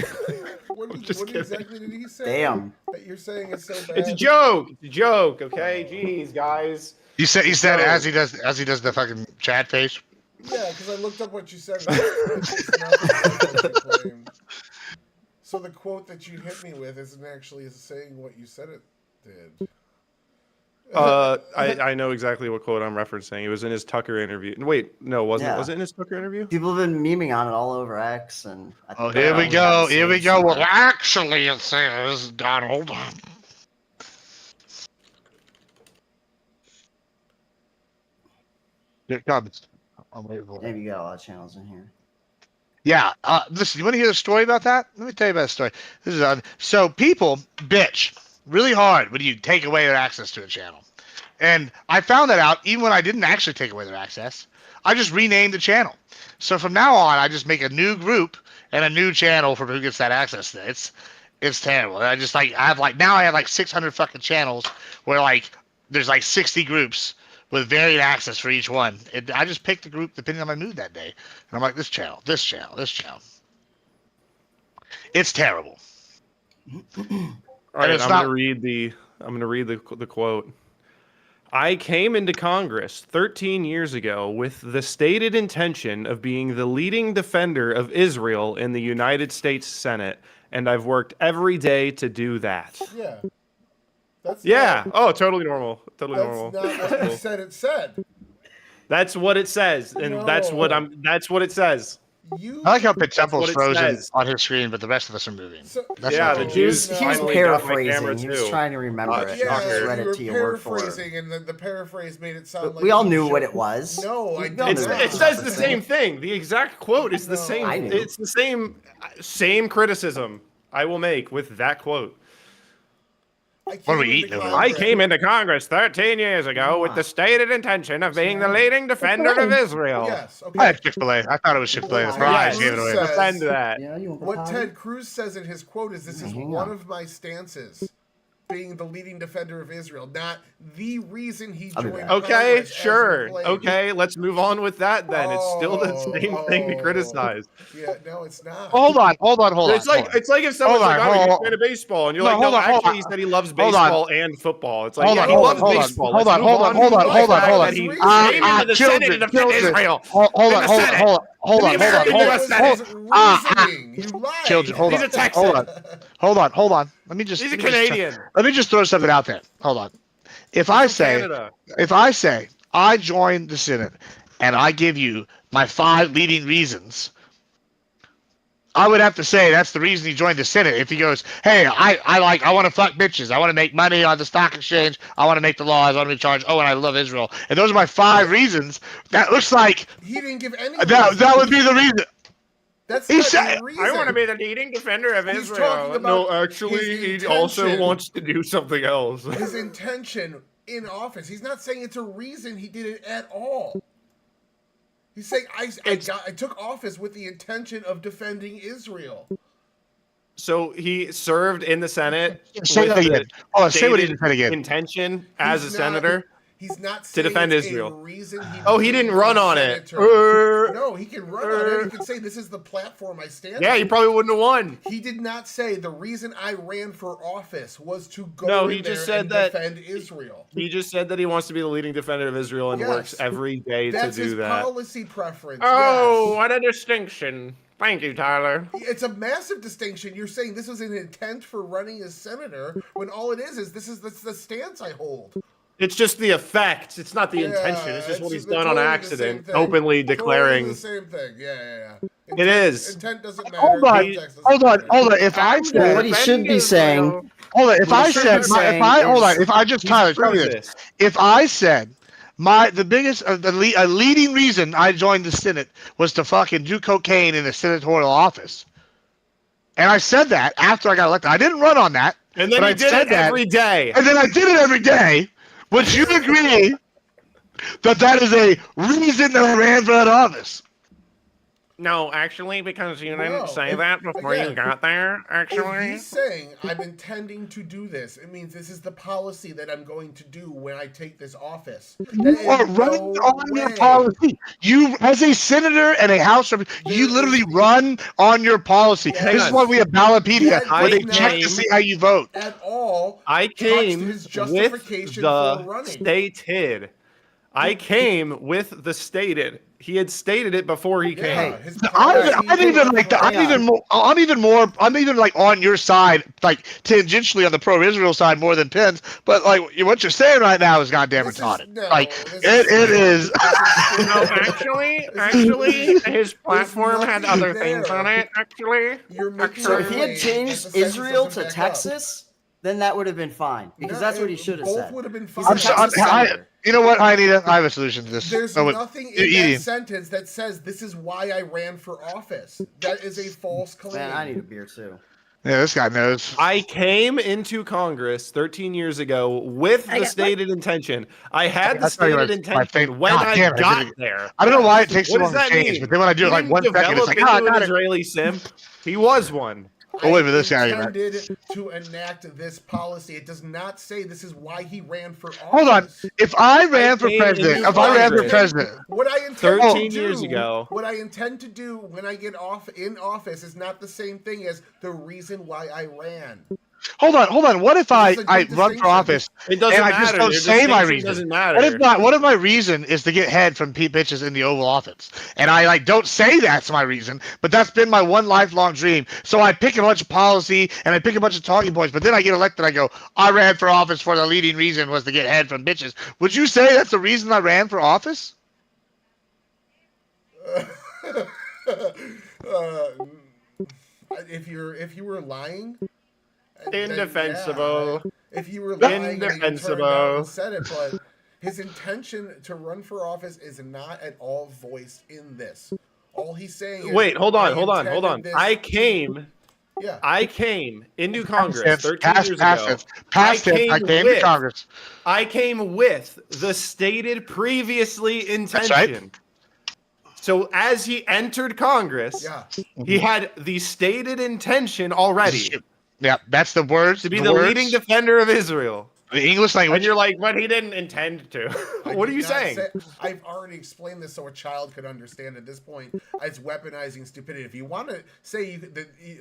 What kidding. exactly did he say? Damn. That you're saying is so bad. It's a joke. It's a joke. Okay, jeez, guys. He said No. as he does the fucking chat face. Yeah, because I looked up what you said. It's nothing like what you claimed. So the quote that you hit me with isn't actually saying what you said it did. I know exactly what quote I'm referencing. It was in his Tucker interview. Wait, no, wasn't it? Yeah. Was it in his Tucker interview? People have been memeing on it all over X, and I think Here we they go. have the Here we same go. Well, smart. actually, it says Donald. Here it comes. I'm waiting for it. Maybe you got a lot of channels in here. Yeah. Listen, you want to hear the story about that? Let me tell you about the story. This is so people bitch really hard when you take away their access to a channel. And I found that out even when I didn't actually take away their access. I just renamed the channel. So from now on, I just make a new group and a new channel for who gets that access to it. It's terrible. I have like 600 fucking channels where like there's like 60 groups with varied access for each one. I just pick the group depending on my mood that day. And I'm like, this channel, this channel, this channel. It's terrible. All right, it's I'm not- gonna read the quote. I came into Congress 13 years ago with the stated intention of being the leading defender of Israel in the United States Senate, and I've worked every day to do that. Yeah. That's Yeah. Not, Oh, totally normal. Totally that's normal. not what you said it said. That's what it says, and that's what it says. You. I like how Pit Temple's what it frozen says. on his screen, but the rest of us are moving. So, That's Yeah, not the cool. Jews He was finally got my camera, paraphrasing. He was too. trying to remember it. Yeah, I just read you it were to you word for word. paraphrasing, and the paraphrase made it sound like We all you knew what showed- it was. No, I We all did knew not. It says the same thing. The exact quote is the No. same. I knew. It's the same criticism I will make with that quote. I What are we came into eating over there? I Congress- came into Congress 13 years ago with the stated intention of being the leading defender of Israel. Yes. I Okay. had Chick-fil-A. I thought it was Chick-fil-A. The Yes. fries gave it away. Yes. Defend that. Yeah, you want the What potty? Ted Cruz says in his quote is, "This is hang one on. of my stances, being the leading defender of Israel, not the reason he I'll be joined back. Congress." Okay, as sure. he claimed. Okay, let's move on with that then. It's still the same thing to Oh. criticize. Yeah, no, it's not. Hold on. It's like if someone's Hold like, on, "Oh, hold you're on. a fan of baseball," and you're No, like, "No, hold on, hold actually, on. he said he loves Hold on. baseball and football." It's like, Hold yeah, on, he hold loves on, hold on. baseball. Hold Let's on, move hold on, on hold to on, the hold on, fact hold that on. he Ah, came into the Senate to defend Israel. Hold In on, the hold on, Senate. hold on, hold on, In the hold on, American hold US on. Senate. Reasoning. You lied. Children, hold He's on, a Texan. hold on. Let me just. He's a let me just- Canadian. Let me just throw something out there. Hold on. If I say I join the Senate and I give you my 5 leading reasons, I would have to say that's the reason he joined the Senate. If he goes, hey, I want to fuck bitches, I want to make money on the stock exchange, I want to make the laws, I want to be in charge, oh, and I love Israel, and those are my 5 reasons. That looks like He didn't give any. that would be the reason. That's he not said- the reason. I want to be the leading defender of He's Israel. talking No, about actually, his he also intention. wants to do something else. His intention in office. He's not saying it's a reason he did it at all. He's saying I took office with the intention of defending Israel. So he served in the Senate Say with that again. the Oh, say what he stated said again. intention as a He's not- senator. He's not To saying defend it's Israel. A reason he Oh, he didn't became run a on it. senator. No, he can run on it. He can say this is the platform I stand Yeah, on. you probably wouldn't have won. He did not say the reason I ran for office was to go No, in he just there said and that- defend Israel. He just said that he wants to be the leading defender of Israel and Yes. works every day That's to do his that. policy preference. Oh, yes. what a distinction. Thank you, Tyler. It's a massive distinction. You're saying this was an intent for running as senator when all it is this is the stance I hold. It's just the effect. It's not the Yeah, intention. It's just what he's they're done on totally the accident, same thing. openly Totally declaring. the same thing. Yeah. It is. Intent doesn't matter. Hold on, context doesn't matter. hold on. If I Well, said, what he should be saying, hold on, if what I he should said, be my, if saying I hold is- on, if I just Tyler, tell me this. If I said the biggest, a leading reason I joined the Senate was to fucking do cocaine in the senatorial office, and I said that after I got elected, I didn't run on that, And then but he I did said it that, every day. and then I did it every day. Would you agree that is a reason that ran for that office? No, actually, because you No, didn't say if- that before again, you got there, If actually. he's saying, I'm intending to do this, it means this is the policy that I'm going to do when I take this office. You That are is running no on your way. policy. You, as a senator and a House representative, you There literally is- run on your policy. Hang This is on. why we have Ballotpedia, That where they does check not- to see how you vote. At all, I came his with justification the for running. stated. I came with the stated. He had stated it before he came. Yeah, his I'm policy even was like for- I'm even like on your side, like tangentially on the pro-Israel side more than Pence. But like what you're saying right now is goddamn This is- retarded. no, Like this it is. No, actually, his platform had nothing other things there. on it. Actually, You're making So a if he claim had that changed the sentence Israel doesn't to back up. Texas, then that would have been fine because No, that's what he should have both said. would have been He's fine. a I'm so, Texas senator. you know what, Anita? I have a solution to this. There's Oh, wait. nothing in Edie. that sentence that says this is why I ran for office. That is a false claim. Man, I need a beer too. Yeah, this guy knows. I came into Congress 13 years ago with I the got- stated intention. I had the That's not stated even my thing. intention when God I damn it, I got didn't- there. I don't know why it takes so What long does to that change, mean? but then when I do it He like didn't 1 second, it's develop like, oh, I into an got it. Israeli simp. He was one. Oh, wait, but this guy, man. intended to enact this policy. It does not say this is why he ran for office. Hold on. If I ran for came president, into if I ran for Congress. president, What I intend 13 to do, years ago. What I intend to do when I get in office is not the same thing as the reason why I ran. hold on. What if I This is a good run for distinction. office It doesn't and I matter. just don't Your say my distinction reason? doesn't matter. What if my reason is to get head from bitches in the Oval Office, and I like don't say that's my reason, but that's been my one lifelong dream. So I pick a bunch of policy and I pick a bunch of talking points, but then I get elected. I go, I ran for office for the leading reason was to get head from bitches. Would you say that's the reason I ran for office? If you were lying, then Indefensible. yeah. If you were lying, then you turned Indefensible. out and said it. But his intention to run for office is not at all voiced in this. All he's saying is, Wait, hold I on. intended this- I came into Congress 13 years ago. Past tense, I came to Congress. I came with the stated previously intention. right. So as he entered Congress, Yeah. he had the stated intention already Yeah, that's the words. to be the words, leading defender of Israel. the English language. And you're like, but he didn't intend to. I What are did you not saying? I've already explained this so a child could understand at this point. It's weaponizing stupidity. If you want to say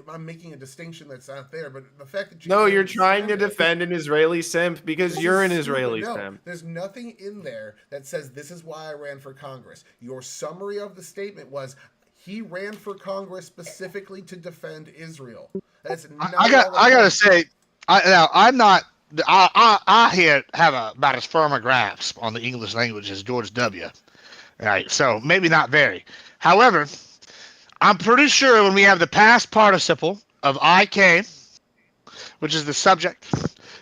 I'm making a distinction that's not there, but the fact that you No, can't you're trying to understand it- defend an Israeli simp because This you're is an stupid. Israeli No, simp. there's nothing in there that says this is why I ran for Congress. Your summary of the statement was he ran for Congress specifically to defend Israel. That's not I gotta say, I'm not. I here have about as firm a grasp on the English language as George W. Right, so maybe not very. However, I'm pretty sure when we have the past participle of I came, which is the subject,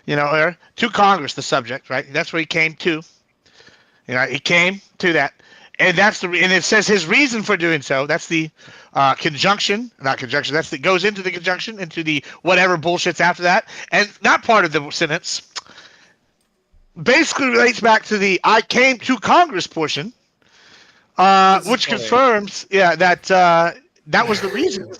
or to Congress, the subject, right? That's where he came to. He came to that, and and it says his reason for doing so. That's the conjunction, not conjunction. Goes into the conjunction, into the whatever bullshit's after that, and that part of the sentence basically relates back to the I came to Congress portion, which confirms, that that was the reason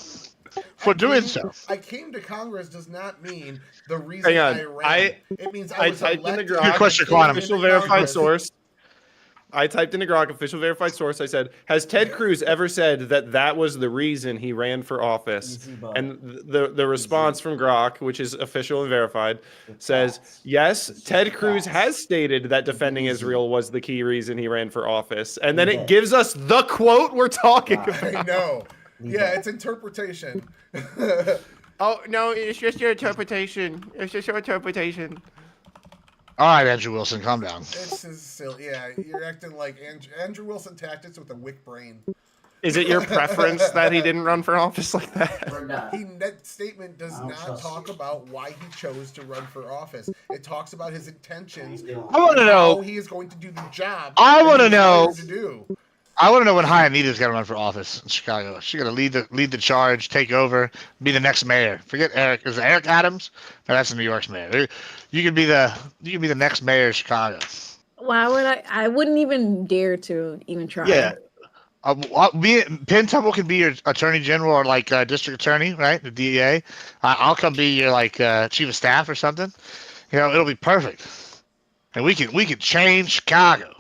for doing so. I came to Congress does not mean the reason Hang on. I ran. It means I was typed in the elected. Grok. Good question, I came Quantum. into Official verified Congress. source. I typed in the Grok official verified source. I said, has Ted Cruz ever said that was the reason he ran for office? Easy button. And the response from Grok, which is official and verified, says, yes, Ted Cruz has stated that defending Israel was the key reason he ran for office. And then it gives us the quote we're talking about. I know. Yeah, it's interpretation. Oh, no, it's just your interpretation. It's just your interpretation. All right, Andrew Wilson, calm down. This is silly. Yeah, you're acting like Andrew Wilson tactics with a wick brain. Is it your preference that he didn't run for office like that? We're done. That statement does I don't not trust talk you. about why he chose to run for office. It talks about his intentions. I want to how know. he is going to do the job. I that wanna he's know- hired to do. I want to know when Anita's gonna run for office in Chicago. She's gonna lead the charge, take over, be the next mayor. Forget Eric. Is it Eric Adams? No, that's New York's mayor. You could be the next mayor of Chicago. Why would I? I wouldn't even dare to even try. Yeah. Penn Temple can be your attorney general or like district attorney, right? The DEA. I'll come be your like chief of staff or something. You know, it'll be perfect, and we can change Chicago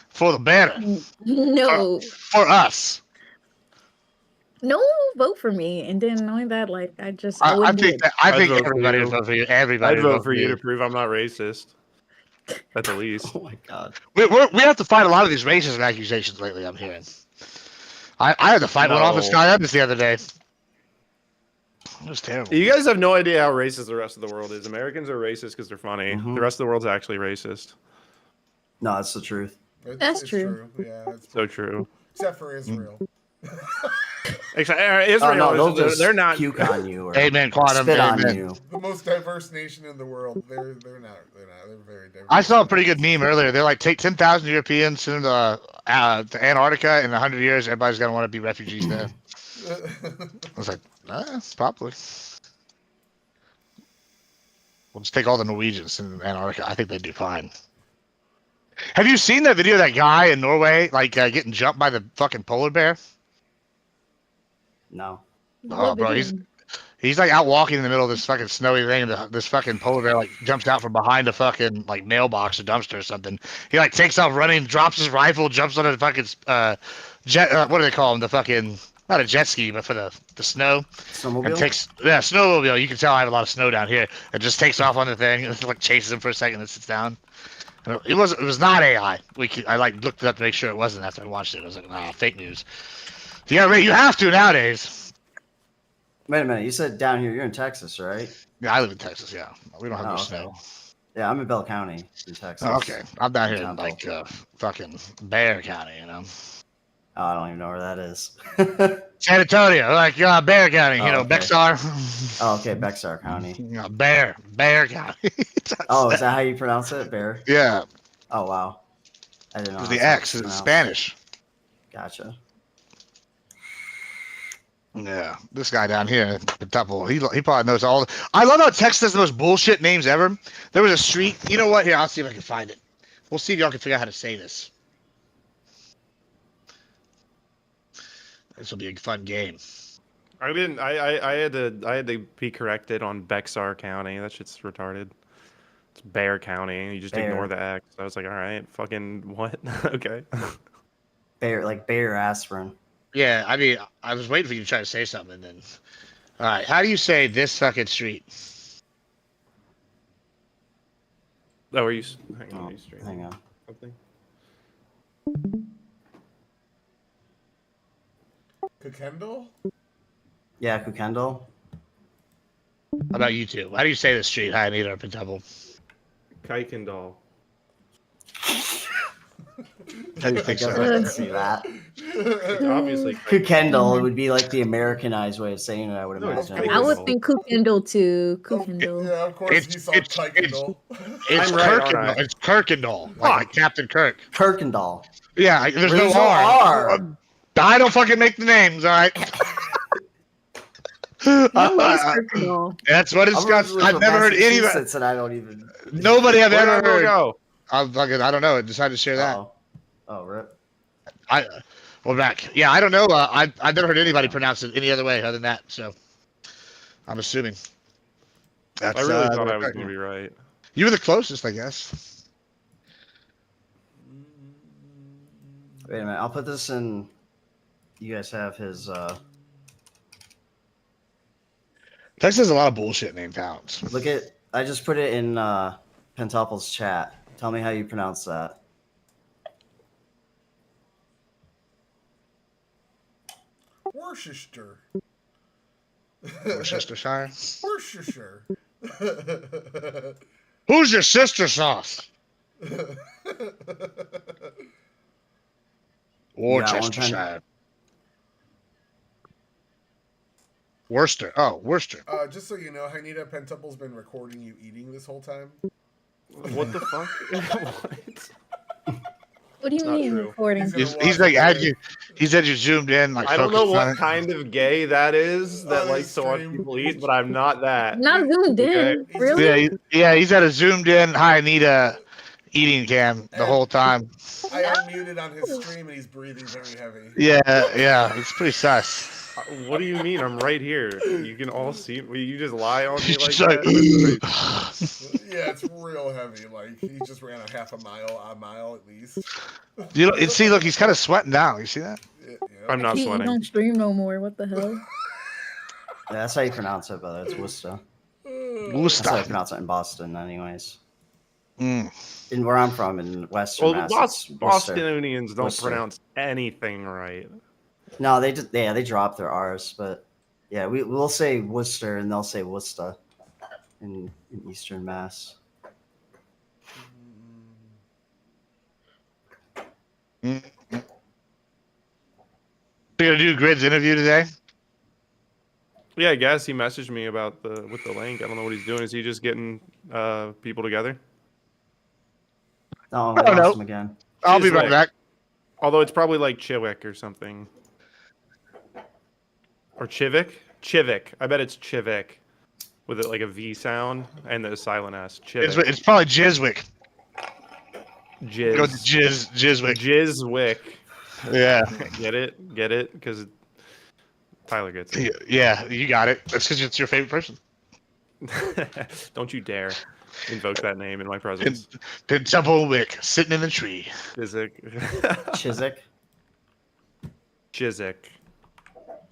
for the better. No. For us. No one will vote for me, and then knowing that, like, I think everybody would vote for you. Everybody I'd would vote for you to prove I'm not racist. At the least. Oh my god. We have to fight a lot of these racism accusations lately. I'm hearing. I had to fight one off with Sky Evans the other day. It was terrible. You guys have no idea how racist the rest of the world is. Americans are racist because they're funny. Mhm. The rest of the world's actually racist. No, that's the truth. That's true. Yeah, it's So true. except for Israel. Except Israel, Oh, no, they'll just they're not. puke on you or Amen, Quantum. spit Amen. on you. The most diverse nation in the world. They're not. They're very diverse. I saw a pretty good meme earlier. They're like, take 10,000 Europeans to Antarctica in 100 years. Everybody's gonna want to be refugees there. I was like, probably. We'll just take all the Norwegians in Antarctica. I think they'd do fine. Have you seen that video of that guy in Norway, like getting jumped by the fucking polar bear? No. Oh, bro, he's like out walking in the middle of this fucking snowy thing, and this fucking polar bear like jumps out from behind a fucking like mailbox or dumpster or something. He like takes off running, drops his rifle, jumps on a fucking jet. What do they call them? The fucking not a jet ski, but for the snow. Snowmobile? And snowmobile. You can tell I have a lot of snow down here. It just takes off on the thing and like chases him for a second and sits down. It was not AI. I like looked it up to make sure it wasn't after I watched it. I was like, nah, fake news. Yeah, you have to nowadays. Wait a minute. You said down here. You're in Texas, right? Yeah, I live in Texas. Yeah, we don't have no snow. Yeah, I'm in Bell County in Texas. Oh, okay, I'm down here in like fucking Bear County. You know. Oh, I don't even know where that is. San Antonio, like Bear County. You know, okay. Bexar. Oh, okay, Bexar County. Bear County. Oh, is that how you pronounce it, Bear? Yeah. Oh wow, I didn't know. It was the X. It's Spanish. Gotcha. Yeah, this guy down here, Temple, he probably knows all. I love how Texas has the most bullshit names ever. There was a street. You know what? Here, I'll see if I can find it. We'll see if y'all can figure out how to say this. This will be a fun game. I didn't. I had to be corrected on Bexar County. That shit's retarded. It's Bear County. You just ignore the X. I was like, all right, fucking what? Okay. Bear aspirin. Yeah, I mean, I was waiting for you to try to say something, and then. All right, how do you say this fucking street? Oh, are you? Hang on. Are you straight? Hang on. Something? Kukendall? Yeah, Kukendall. How about you two? How do you say this street? Hi, Anita or Pentemple? Kuykendall. How do you think I so? can see that. Obviously. Kukendall would be like the Americanized way of saying it, I would No, it's imagine. I would think Kukendall too. Kukendall. Yeah, of course he saw Kuykendall. It's I'm right, Kirkendall. aren't I? It's Kirkendall, like Captain Kirk. Kirkendall. Yeah, there's no There's no R. R. I don't fucking make the names, all right? Kukendall. That's what it's got. I've never heard anybody. And I don't even. Nobody I've Where'd ever I heard. go? I don't know. I decided to share that. Oh, rip. We're back. Yeah, I don't know. I've never heard anybody pronounce it any other way other than that. So I'm assuming. That's, I really thought I was going to be right. You were the closest, I guess. Wait a minute. I'll put this in. You guys have his. Texas has a lot of bullshit named towns. Look at. I just put it in Pentople's chat. Tell me how you pronounce that. Worcestershire. Worcestershire. Worcestershire. Who's your sister sauce? Worcestershire. Worcester. Oh, Worcester. Just so you know, Hanita Pentuple's been recording you eating this whole time. What the fuck? What? What do you Not mean true. recording? He's like had you. He said you zoomed in, like I don't know focused on what it. kind of gay that is that On likes his to watch stream. people eat, but I'm not that. Not zoomed Okay. in. He's Really? Yeah, he's had a zoomed in Hi Anita eating cam the whole time. I unmuted on his stream and he's breathing very heavy. Yeah, it's pretty sus. What do you mean? I'm right here. You can all see me. You just lie on me He's like just like, that? That's crazy. Yeah, it's real heavy. Like he just ran a mile at least. you know, see, look, he's kind of sweating now. You see that? Yeah. I'm not You sweating. don't stream no more. What the hell? Yeah, that's how you pronounce it, brother. It's Worcester. That's how you Gusta. pronounce it in Boston, anyways. Mm. In where I'm from, in Western Well, Mass, it's Worcester. Bostonians don't Worcester. pronounce anything right. No, they drop their R's, but yeah, we'll say Worcester and they'll say Worcester in Eastern Mass. Mm. You're gonna do Grid's interview today? Yeah, I guess he messaged me about with the link. I don't know what he's doing. Is he just getting people together? Oh, I don't I know. lost him again. I'll be right Chiswick. back. Although it's probably like Chiwick or something. Or Chivik? Chivik. I bet it's Chivik. With it like a V sound and the silent S. Chivik. It's probably Jizwick. Jizz. Go to Jizwick. Jizzwick. Yeah. Get it? Get it? Because Tyler gets it. Yeah, you got it. That's because it's your favorite person. Don't you dare invoke that name in my presence. Wick sitting in the tree. Chizik. Chiswick. Chizik.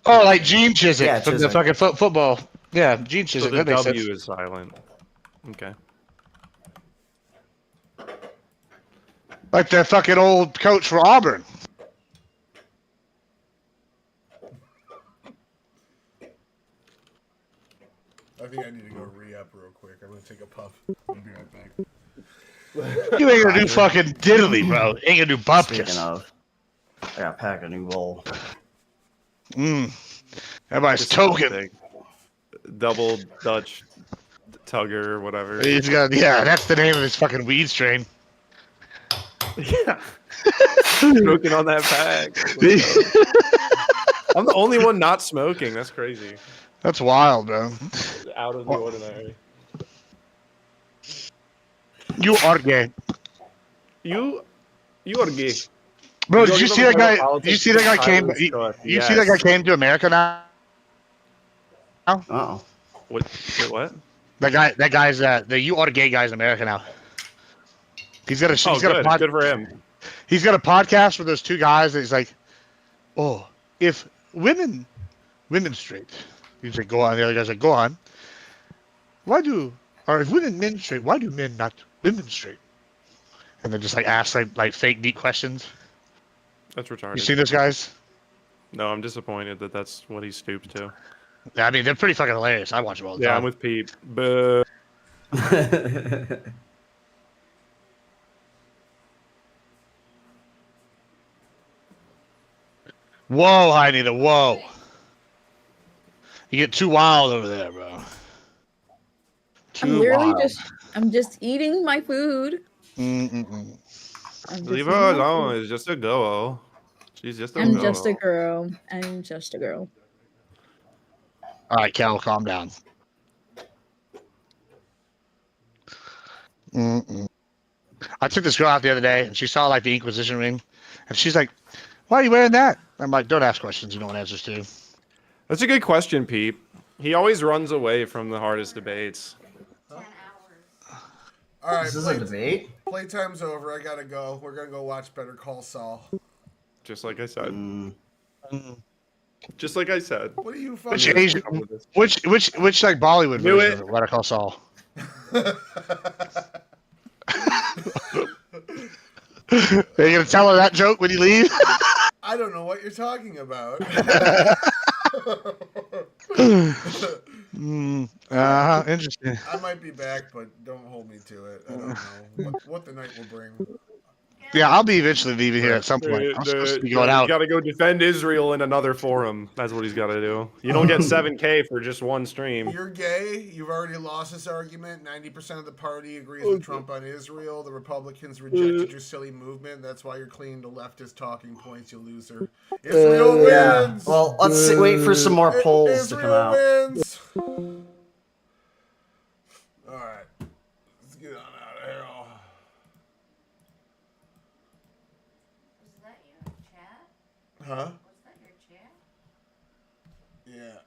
Oh, like Gene Chiswick Yeah, from the Chiswick. fucking football. Yeah, Gene So Chiswick. the That makes W sense. is silent. Okay. Like the fucking old coach for Auburn. I think I need to go re-up real quick. I'm gonna take a puff. I'll be right back. You ain't gonna do fucking diddly, bro. Ain't gonna do Speaking bupkis. of, I gotta pack a new bowl. Everybody's Just token. something. Double Dutch Tugger or whatever. He's got, yeah, that's the name of his fucking weed strain. Yeah. Smoking on that pack. I'm the only one not smoking. That's crazy. That's wild, bro. Out of the ordinary. You are gay. You are gay. Bro, You did don't you give see a that fuck guy? about politics, You see that guy just came? silence stuff. You see that guy Yes. came to America now? Uh-oh. What? Wait, what? That guy's the you are gay guy's in America now. He's got a Oh, he's got good. a pod, Good for him. he's got a podcast with those two guys. And he's like, oh, if women straight. He's like, go on. The other guy's like, go on. If women menstruate, why do men not women straight? And then just like ask like fake deep questions. That's retarded. You seen those guys? No, I'm disappointed that that's what he stooped to. I mean, they're pretty fucking hilarious. I watch them all the Yeah, time. I'm with Pete. But Whoa, I need a whoa. You get too wild over there, bro. I'm literally I'm just eating my food. Mm-mm-mm. I'm just leave eating her my alone. food. It's just a girl. She's just a I'm girl. just a girl. I'm just a girl. All right, Cal, calm down. Mm-mm. I took this girl out the other day, and she saw like the Inquisition ring, and she's like, "Why are you wearing that?" I'm like, "Don't ask questions you don't want answers to." That's a good question, Pete. He always runs away from the hardest debates. All right, This is a debate? playtime's over. I gotta go. We're gonna go watch Better Call Saul. Just like I said. Mm. Just like I said. What are you Which fucking? Asian, which like Bollywood Knew version it. of Better Call Saul? Are you gonna tell her that joke when you leave? I don't know what you're talking about. Interesting. I might be back, but don't hold me to it. I don't know what the night will bring. Yeah, I'll be eventually leaving here at some point. I'm supposed to be going He's out. got to go defend Israel in another forum. That's what he's got to do. You don't get 7K for just one stream. You're gay. You've already lost this argument. 90% of the party agrees with Trump on Israel. The Republicans rejected your silly movement. That's why you're clinging to leftist talking points, you loser. Israel wins. Yeah. Well, let's wait for some more polls to come out. Israel wins. All right. Let's get on out of here. Was that your chat? Huh? Was that your chat? Yeah.